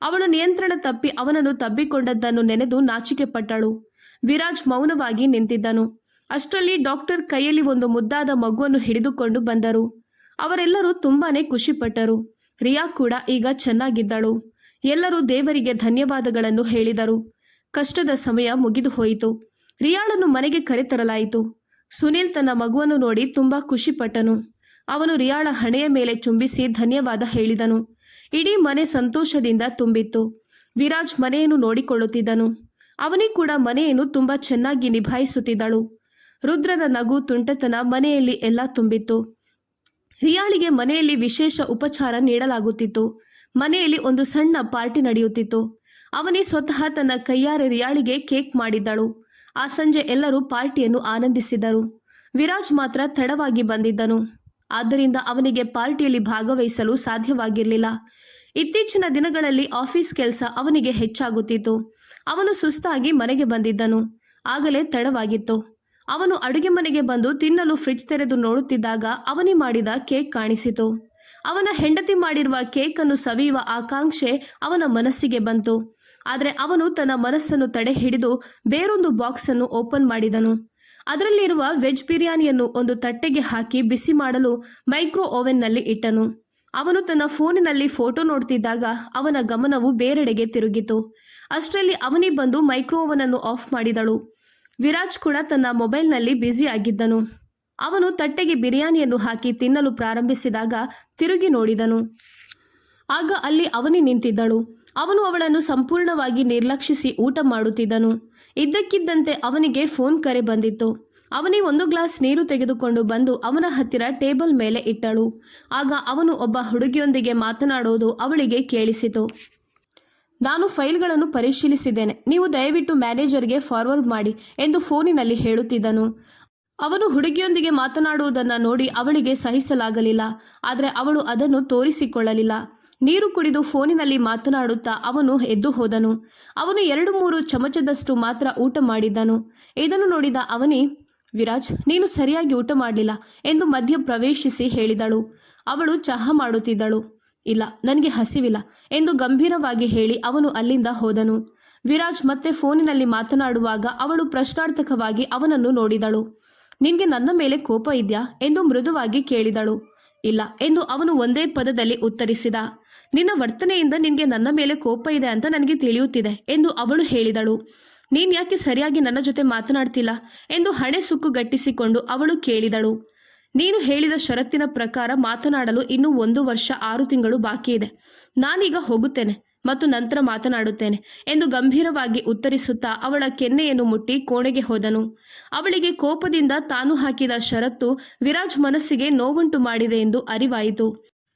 ಅವಳು ನಿಯಂತ್ರಣ ತಪ್ಪಿ ಅವನನ್ನು ತಬ್ಬಿಕೊಂಡದ್ದನ್ನು ನೆನೆದು ನಾಚಿಕೆ ಪಟ್ಟಳು. ವಿರಾಜ್ ಮೌನವಾಗಿ ನಿಂತಿದ್ದನು. ಅಷ್ಟರಲ್ಲಿ ಡಾಕ್ಟರ್ ಕೈಯಲ್ಲಿ ಒಂದು ಮುದ್ದಾದ ಮಗುವನ್ನು ಹಿಡಿದುಕೊಂಡು ಬಂದರು. ಅವರೆಲ್ಲರೂ ತುಂಬಾನೇ ಖುಷಿಪಟ್ಟರು. ರಿಯಾ ಕೂಡ ಈಗ ಚೆನ್ನಾಗಿದ್ದಳು. ಎಲ್ಲರೂ ದೇವರಿಗೆ ಧನ್ಯವಾದಗಳನ್ನು ಹೇಳಿದರು. ಕಷ್ಟದ ಸಮಯ ಮುಗಿದು ಹೋಯಿತು. ರಿಯಾಳನ್ನು ಮನೆಗೆ ಕರೆತರಲಾಯಿತು. ಸುನಿಲ್ ತನ್ನ ಮಗುವನ್ನು ನೋಡಿ ತುಂಬಾ ಖುಷಿಪಟ್ಟನು. ಅವನು ರಿಯಾಳ ಹಣೆಯ ಮೇಲೆ ಚುಂಬಿಸಿ ಧನ್ಯವಾದ ಹೇಳಿದನು. ಇಡೀ ಮನೆ ಸಂತೋಷದಿಂದ ತುಂಬಿತ್ತು. ವಿರಾಜ್ ಮನೆಯನ್ನು ನೋಡಿಕೊಳ್ಳುತ್ತಿದ್ದನು. ಅವನೇ ಕೂಡ ಮನೆಯನ್ನು ತುಂಬಾ ಚೆನ್ನಾಗಿ ನಿಭಾಯಿಸುತ್ತಿದ್ದಳು. ರುದ್ರನ ನಗು ತುಂಟತನ ಮನೆಯಲ್ಲಿ ಎಲ್ಲ ತುಂಬಿತ್ತು. ರಿಯಾಳಿಗೆ ಮನೆಯಲ್ಲಿ ವಿಶೇಷ ಉಪಚಾರ ನೀಡಲಾಗುತ್ತಿತ್ತು. ಮನೆಯಲ್ಲಿ ಒಂದು ಸಣ್ಣ ಪಾರ್ಟಿ ನಡೆಯುತ್ತಿತ್ತು. ಅವನೇ ಸ್ವತಃ ತನ್ನ ಕೈಯಾರೆ ರಿಯಾಳಿಗೆ ಕೇಕ್ ಮಾಡಿದ್ದಳು. ಆ ಸಂಜೆ ಎಲ್ಲರೂ ಪಾರ್ಟಿಯನ್ನು ಆನಂದಿಸಿದರು. ವಿರಾಜ್ ಮಾತ್ರ ತಡವಾಗಿ ಬಂದಿದ್ದನು. ಆದ್ದರಿಂದ ಅವನಿಗೆ ಪಾರ್ಟಿಯಲ್ಲಿ ಭಾಗವಹಿಸಲು ಸಾಧ್ಯವಾಗಿರಲಿಲ್ಲ. ಇತ್ತೀಚಿನ ದಿನಗಳಲ್ಲಿ ಆಫೀಸ್ ಕೆಲಸ ಅವನಿಗೆ ಹೆಚ್ಚಾಗುತ್ತಿತ್ತು. ಅವನು ಸುಸ್ತಾಗಿ ಮನೆಗೆ ಬಂದಿದ್ದನು. ಆಗಲೇ ತಡವಾಗಿತ್ತು. ಅವನು ಅಡುಗೆ ಮನೆಗೆ ಬಂದು ತಿನ್ನಲು ಫ್ರಿಡ್ಜ್ ತೆರೆದು ನೋಡುತ್ತಿದ್ದಾಗ ಅವನೇ ಮಾಡಿದ ಕೇಕ್ ಕಾಣಿಸಿತು. ಅವನ ಹೆಂಡತಿ ಮಾಡಿರುವ ಕೇಕನ್ನು ಸವಿಯುವ ಆಕಾಂಕ್ಷೆ ಅವನ ಮನಸ್ಸಿಗೆ ಬಂತು. ಆದರೆ ಅವನು ತನ್ನ ಮನಸ್ಸನ್ನು ತಡೆ ಹಿಡಿದು ಬೇರೊಂದು ಬಾಕ್ಸ್ ಅನ್ನು ಓಪನ್ ಮಾಡಿದನು. ಅದರಲ್ಲಿರುವ ವೆಜ್ ಬಿರಿಯಾನಿಯನ್ನು ಒಂದು ತಟ್ಟೆಗೆ ಹಾಕಿ ಬಿಸಿ ಮಾಡಲು ಮೈಕ್ರೋ ಓವೆನ್ನಲ್ಲಿ ಇಟ್ಟನು. ಅವನು ತನ್ನ ಫೋನಿನಲ್ಲಿ ಫೋಟೋ ನೋಡ್ತಿದ್ದಾಗ ಅವನ ಗಮನವು ಬೇರೆಡೆಗೆ ತಿರುಗಿತು. ಅಷ್ಟರಲ್ಲಿ ಅವನೇ ಬಂದು ಮೈಕ್ರೋ ಓವನ್ ಅನ್ನು ಆಫ್ ಮಾಡಿದಳು. ವಿರಾಜ್ ಕೂಡ ತನ್ನ ಮೊಬೈಲ್ನಲ್ಲಿ ಬ್ಯುಸಿ ಆಗಿದ್ದನು. ಅವನು ತಟ್ಟೆಗೆ ಬಿರಿಯಾನಿಯನ್ನು ಹಾಕಿ ತಿನ್ನಲು ಪ್ರಾರಂಭಿಸಿದಾಗ ತಿರುಗಿ ನೋಡಿದನು. ಆಗ ಅಲ್ಲಿ ಅವನೇ ನಿಂತಿದ್ದಳು. ಅವನು ಅವಳನ್ನು ಸಂಪೂರ್ಣವಾಗಿ ನಿರ್ಲಕ್ಷಿಸಿ ಊಟ ಮಾಡುತ್ತಿದ್ದನು. ಇದ್ದಕ್ಕಿದ್ದಂತೆ ಅವನಿಗೆ ಫೋನ್ ಕರೆ ಬಂದಿತ್ತು. ಅವನೇ ಒಂದು ಗ್ಲಾಸ್ ನೀರು ತೆಗೆದುಕೊಂಡು ಬಂದು ಅವನ ಹತ್ತಿರ ಟೇಬಲ್ ಮೇಲೆ ಇಟ್ಟಳು. ಆಗ ಅವನು ಒಬ್ಬ ಹುಡುಗಿಯೊಂದಿಗೆ ಮಾತನಾಡೋದು ಅವಳಿಗೆ ಕೇಳಿಸಿತು. ನಾನು ಫೈಲ್ಗಳನ್ನು ಪರಿಶೀಲಿಸಿದ್ದೇನೆ, ನೀವು ದಯವಿಟ್ಟು ಮ್ಯಾನೇಜರ್ಗೆ ಫಾರ್ವರ್ಡ್ ಮಾಡಿ ಎಂದು ಫೋನಿನಲ್ಲಿ ಹೇಳುತ್ತಿದ್ದನು. ಅವನು ಹುಡುಗಿಯೊಂದಿಗೆ ಮಾತನಾಡುವುದನ್ನು ನೋಡಿ ಅವಳಿಗೆ ಸಹಿಸಲಾಗಲಿಲ್ಲ. ಆದರೆ ಅವಳು ಅದನ್ನು ತೋರಿಸಿಕೊಳ್ಳಲಿಲ್ಲ. ನೀರು ಕುಡಿದು ಫೋನಿನಲ್ಲಿ ಮಾತನಾಡುತ್ತಾ ಅವನು ಎದ್ದು ಹೋದನು. ಅವನು 2-3 ಚಮಚದಷ್ಟು ಮಾತ್ರ ಊಟ ಮಾಡಿದ್ದನು. ಇದನ್ನು ನೋಡಿದ ಅವನೇ, ವಿರಾಜ್, ನೀನು ಸರಿಯಾಗಿ ಊಟ ಮಾಡಲಿಲ್ಲ ಎಂದು ಮಧ್ಯ ಪ್ರವೇಶಿಸಿ ಹೇಳಿದಳು. ಅವಳು ಚಹಾ ಮಾಡುತ್ತಿದ್ದಳು. ಇಲ್ಲ, ನನಗೆ ಹಸಿವಿಲ್ಲ ಎಂದು ಗಂಭೀರವಾಗಿ ಹೇಳಿ ಅವನು ಅಲ್ಲಿಂದ ಹೋದನು. ವಿರಾಜ್ ಮತ್ತೆ ಫೋನಿನಲ್ಲಿ ಮಾತನಾಡುವಾಗ ಅವಳು ಪ್ರಶ್ನಾರ್ಥಕವಾಗಿ ಅವನನ್ನು ನೋಡಿದಳು. ನಿನ್ಗೆ ನನ್ನ ಮೇಲೆ ಕೋಪ ಇದೆಯಾ ಎಂದು ಮೃದುವಾಗಿ ಕೇಳಿದಳು. ಇಲ್ಲ ಎಂದು ಅವನು ಒಂದೇ ಪದದಲ್ಲಿ ಉತ್ತರಿಸಿದ. ನಿನ್ನ ವರ್ತನೆಯಿಂದ ನಿನಗೆ ನನ್ನ ಮೇಲೆ ಕೋಪ ಇದೆ ಅಂತ ನನಗೆ ತಿಳಿಯುತ್ತಿದೆ ಎಂದು ಅವಳು ಹೇಳಿದಳು. ನೀನ್ ಯಾಕೆ ಸರಿಯಾಗಿ ನನ್ನ ಜೊತೆ ಮಾತನಾಡ್ತಿಲ್ಲ ಎಂದು ಹಣೆ ಸುಕ್ಕು ಗಟ್ಟಿಸಿಕೊಂಡು ಅವಳು ಕೇಳಿದಳು. ನೀನು ಹೇಳಿದ ಷರತ್ತಿನ ಪ್ರಕಾರ ಮಾತನಾಡಲು ಇನ್ನೂ 1 ವರ್ಷ 6 ತಿಂಗಳು ಬಾಕಿ ಇದೆ. ನಾನೀಗ ಹೋಗುತ್ತೇನೆ ಮತ್ತು ನಂತರ ಮಾತನಾಡುತ್ತೇನೆ ಎಂದು ಗಂಭೀರವಾಗಿ ಉತ್ತರಿಸುತ್ತಾ ಅವಳ ಕೆನ್ನೆಯನ್ನು ಮುಟ್ಟಿ ಕೋಣೆಗೆ ಹೋದನು. ಅವಳಿಗೆ ಕೋಪದಿಂದ ತಾನು ಹಾಕಿದ ಷರತ್ತು ವಿರಾಜ್ ಮನಸ್ಸಿಗೆ ನೋವುಂಟು ಮಾಡಿದೆ ಎಂದು ಅರಿವಾಯಿತು.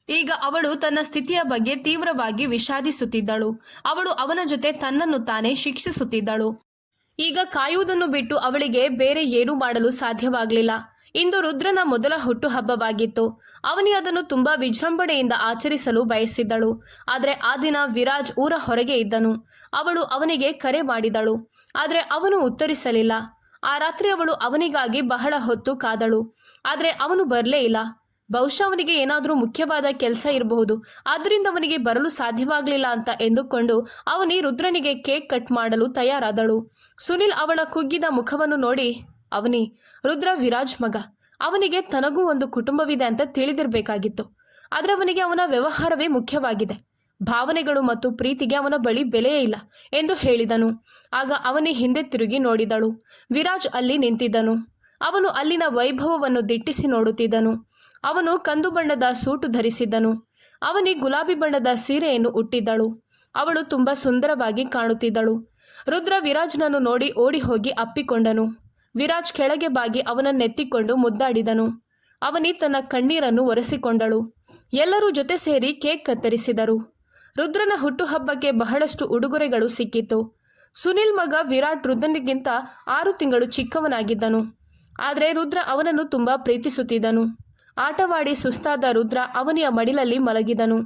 ಈಗ ಅವಳು ತನ್ನ ಸ್ಥಿತಿಯ ಬಗ್ಗೆ ತೀವ್ರವಾಗಿ ವಿಷಾದಿಸುತ್ತಿದ್ದಳು. ಅವಳು ಅವನ ಜೊತೆ ತನ್ನನ್ನು ತಾನೇ ಶಿಕ್ಷಿಸುತ್ತಿದ್ದಳು. ಈಗ ಕಾಯುವುದನ್ನು ಬಿಟ್ಟು ಅವಳಿಗೆ ಬೇರೆ ಏನೂ ಮಾಡಲು ಸಾಧ್ಯವಾಗಲಿಲ್ಲ. ಇಂದು ರುದ್ರನ ಮೊದಲ ಹುಟ್ಟುಹಬ್ಬವಾಗಿತ್ತು. ಅವನಿ ಅದನ್ನು ತುಂಬಾ ವಿಜೃಂಭಣೆಯಿಂದ ಆಚರಿಸಲು ಬಯಸಿದ್ದಳು. ಆದರೆ ಆ ದಿನ ವಿರಾಜ್ ಊರ ಹೊರಗೆ ಇದ್ದನು. ಅವಳು ಅವನಿಗೆ ಕರೆ ಮಾಡಿದಳು. ಆದರೆ ಅವನು ಉತ್ತರಿಸಲಿಲ್ಲ. ಆ ರಾತ್ರಿ ಅವಳು ಅವನಿಗಾಗಿ ಬಹಳ ಹೊತ್ತು ಕಾದಳು. ಆದರೆ ಅವನು ಬರಲೇ ಇಲ್ಲ. ಬಹುಶಃ ಅವನಿಗೆ ಏನಾದರೂ ಮುಖ್ಯವಾದ ಕೆಲಸ ಇರಬಹುದು, ಆದ್ದರಿಂದ ಅವನಿಗೆ ಬರಲು ಸಾಧ್ಯವಾಗಲಿಲ್ಲ ಅಂತ ಎಂದುಕೊಂಡು ಅವನಿ ರುದ್ರನಿಗೆ ಕೇಕ್ ಕಟ್ ಮಾಡಲು ತಯಾರಾದಳು. ಸುನಿಲ್ ಅವಳ ಕುಗ್ಗಿದ ಮುಖವನ್ನು ನೋಡಿ, ಅವನಿ, ರುದ್ರ ವಿರಾಜ್ ಮಗ, ಅವನಿಗೆ ತನಗೂ ಒಂದು ಕುಟುಂಬವಿದೆ ಅಂತ ತಿಳಿದಿರಬೇಕಾಗಿತ್ತು. ಆದರೆ ಅವನಿಗೆ ಅವನ ವ್ಯವಹಾರವೇ ಮುಖ್ಯವಾಗಿದೆ. ಭಾವನೆಗಳು ಮತ್ತು ಪ್ರೀತಿಗೆ ಅವನ ಬಳಿ ಬೆಲೆಯೇ ಇಲ್ಲ ಎಂದು ಹೇಳಿದನು. ಆಗ ಅವನಿ ಹಿಂದೆ ತಿರುಗಿ ನೋಡಿದಳು. ವಿರಾಜ್ ಅಲ್ಲಿ ನಿಂತಿದ್ದನು. ಅವನು ಅಲ್ಲಿನ ವೈಭವವನ್ನು ದಿಟ್ಟಿಸಿ ನೋಡುತ್ತಿದ್ದನು. ಅವನು ಕಂದು ಬಣ್ಣದ ಸೂಟು ಧರಿಸಿದ್ದನು. ಅವನಿ ಗುಲಾಬಿ ಬಣ್ಣದ ಸೀರೆಯನ್ನು ಉಟ್ಟಿದ್ದಳು. ಅವಳು ತುಂಬ ಸುಂದರವಾಗಿ ಕಾಣುತ್ತಿದ್ದಳು. ರುದ್ರ ವಿರಾಜ್ನನ್ನು ನೋಡಿ ಓಡಿ ಹೋಗಿ ಅಪ್ಪಿಕೊಂಡನು. ವಿರಾಜ್ ಕೆಳಗೆ ಬಾಗಿ ಅವನನ್ನೆತ್ತಿಕೊಂಡು ಮುದ್ದಾಡಿದನು. ಅವನಿ ತನ್ನ ಕಣ್ಣೀರನ್ನು ಒರೆಸಿಕೊಂಡಳು. ಎಲ್ಲರೂ ಜೊತೆ ಸೇರಿ ಕೇಕ್ ಕತ್ತರಿಸಿದರು. ರುದ್ರನ ಹುಟ್ಟುಹಬ್ಬಕ್ಕೆ ಬಹಳಷ್ಟು ಉಡುಗೊರೆಗಳು ಸಿಕ್ಕಿತ್ತು. ಸುನಿಲ್ ಮಗ ವಿರಾಟ್ ರುದ್ರನಿಗಿಂತ 6 ತಿಂಗಳು ಚಿಕ್ಕವನಾಗಿದ್ದನು. ಆದರೆ ರುದ್ರ ಅವನನ್ನು ತುಂಬ ಪ್ರೀತಿಸುತ್ತಿದ್ದನು. ಆಟವಾಡಿ ಸುಸ್ತಾದ ರುದ್ರ ಅವನಿಯ ಮಡಿಲಲ್ಲಿ ಮಲಗಿದನು.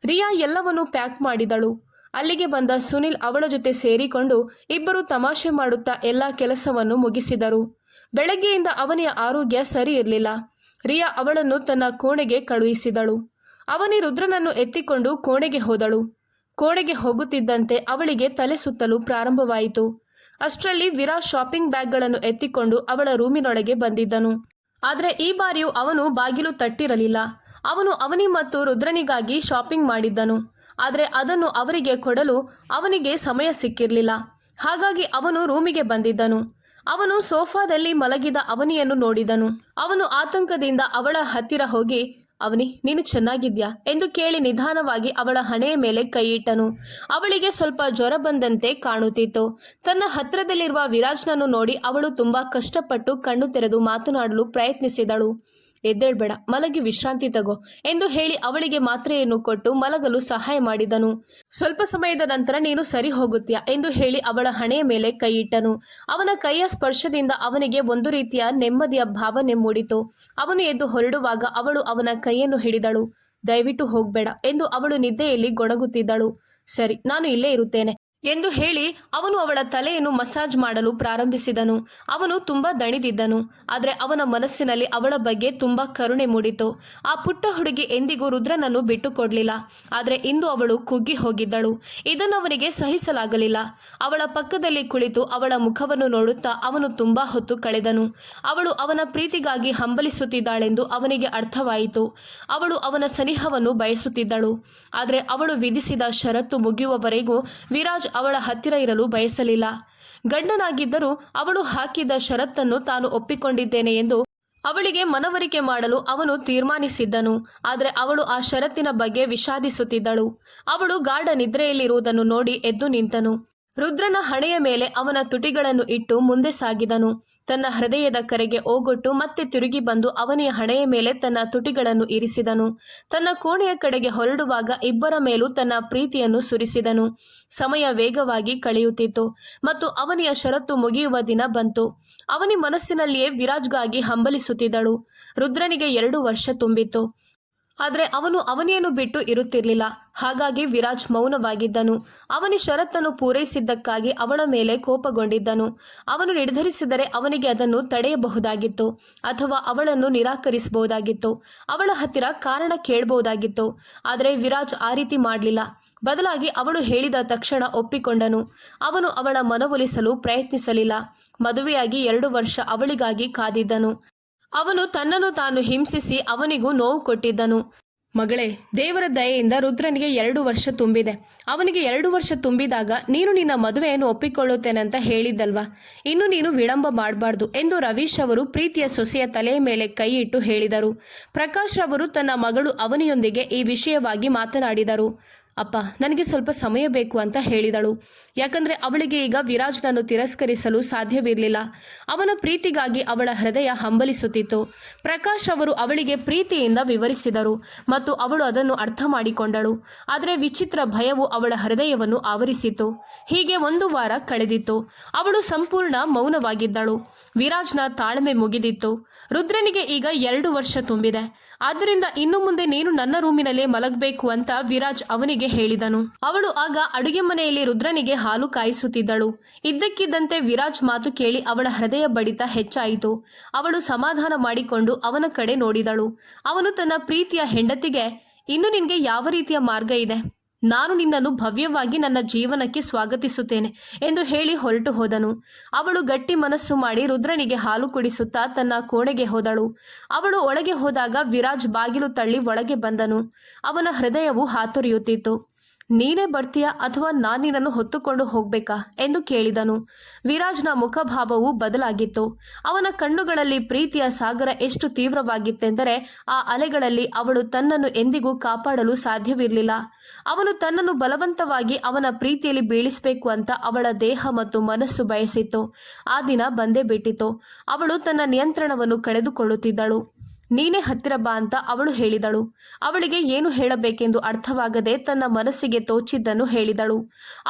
ರಿಯಾ ಎಲ್ಲವನ್ನೂ ಪ್ಯಾಕ್ ಮಾಡಿದಳು. ಅಲ್ಲಿಗೆ ಬಂದ ಸುನಿಲ್ ಅವಳ ಜೊತೆ ಸೇರಿಕೊಂಡು ಇಬ್ಬರು ತಮಾಷೆ ಮಾಡುತ್ತಾ ಎಲ್ಲ ಕೆಲಸವನ್ನು ಮುಗಿಸಿದರು. ಬೆಳಗ್ಗೆಯಿಂದ ಅವನಿಯ ಆರೋಗ್ಯ ಸರಿ ಇರಲಿಲ್ಲ. ರಿಯಾ ಅವಳನ್ನು ತನ್ನ ಕೋಣೆಗೆ ಕಳುಹಿಸಿದಳು. ಅವನಿ ರುದ್ರನನ್ನು ಎತ್ತಿಕೊಂಡು ಕೋಣೆಗೆ ಹೋದಳು. ಕೋಣೆಗೆ ಹೋಗುತ್ತಿದ್ದಂತೆ ಅವಳಿಗೆ ತಲೆ ಸುತ್ತಲು ಪ್ರಾರಂಭವಾಯಿತು. ಅಷ್ಟರಲ್ಲಿ ವಿರಾಜ್ ಶಾಪಿಂಗ್ ಬ್ಯಾಗ್ಗಳನ್ನು ಎತ್ತಿಕೊಂಡು ಅವಳ ರೂಮಿನೊಳಗೆ ಬಂದಿದ್ದನು. ಆದರೆ ಈ ಬಾರಿಯೂ ಅವನು ಬಾಗಿಲು ತಟ್ಟಿರಲಿಲ್ಲ. ಅವನು ಅವನಿ ಮತ್ತು ರುದ್ರನಿಗಾಗಿ ಶಾಪಿಂಗ್ ಮಾಡಿದ್ದನು. ಆದರೆ ಅದನ್ನು ಅವರಿಗೆ ಕೊಡಲು ಅವನಿಗೆ ಸಮಯ ಸಿಕ್ಕಿರಲಿಲ್ಲ. ಹಾಗಾಗಿ ಅವನು ರೂಮಿಗೆ ಬಂದಿದ್ದನು. ಅವನು ಸೋಫಾದಲ್ಲಿ ಮಲಗಿದ ಅವನಿಯನ್ನು ನೋಡಿದನು. ಅವನು ಆತಂಕದಿಂದ ಅವಳ ಹತ್ತಿರ ಹೋಗಿ, ಅವನಿ, ನೀನು ಚೆನ್ನಾಗಿದ್ಯಾ ಎಂದು ಕೇಳಿ ನಿಧಾನವಾಗಿ ಅವಳ ಹಣೆಯ ಮೇಲೆ ಕೈಯಿಟ್ಟನು. ಅವಳಿಗೆ ಸ್ವಲ್ಪ ಜ್ವರ ಬಂದಂತೆ ಕಾಣುತ್ತಿತ್ತು. ತನ್ನ ಹತ್ತಿರದಲ್ಲಿರುವ ವಿರಾಜ್ನನ್ನು ನೋಡಿ ಅವಳು ತುಂಬಾ ಕಷ್ಟಪಟ್ಟು ಕಣ್ಣು ತೆರೆದು ಮಾತನಾಡಲು ಪ್ರಯತ್ನಿಸಿದಳು. ಎದ್ದೇಳ್ಬೇಡ, ಮಲಗಿ ವಿಶ್ರಾಂತಿ ತಗೋ ಎಂದು ಹೇಳಿ ಅವಳಿಗೆ ಮಾತ್ರೆಯನ್ನು ಕೊಟ್ಟು ಮಲಗಲು ಸಹಾಯ ಮಾಡಿದನು. ಸ್ವಲ್ಪ ಸಮಯದ ನಂತರ ನೀನು ಸರಿ ಹೋಗುತ್ತೀಯಾ ಎಂದು ಹೇಳಿ ಅವಳ ಹಣೆಯ ಮೇಲೆ ಕೈಯಿಟ್ಟನು. ಅವನ ಕೈಯ ಸ್ಪರ್ಶದಿಂದ ಅವನಿಗೆ ಒಂದು ರೀತಿಯ ನೆಮ್ಮದಿಯ ಭಾವನೆ ಮೂಡಿತು. ಅವನು ಎದ್ದು ಹೊರಡುವಾಗ ಅವಳು ಅವನ ಕೈಯನ್ನು ಹಿಡಿದಳು. ದಯವಿಟ್ಟು ಹೋಗಬೇಡ ಎಂದು ಅವಳು ನಿದ್ದೆಯಲ್ಲಿ ಗೊಣಗುತ್ತಿದ್ದಳು. ಸರಿ, ನಾನು ಇಲ್ಲೇ ಇರುತ್ತೇನೆ ಎಂದು ಹೇಳಿ ಅವನು ಅವಳ ತಲೆಯನ್ನು ಮಸಾಜ್ ಮಾಡಲು ಪ್ರಾರಂಭಿಸಿದನು. ಅವನು ತುಂಬಾ ದಣಿದಿದ್ದನು. ಆದರೆ ಅವನ ಮನಸ್ಸಿನಲ್ಲಿ ಅವಳ ಬಗ್ಗೆ ತುಂಬಾ ಕರುಣೆ ಮೂಡಿತು. ಆ ಪುಟ್ಟ ಹುಡುಗಿ ಎಂದಿಗೂ ರುದ್ರನನ್ನು ಬಿಟ್ಟುಕೊಡ್ಲಿಲ್ಲ. ಆದರೆ ಇಂದು ಅವಳು ಕುಗ್ಗಿ ಹೋಗಿದ್ದಳು. ಇದನ್ನು ಅವನಿಗೆ ಸಹಿಸಲಾಗಲಿಲ್ಲ. ಅವಳ ಪಕ್ಕದಲ್ಲಿ ಕುಳಿತು ಅವಳ ಮುಖವನ್ನು ನೋಡುತ್ತಾ ಅವನು ತುಂಬಾ ಹೊತ್ತು ಕಳೆದನು. ಅವಳು ಅವನ ಪ್ರೀತಿಗಾಗಿ ಹಂಬಲಿಸುತ್ತಿದ್ದಾಳೆಂದು ಅವನಿಗೆ ಅರ್ಥವಾಯಿತು. ಅವಳು ಅವನ ಸನಿಹವನ್ನು ಬಯಸುತ್ತಿದ್ದಳು. ಆದರೆ ಅವಳು ವಿಧಿಸಿದ ಷರತ್ತು ಮುಗಿಯುವವರೆಗೂ ವಿರಾಜ್ ಅವಳ ಹತ್ತಿರ ಇರಲು ಬಯಸಲಿಲ್ಲ. ಗಂಡನಾಗಿದ್ದರೂ ಅವಳು ಹಾಕಿದ್ದ ಷರತ್ತನ್ನು ತಾನು ಒಪ್ಪಿಕೊಂಡಿದ್ದೇನೆ ಎಂದು ಅವಳಿಗೆ ಮನವರಿಕೆ ಮಾಡಲು ಅವನು ತೀರ್ಮಾನಿಸಿದ್ದನು. ಆದರೆ ಅವಳು ಆ ಷರತ್ತಿನ ಬಗ್ಗೆ ವಿಷಾದಿಸುತ್ತಿದ್ದಳು. ಅವಳು ಗಾಢ ನಿದ್ರೆಯಲ್ಲಿರುವುದನ್ನು ನೋಡಿ ಎದ್ದು ನಿಂತನು. ರುದ್ರನ ಹಣೆಯ ಮೇಲೆ ಅವನ ತುಟಿಗಳನ್ನು ಇಟ್ಟು ಮುಂದೆ ಸಾಗಿದನು. ತನ್ನ ಹೃದಯದ ಕರೆಗೆ ಓಗೊಟ್ಟು ಮತ್ತೆ ತಿರುಗಿ ಬಂದು ಅವನಿಯ ಹಣೆಯ ಮೇಲೆ ತನ್ನ ತುಟಿಗಳನ್ನು ಇರಿಸಿದನು. ತನ್ನ ಕೋಣೆಯ ಕಡೆಗೆ ಹೊರಡುವಾಗ ಇಬ್ಬರ ಮೇಲೂ ತನ್ನ ಪ್ರೀತಿಯನ್ನು ಸುರಿಸಿದನು. ಸಮಯ ವೇಗವಾಗಿ ಕಳೆಯುತ್ತಿತ್ತು ಮತ್ತು ಅವನಿಯ ಷರತ್ತು ಮುಗಿಯುವ ದಿನ ಬಂತು. ಅವನಿ ಮನಸ್ಸಿನಲ್ಲಿಯೇ ವಿರಾಜ್ಗಾಗಿ ಹಂಬಲಿಸುತ್ತಿದ್ದಳು. ರುದ್ರನಿಗೆ 2 ವರ್ಷ ತುಂಬಿತ್ತು. ಆದರೆ ಅವನು ಅವನಿಯನ್ನು ಬಿಟ್ಟು ಇರುತ್ತಿರಲಿಲ್ಲ. ಹಾಗಾಗಿ ವಿರಾಜ್ ಮೌನವಾಗಿದ್ದನು. ಅವನಿ ಷರತ್ತನ್ನು ಪೂರೈಸಿದ್ದಕ್ಕಾಗಿ ಅವಳ ಮೇಲೆ ಕೋಪಗೊಂಡಿದ್ದನು. ಅವನು ನಿರ್ಧರಿಸಿದರೆ ಅವನಿಗೆ ಅದನ್ನು ತಡೆಯಬಹುದಾಗಿತ್ತು ಅಥವಾ ಅವಳನ್ನು ನಿರಾಕರಿಸಬಹುದಾಗಿತ್ತು. ಅವಳ ಹತ್ತಿರ ಕಾರಣ ಕೇಳಬಹುದಾಗಿತ್ತು. ಆದರೆ ವಿರಾಜ್ ಆ ರೀತಿ ಮಾಡಲಿಲ್ಲ. ಬದಲಾಗಿ ಅವಳು ಹೇಳಿದ ತಕ್ಷಣ ಒಪ್ಪಿಕೊಂಡನು. ಅವನು ಅವಳ ಮನವೊಲಿಸಲು ಪ್ರಯತ್ನಿಸಲಿಲ್ಲ. ಮದುವೆಯಾಗಿ 2 ವರ್ಷ ಅವಳಿಗಾಗಿ ಕಾದಿದ್ದನು. ಅವನು ತನ್ನನ್ನು ತಾನು ಹಿಂಸಿಸಿ ಅವನಿಗೂ ನೋವು ಕೊಟ್ಟಿದ್ದನು. ಮಗಳೇ, ದೇವರ ದಯೆಯಿಂದ ರುದ್ರನಿಗೆ 2 ವರ್ಷ ತುಂಬಿದೆ. ಅವನಿಗೆ 2 ವರ್ಷ ತುಂಬಿದಾಗ ನೀನು ನಿನ್ನ ಮದುವೆಯನ್ನು ಒಪ್ಪಿಕೊಳ್ಳುತ್ತೇನೆ ಅಂತ ಹೇಳಿದ್ದಲ್ವಾ? ಇನ್ನು ನೀನು ವಿಳಂಬ ಮಾಡಬಾರ್ದು ಎಂದು ರವೀಶ್ ಅವರು ಪ್ರೀತಿಯ ಸೊಸೆಯ ತಲೆಯ ಮೇಲೆ ಕೈ ಇಟ್ಟು ಹೇಳಿದರು. ಪ್ರಕಾಶ್ ರವರು ತನ್ನ ಮಗಳು ಅವನಿಯೊಂದಿಗೆ ಈ ವಿಷಯವಾಗಿ ಮಾತನಾಡಿದರು. ಅಪ್ಪ, ನನಗೆ ಸ್ವಲ್ಪ ಸಮಯ ಬೇಕು ಅಂತ ಹೇಳಿದಳು. ಯಾಕಂದರೆ ಅವಳಿಗೆ ಈಗ ವಿರಾಜ್ನನ್ನು ತಿರಸ್ಕರಿಸಲು ಸಾಧ್ಯವಿರಲಿಲ್ಲ. ಅವನ ಪ್ರೀತಿಗಾಗಿ ಅವಳ ಹೃದಯ ಹಂಬಲಿಸುತ್ತಿತ್ತು. ಪ್ರಕಾಶ್ ಅವರು ಅವಳಿಗೆ ಪ್ರೀತಿಯಿಂದ ವಿವರಿಸಿದರು ಮತ್ತು ಅವಳು ಅದನ್ನು ಅರ್ಥ ಮಾಡಿಕೊಂಡಳು. ಆದರೆ ವಿಚಿತ್ರ ಭಯವು ಅವಳ ಹೃದಯವನ್ನು ಆವರಿಸಿತು. ಹೀಗೆ 1 ವಾರ ಕಳೆದಿತ್ತು. ಅವಳು ಸಂಪೂರ್ಣ ಮೌನವಾಗಿದ್ದಳು. ವಿರಾಜ್ನ ತಾಳ್ಮೆ ಮುಗಿದಿತ್ತು. ರುದ್ರನಿಗೆ ಈಗ 2 ವರ್ಷ ತುಂಬಿದೆ. ಆದ್ದರಿಂದ ಇನ್ನು ಮುಂದೆ ನೀನು ನನ್ನ ರೂಮಿನಲ್ಲೇ ಮಲಗಬೇಕು ಅಂತ ವಿರಾಜ್ ಅವನಿಗೆ ಹೇಳಿದನು. ಅವಳು ಆಗ ಅಡುಗೆ ಮನೆಯಲ್ಲಿ ರುದ್ರನಿಗೆ ಹಾಲು ಕಾಯಿಸುತ್ತಿದ್ದಳು. ಇದ್ದಕ್ಕಿದ್ದಂತೆ ವಿರಾಜ್ ಮಾತು ಕೇಳಿ ಅವಳ ಹೃದಯ ಬಡಿತ ಹೆಚ್ಚಾಯಿತು. ಅವಳು ಸಮಾಧಾನ ಮಾಡಿಕೊಂಡು ಅವನ ಕಡೆ ನೋಡಿದಳು. ಅವನು ತನ್ನ ಪ್ರೀತಿಯ ಹೆಂಡತಿಗೆ, ಇನ್ನು ನಿನಗೆ ಯಾವ ರೀತಿಯ ಮಾರ್ಗ ಇದೆ? ನಾನು ನಿನ್ನನ್ನು ಭವ್ಯವಾಗಿ ನನ್ನ ಜೀವನಕ್ಕೆ ಸ್ವಾಗತಿಸುತ್ತೇನೆ ಎಂದು ಹೇಳಿ ಹೊರಟು ಹೋದನು. ಅವಳು ಗಟ್ಟಿ ಮನಸ್ಸು ಮಾಡಿ ರುದ್ರನಿಗೆ ಹಾಲು ಕುಡಿಸುತ್ತಾ ತನ್ನ ಕೋಣೆಗೆ ಹೋದಳು. ಅವಳು ಒಳಗೆ ಹೋದಾಗ ವಿರಾಜ್ ಬಾಗಿಲು ತಳ್ಳಿ ಒಳಗೆ ಬಂದನು. ಅವನ ಹೃದಯವು ಹಾತೊರೆಯುತ್ತಿತ್ತು. ನೀನೇ ಬರ್ತೀಯಾ ಅಥವಾ ನಾನು ನಿನ್ನನ್ನು ಹೊತ್ತುಕೊಂಡು ಹೋಗ್ಬೇಕಾ ಎಂದು ಕೇಳಿದನು. ವಿರಾಜ್ನ ಮುಖಭಾವವು ಬದಲಾಗಿತ್ತು. ಅವನ ಕಣ್ಣುಗಳಲ್ಲಿ ಪ್ರೀತಿಯ ಸಾಗರ ಎಷ್ಟು ತೀವ್ರವಾಗಿತ್ತೆಂದರೆ ಆ ಅಲೆಗಳಲ್ಲಿ ಅವಳು ತನ್ನನ್ನು ಎಂದಿಗೂ ಕಾಪಾಡಲು ಸಾಧ್ಯವಿರಲಿಲ್ಲ. ಅವನು ತನ್ನನ್ನು ಬಲವಂತವಾಗಿ ಅವನ ಪ್ರೀತಿಯಲ್ಲಿ ಬೀಳಿಸಬೇಕು ಅಂತ ಅವಳ ದೇಹ ಮತ್ತು ಮನಸ್ಸು ಬಯಸಿತ್ತು. ಆ ದಿನ ಬಂದೇ ಬಿಟ್ಟಿತು. ಅವಳು ತನ್ನ ನಿಯಂತ್ರಣವನ್ನು ಕಳೆದುಕೊಳ್ಳುತ್ತಿದ್ದಳು. ನೀನೇ ಹತ್ತಿರ ಬಾ ಅಂತ ಅವಳು ಹೇಳಿದಳು. ಅವಳಿಗೆ ಏನು ಹೇಳಬೇಕೆಂದು ಅರ್ಥವಾಗದೆ ತನ್ನ ಮನಸ್ಸಿಗೆ ತೋಚಿದ್ದನ್ನು ಹೇಳಿದಳು.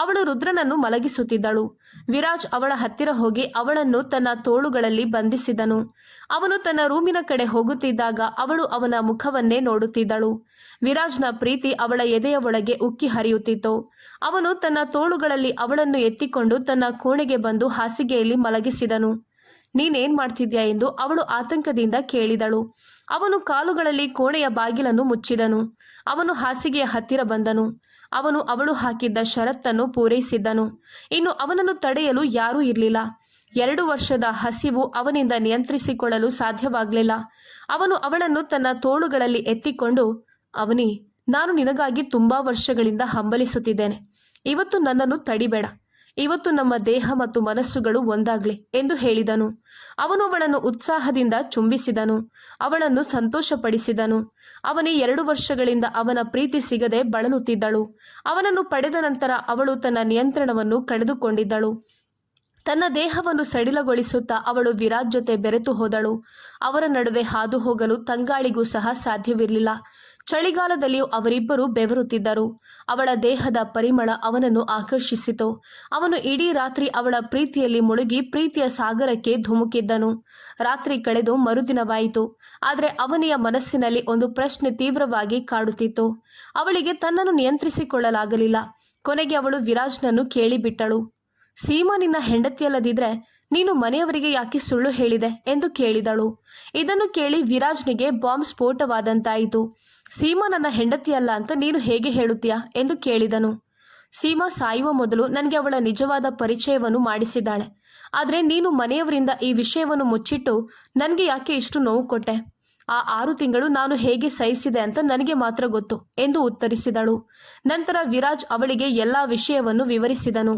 ಅವಳು ರುದ್ರನನ್ನು ಮಲಗಿಸುತ್ತಿದ್ದಳು. ವಿರಾಜ್ ಅವಳ ಹತ್ತಿರ ಹೋಗಿ ಅವಳನ್ನು ತನ್ನ ತೋಳುಗಳಲ್ಲಿ ಬಂಧಿಸಿದನು. ಅವನು ತನ್ನ ರೂಮಿನ ಕಡೆ ಹೋಗುತ್ತಿದ್ದಾಗ ಅವಳು ಅವನ ಮುಖವನ್ನೇ ನೋಡುತ್ತಿದ್ದಳು. ವಿರಾಜ್ನ ಪ್ರೀತಿ ಅವಳ ಎದೆಯ ಒಳಗೆ ಉಕ್ಕಿ ಹರಿಯುತ್ತಿತ್ತು. ಅವನು ತನ್ನ ತೋಳುಗಳಲ್ಲಿ ಅವಳನ್ನು ಎತ್ತಿಕೊಂಡು ತನ್ನ ಕೋಣೆಗೆ ಬಂದು ಹಾಸಿಗೆಯಲ್ಲಿ ಮಲಗಿಸಿದನು. ನೀನೇನ್ ಮಾಡ್ತಿದ್ಯಾ ಎಂದು ಅವಳು ಆತಂಕದಿಂದ ಕೇಳಿದಳು. ಅವನು ಕಾಲುಗಳಲ್ಲಿ ಕೋಣೆಯ ಬಾಗಿಲನ್ನು ಮುಚ್ಚಿದನು. ಅವನು ಹಾಸಿಗೆಯ ಹತ್ತಿರ ಬಂದನು. ಅವನು ಅವಳು ಹಾಕಿದ್ದ ಷರತ್ತನ್ನು ಪೂರೈಸಿದ್ದನು. ಇನ್ನು ಅವನನ್ನು ತಡೆಯಲು ಯಾರೂ ಇರಲಿಲ್ಲ. 2 ವರ್ಷದ ಹಸಿವು ಅವನಿಂದ ನಿಯಂತ್ರಿಸಿಕೊಳ್ಳಲು ಸಾಧ್ಯವಾಗಲಿಲ್ಲ. ಅವನು ಅವಳನ್ನು ತನ್ನ ತೋಳುಗಳಲ್ಲಿ ಎತ್ತಿಕೊಂಡು, ಅವನಿ, ನಾನು ನಿನಗಾಗಿ ತುಂಬಾ ವರ್ಷಗಳಿಂದ ಹಂಬಲಿಸುತ್ತಿದ್ದೇನೆ. ಇವತ್ತು ನನ್ನನ್ನು ತಡಿಬೇಡ. ಇವತ್ತು ನಮ್ಮ ದೇಹ ಮತ್ತು ಮನಸ್ಸುಗಳು ಒಂದಾಗ್ಲಿ ಎಂದು ಹೇಳಿದನು. ಅವನು ಅವಳನ್ನು ಉತ್ಸಾಹದಿಂದ ಚುಂಬಿಸಿದನು. ಅವಳನ್ನು ಸಂತೋಷಪಡಿಸಿದನು. ಅವನೇ 2 ವರ್ಷಗಳಿಂದ ಅವನ ಪ್ರೀತಿ ಸಿಗದೆ ಬಳಲುತ್ತಿದ್ದಳು. ಅವನನ್ನು ಪಡೆದ ನಂತರ ಅವಳು ತನ್ನ ನಿಯಂತ್ರಣವನ್ನು ಕಳೆದುಕೊಂಡಿದ್ದಳು. ತನ್ನ ದೇಹವನ್ನು ಸಡಿಲಗೊಳಿಸುತ್ತಾ ಅವಳು ವಿರಾಜ್ ಜೊತೆ ಬೆರೆತು ಹೋದಳು. ಅವರ ನಡುವೆ ಹಾದು ಹೋಗಲು ತಂಗಾಳಿಗೂ ಸಹ ಸಾಧ್ಯವಿರಲಿಲ್ಲ. ಚಳಿಗಾಲದಲ್ಲಿಯೂ ಅವರಿಬ್ಬರು ಬೆವರುತ್ತಿದ್ದರು. ಅವಳ ದೇಹದ ಪರಿಮಳ ಅವನನ್ನು ಆಕರ್ಷಿಸಿತು. ಅವನು ಇಡೀ ರಾತ್ರಿ ಅವಳ ಪ್ರೀತಿಯಲ್ಲಿ ಮುಳುಗಿ ಪ್ರೀತಿಯ ಸಾಗರಕ್ಕೆ ಧುಮುಕಿದ್ದನು. ರಾತ್ರಿ ಕಳೆದು ಮರುದಿನವಾಯಿತು. ಆದರೆ ಅವನಿಯ ಮನಸ್ಸಿನಲ್ಲಿ ಒಂದು ಪ್ರಶ್ನೆ ತೀವ್ರವಾಗಿ ಕಾಡುತ್ತಿತ್ತು. ಅವಳಿಗೆ ತನ್ನನ್ನು ನಿಯಂತ್ರಿಸಿಕೊಳ್ಳಲಾಗಲಿಲ್ಲ. ಕೊನೆಗೆ ಅವಳು ವಿರಾಜ್ನನ್ನು ಕೇಳಿಬಿಟ್ಟಳು. ಸೀಮಾ ನಿನ್ನ ಹೆಂಡತಿಯಲ್ಲದಿದ್ರೆ ನೀನು ಮನೆಯವರಿಗೆ ಯಾಕೆ ಸುಳ್ಳು ಹೇಳಿದೆ ಎಂದು ಕೇಳಿದಳು. ಇದನ್ನು ಕೇಳಿ ವಿರಾಜ್ನಿಗೆ ಬಾಂಬ್ ಸ್ಫೋಟವಾದಂತಾಯಿತು. ಸೀಮಾ ನನ್ನ ಹೆಂಡತಿಯಲ್ಲ ಅಂತ ನೀನು ಹೇಗೆ ಹೇಳುತ್ತೀಯಾ ಎಂದು ಕೇಳಿದನು. ಸೀಮಾ ಸಾಯುವ ಮೊದಲು ನನಗೆ ಅವಳ ನಿಜವಾದ ಪರಿಚಯವನ್ನು ಮಾಡಿಸಿದ್ದಾಳೆ. ಆದರೆ ನೀನು ಮನೆಯವರಿಂದ ಈ ವಿಷಯವನ್ನು ಮುಚ್ಚಿಟ್ಟು ನನಗೆ ಯಾಕೆ ಇಷ್ಟು ನೋವು ಕೊಟ್ಟೆ? ಆ 6 ತಿಂಗಳು ನಾನು ಹೇಗೆ ಸಹಿಸಿದೆ ಅಂತ ನನಗೆ ಮಾತ್ರ ಗೊತ್ತು ಎಂದು ಉತ್ತರಿಸಿದಳು. ನಂತರ ವಿರಾಜ್ ಅವಳಿಗೆ ಎಲ್ಲಾ ವಿಷಯವನ್ನು ವಿವರಿಸಿದನು.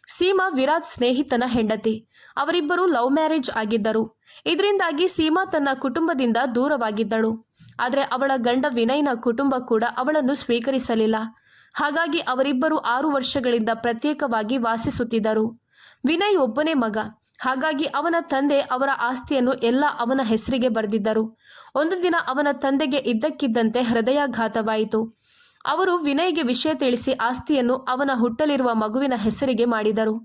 ಸೀಮಾ ವಿರಾಜ್ ಸ್ನೇಹಿತನ ಹೆಂಡತಿ. ಅವರಿಬ್ಬರು ಲವ್ ಮ್ಯಾರೇಜ್ ಆಗಿದ್ದರು. ಇದರಿಂದಾಗಿ ಸೀಮಾ ತನ್ನ ಕುಟುಂಬದಿಂದ ದೂರವಾಗಿದ್ದಳು. ಆದರೆ ಅವಳ ಗಂಡ ವಿನಯ್ನ ಕುಟುಂಬ ಕೂಡ ಅವಳನ್ನು ಸ್ವೀಕರಿಸಲಿಲ್ಲ. ಹಾಗಾಗಿ ಅವರಿಬ್ಬರು 6 ವರ್ಷಗಳಿಂದ ಪ್ರತ್ಯೇಕವಾಗಿ ವಾಸಿಸುತ್ತಿದ್ದರು. ವಿನಯ್ ಒಬ್ಬನೇ ಮಗ. ಹಾಗಾಗಿ ಅವನ ತಂದೆ ಅವರ ಆಸ್ತಿಯನ್ನು ಎಲ್ಲ ಅವನ ಹೆಸರಿಗೆ ಬರೆದಿದ್ದರು. ಒಂದು ದಿನ ಅವನ ತಂದೆಗೆ ಇದ್ದಕ್ಕಿದ್ದಂತೆ ಹೃದಯಾಘಾತವಾಯಿತು. ಅವರು ವಿನಯ್ಗೆ ವಿಷಯ ತಿಳಿಸಿ ಆಸ್ತಿಯನ್ನು ಅವನ ಹುಟ್ಟಲಿರುವ ಮಗುವಿನ ಹೆಸರಿಗೆ ಮಾಡಿದರು.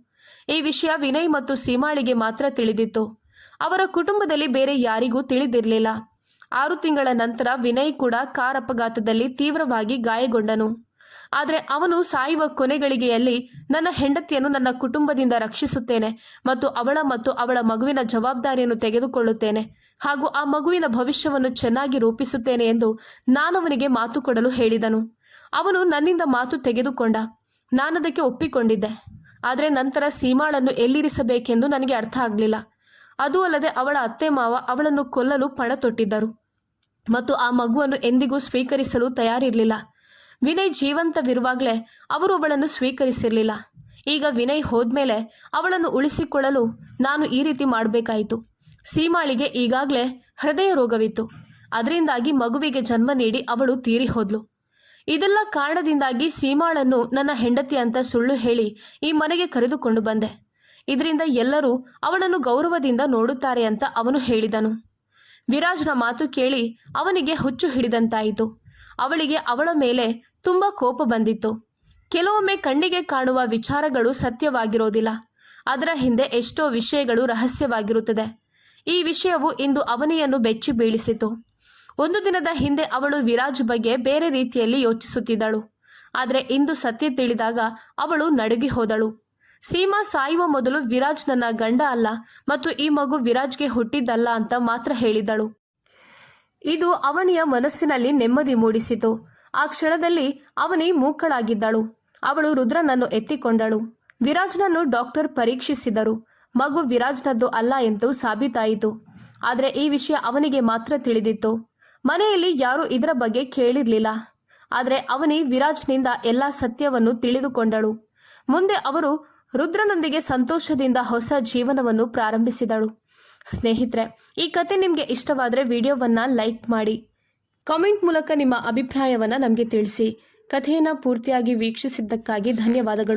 ಈ ವಿಷಯ ವಿನಯ್ ಮತ್ತು ಸೀಮಾಳಿಗೆ ಮಾತ್ರ ತಿಳಿದಿತ್ತು. ಅವರ ಕುಟುಂಬದಲ್ಲಿ ಬೇರೆ ಯಾರಿಗೂ ತಿಳಿದಿರಲಿಲ್ಲ. 6 ತಿಂಗಳ ನಂತರ ವಿನಯ್ ಕೂಡ ಕಾರ್ ಅಪಘಾತದಲ್ಲಿ ತೀವ್ರವಾಗಿ ಗಾಯಗೊಂಡನು. ಆದರೆ ಅವನು ಸಾಯುವ ಕೊನೆಗಳಿಗೆಯಲ್ಲಿ ನನ್ನ ಹೆಂಡತಿಯನ್ನು ನನ್ನ ಕುಟುಂಬದಿಂದ ರಕ್ಷಿಸುತ್ತೇನೆ ಮತ್ತು ಅವಳ ಮಗುವಿನ ಜವಾಬ್ದಾರಿಯನ್ನು ತೆಗೆದುಕೊಳ್ಳುತ್ತೇನೆ ಹಾಗೂ ಆ ಮಗುವಿನ ಭವಿಷ್ಯವನ್ನು ಚೆನ್ನಾಗಿ ರೂಪಿಸುತ್ತೇನೆ ಎಂದು ನಾನವನಿಗೆ ಮಾತು ಕೊಡಲು ಹೇಳಿದನು. ಅವನು ನನ್ನಿಂದ ಮಾತು ತೆಗೆದುಕೊಂಡ. ನಾನದಕ್ಕೆ ಒಪ್ಪಿಕೊಂಡಿದ್ದೆ. ಆದರೆ ನಂತರ ಸೀಮಾಳನ್ನು ಎಲ್ಲಿರಿಸಬೇಕೆಂದು ನನಗೆ ಅರ್ಥ ಆಗಲಿಲ್ಲ. ಅದೂ ಅಲ್ಲದೆ ಅವಳ ಅತ್ತೆ ಮಾವ ಅವಳನ್ನು ಕೊಲ್ಲಲು ಪಣ ತೊಟ್ಟಿದ್ದರು ಮತ್ತು ಆ ಮಗುವನ್ನು ಎಂದಿಗೂ ಸ್ವೀಕರಿಸಲು ತಯಾರಿರಲಿಲ್ಲ. ವಿನಯ್ ಜೀವಂತವಿರುವಾಗಲೇ ಅವರು ಅವಳನ್ನು ಸ್ವೀಕರಿಸಿರಲಿಲ್ಲ. ಈಗ ವಿನಯ್ ಹೋದ್ಮೇಲೆ ಅವಳನ್ನು ಉಳಿಸಿಕೊಳ್ಳಲು ನಾನು ಈ ರೀತಿ ಮಾಡಬೇಕಾಯಿತು. ಸೀಮಾಳಿಗೆ ಈಗಾಗಲೇ ಹೃದಯ ರೋಗವಿತ್ತು. ಅದರಿಂದಾಗಿ ಮಗುವಿಗೆ ಜನ್ಮ ನೀಡಿ ಅವಳು ತೀರಿ ಹೋದ್ಲು. ಇದೆಲ್ಲ ಕಾರಣದಿಂದಾಗಿ ಸೀಮಾಳನ್ನು ನನ್ನ ಹೆಂಡತಿ ಅಂತ ಸುಳ್ಳು ಹೇಳಿ ಈ ಮನೆಗೆ ಕರೆದುಕೊಂಡು ಬಂದೆ. ಇದರಿಂದ ಎಲ್ಲರೂ ಅವಳನ್ನು ಗೌರವದಿಂದ ನೋಡುತ್ತಾರೆ ಅಂತ ಅವನು ಹೇಳಿದನು. ವಿರಾಜ್ನ ಮಾತು ಕೇಳಿ ಅವನಿಗೆ ಹುಚ್ಚು ಹಿಡಿದಂತಾಯಿತು. ಅವಳಿಗೆ ಅವಳ ಮೇಲೆ ತುಂಬ ಕೋಪ ಬಂದಿತ್ತು. ಕೆಲವೊಮ್ಮೆ ಕಣ್ಣಿಗೆ ಕಾಣುವ ವಿಚಾರಗಳು ಸತ್ಯವಾಗಿರೋದಿಲ್ಲ. ಅದರ ಹಿಂದೆ ಎಷ್ಟೋ ವಿಷಯಗಳು ರಹಸ್ಯವಾಗಿರುತ್ತದೆ. ಈ ವಿಷಯವು ಇಂದು ಅವನಿಯನ್ನು ಬೆಚ್ಚಿ ಬೀಳಿಸಿತು. ಒಂದು ದಿನದ ಹಿಂದೆ ಅವಳು ವಿರಾಜ್ ಬಗ್ಗೆ ಬೇರೆ ರೀತಿಯಲ್ಲಿ ಯೋಚಿಸುತ್ತಿದ್ದಳು. ಆದರೆ ಇಂದು ಸತ್ಯ ತಿಳಿದಾಗ ಅವಳು ನಡುಗಿ ಹೋದಳು. ಸೀಮಾ ಸಾಯುವ ಮೊದಲು ವಿರಾಜ್ ನನ್ನ ಗಂಡ ಅಲ್ಲ ಮತ್ತು ಈ ಮಗು ವಿರಾಜ್ಗೆ ಹುಟ್ಟಿದ್ದಲ್ಲ ಅಂತ ಮಾತ್ರ ಹೇಳಿದಳು. ಇದು ಅವನಿಯ ಮನಸ್ಸಿನಲ್ಲಿ ನೆಮ್ಮದಿ ಮೂಡಿಸಿತು. ಆ ಕ್ಷಣದಲ್ಲಿ ಅವನಿ ಮೂಕಳಾಗಿದ್ದಳು. ಅವಳು ರುದ್ರನನ್ನು ಎತ್ತಿಕೊಂಡಳು. ವಿರಾಜ್ನನ್ನು ಡಾಕ್ಟರ್ ಪರೀಕ್ಷಿಸಿದರು. ಮಗು ವಿರಾಜ್ನದ್ದು ಅಲ್ಲ ಎಂದು ಸಾಬೀತಾಯಿತು. ಆದರೆ ಈ ವಿಷಯ ಅವನಿಗೆ ಮಾತ್ರ ತಿಳಿದಿತ್ತು. ಮನೆಯಲ್ಲಿ ಯಾರೂ ಇದರ ಬಗ್ಗೆ ಕೇಳಿರಲಿಲ್ಲ. ಆದರೆ ಅವನಿ ವಿರಾಜ್ನಿಂದ ಎಲ್ಲ ಸತ್ಯವನ್ನು ತಿಳಿದುಕೊಂಡಳು. ಮುಂದೆ ಅವರು ರುದ್ರನೊಂದಿಗೆ ಸಂತೋಷದಿಂದ ಹೊಸ ಜೀವನವನ್ನು ಪ್ರಾರಂಭಿಸಿದಳು. ಸ್ನೇಹಿತರೆ, ಈ ಕತೆ ನಿಮಗೆ ಇಷ್ಟವಾದರೆ ವಿಡಿಯೋವನ್ನು ಲೈಕ್ ಮಾಡಿ, ಕಾಮೆಂಟ್ ಮೂಲಕ ನಿಮ್ಮ ಅಭಿಪ್ರಾಯವನ್ನು ನಮಗೆ ತಿಳಿಸಿ. ಕಥೆಯನ್ನು ಪೂರ್ತಿಯಾಗಿ ವೀಕ್ಷಿಸಿದ್ದಕ್ಕಾಗಿ ಧನ್ಯವಾದಗಳು.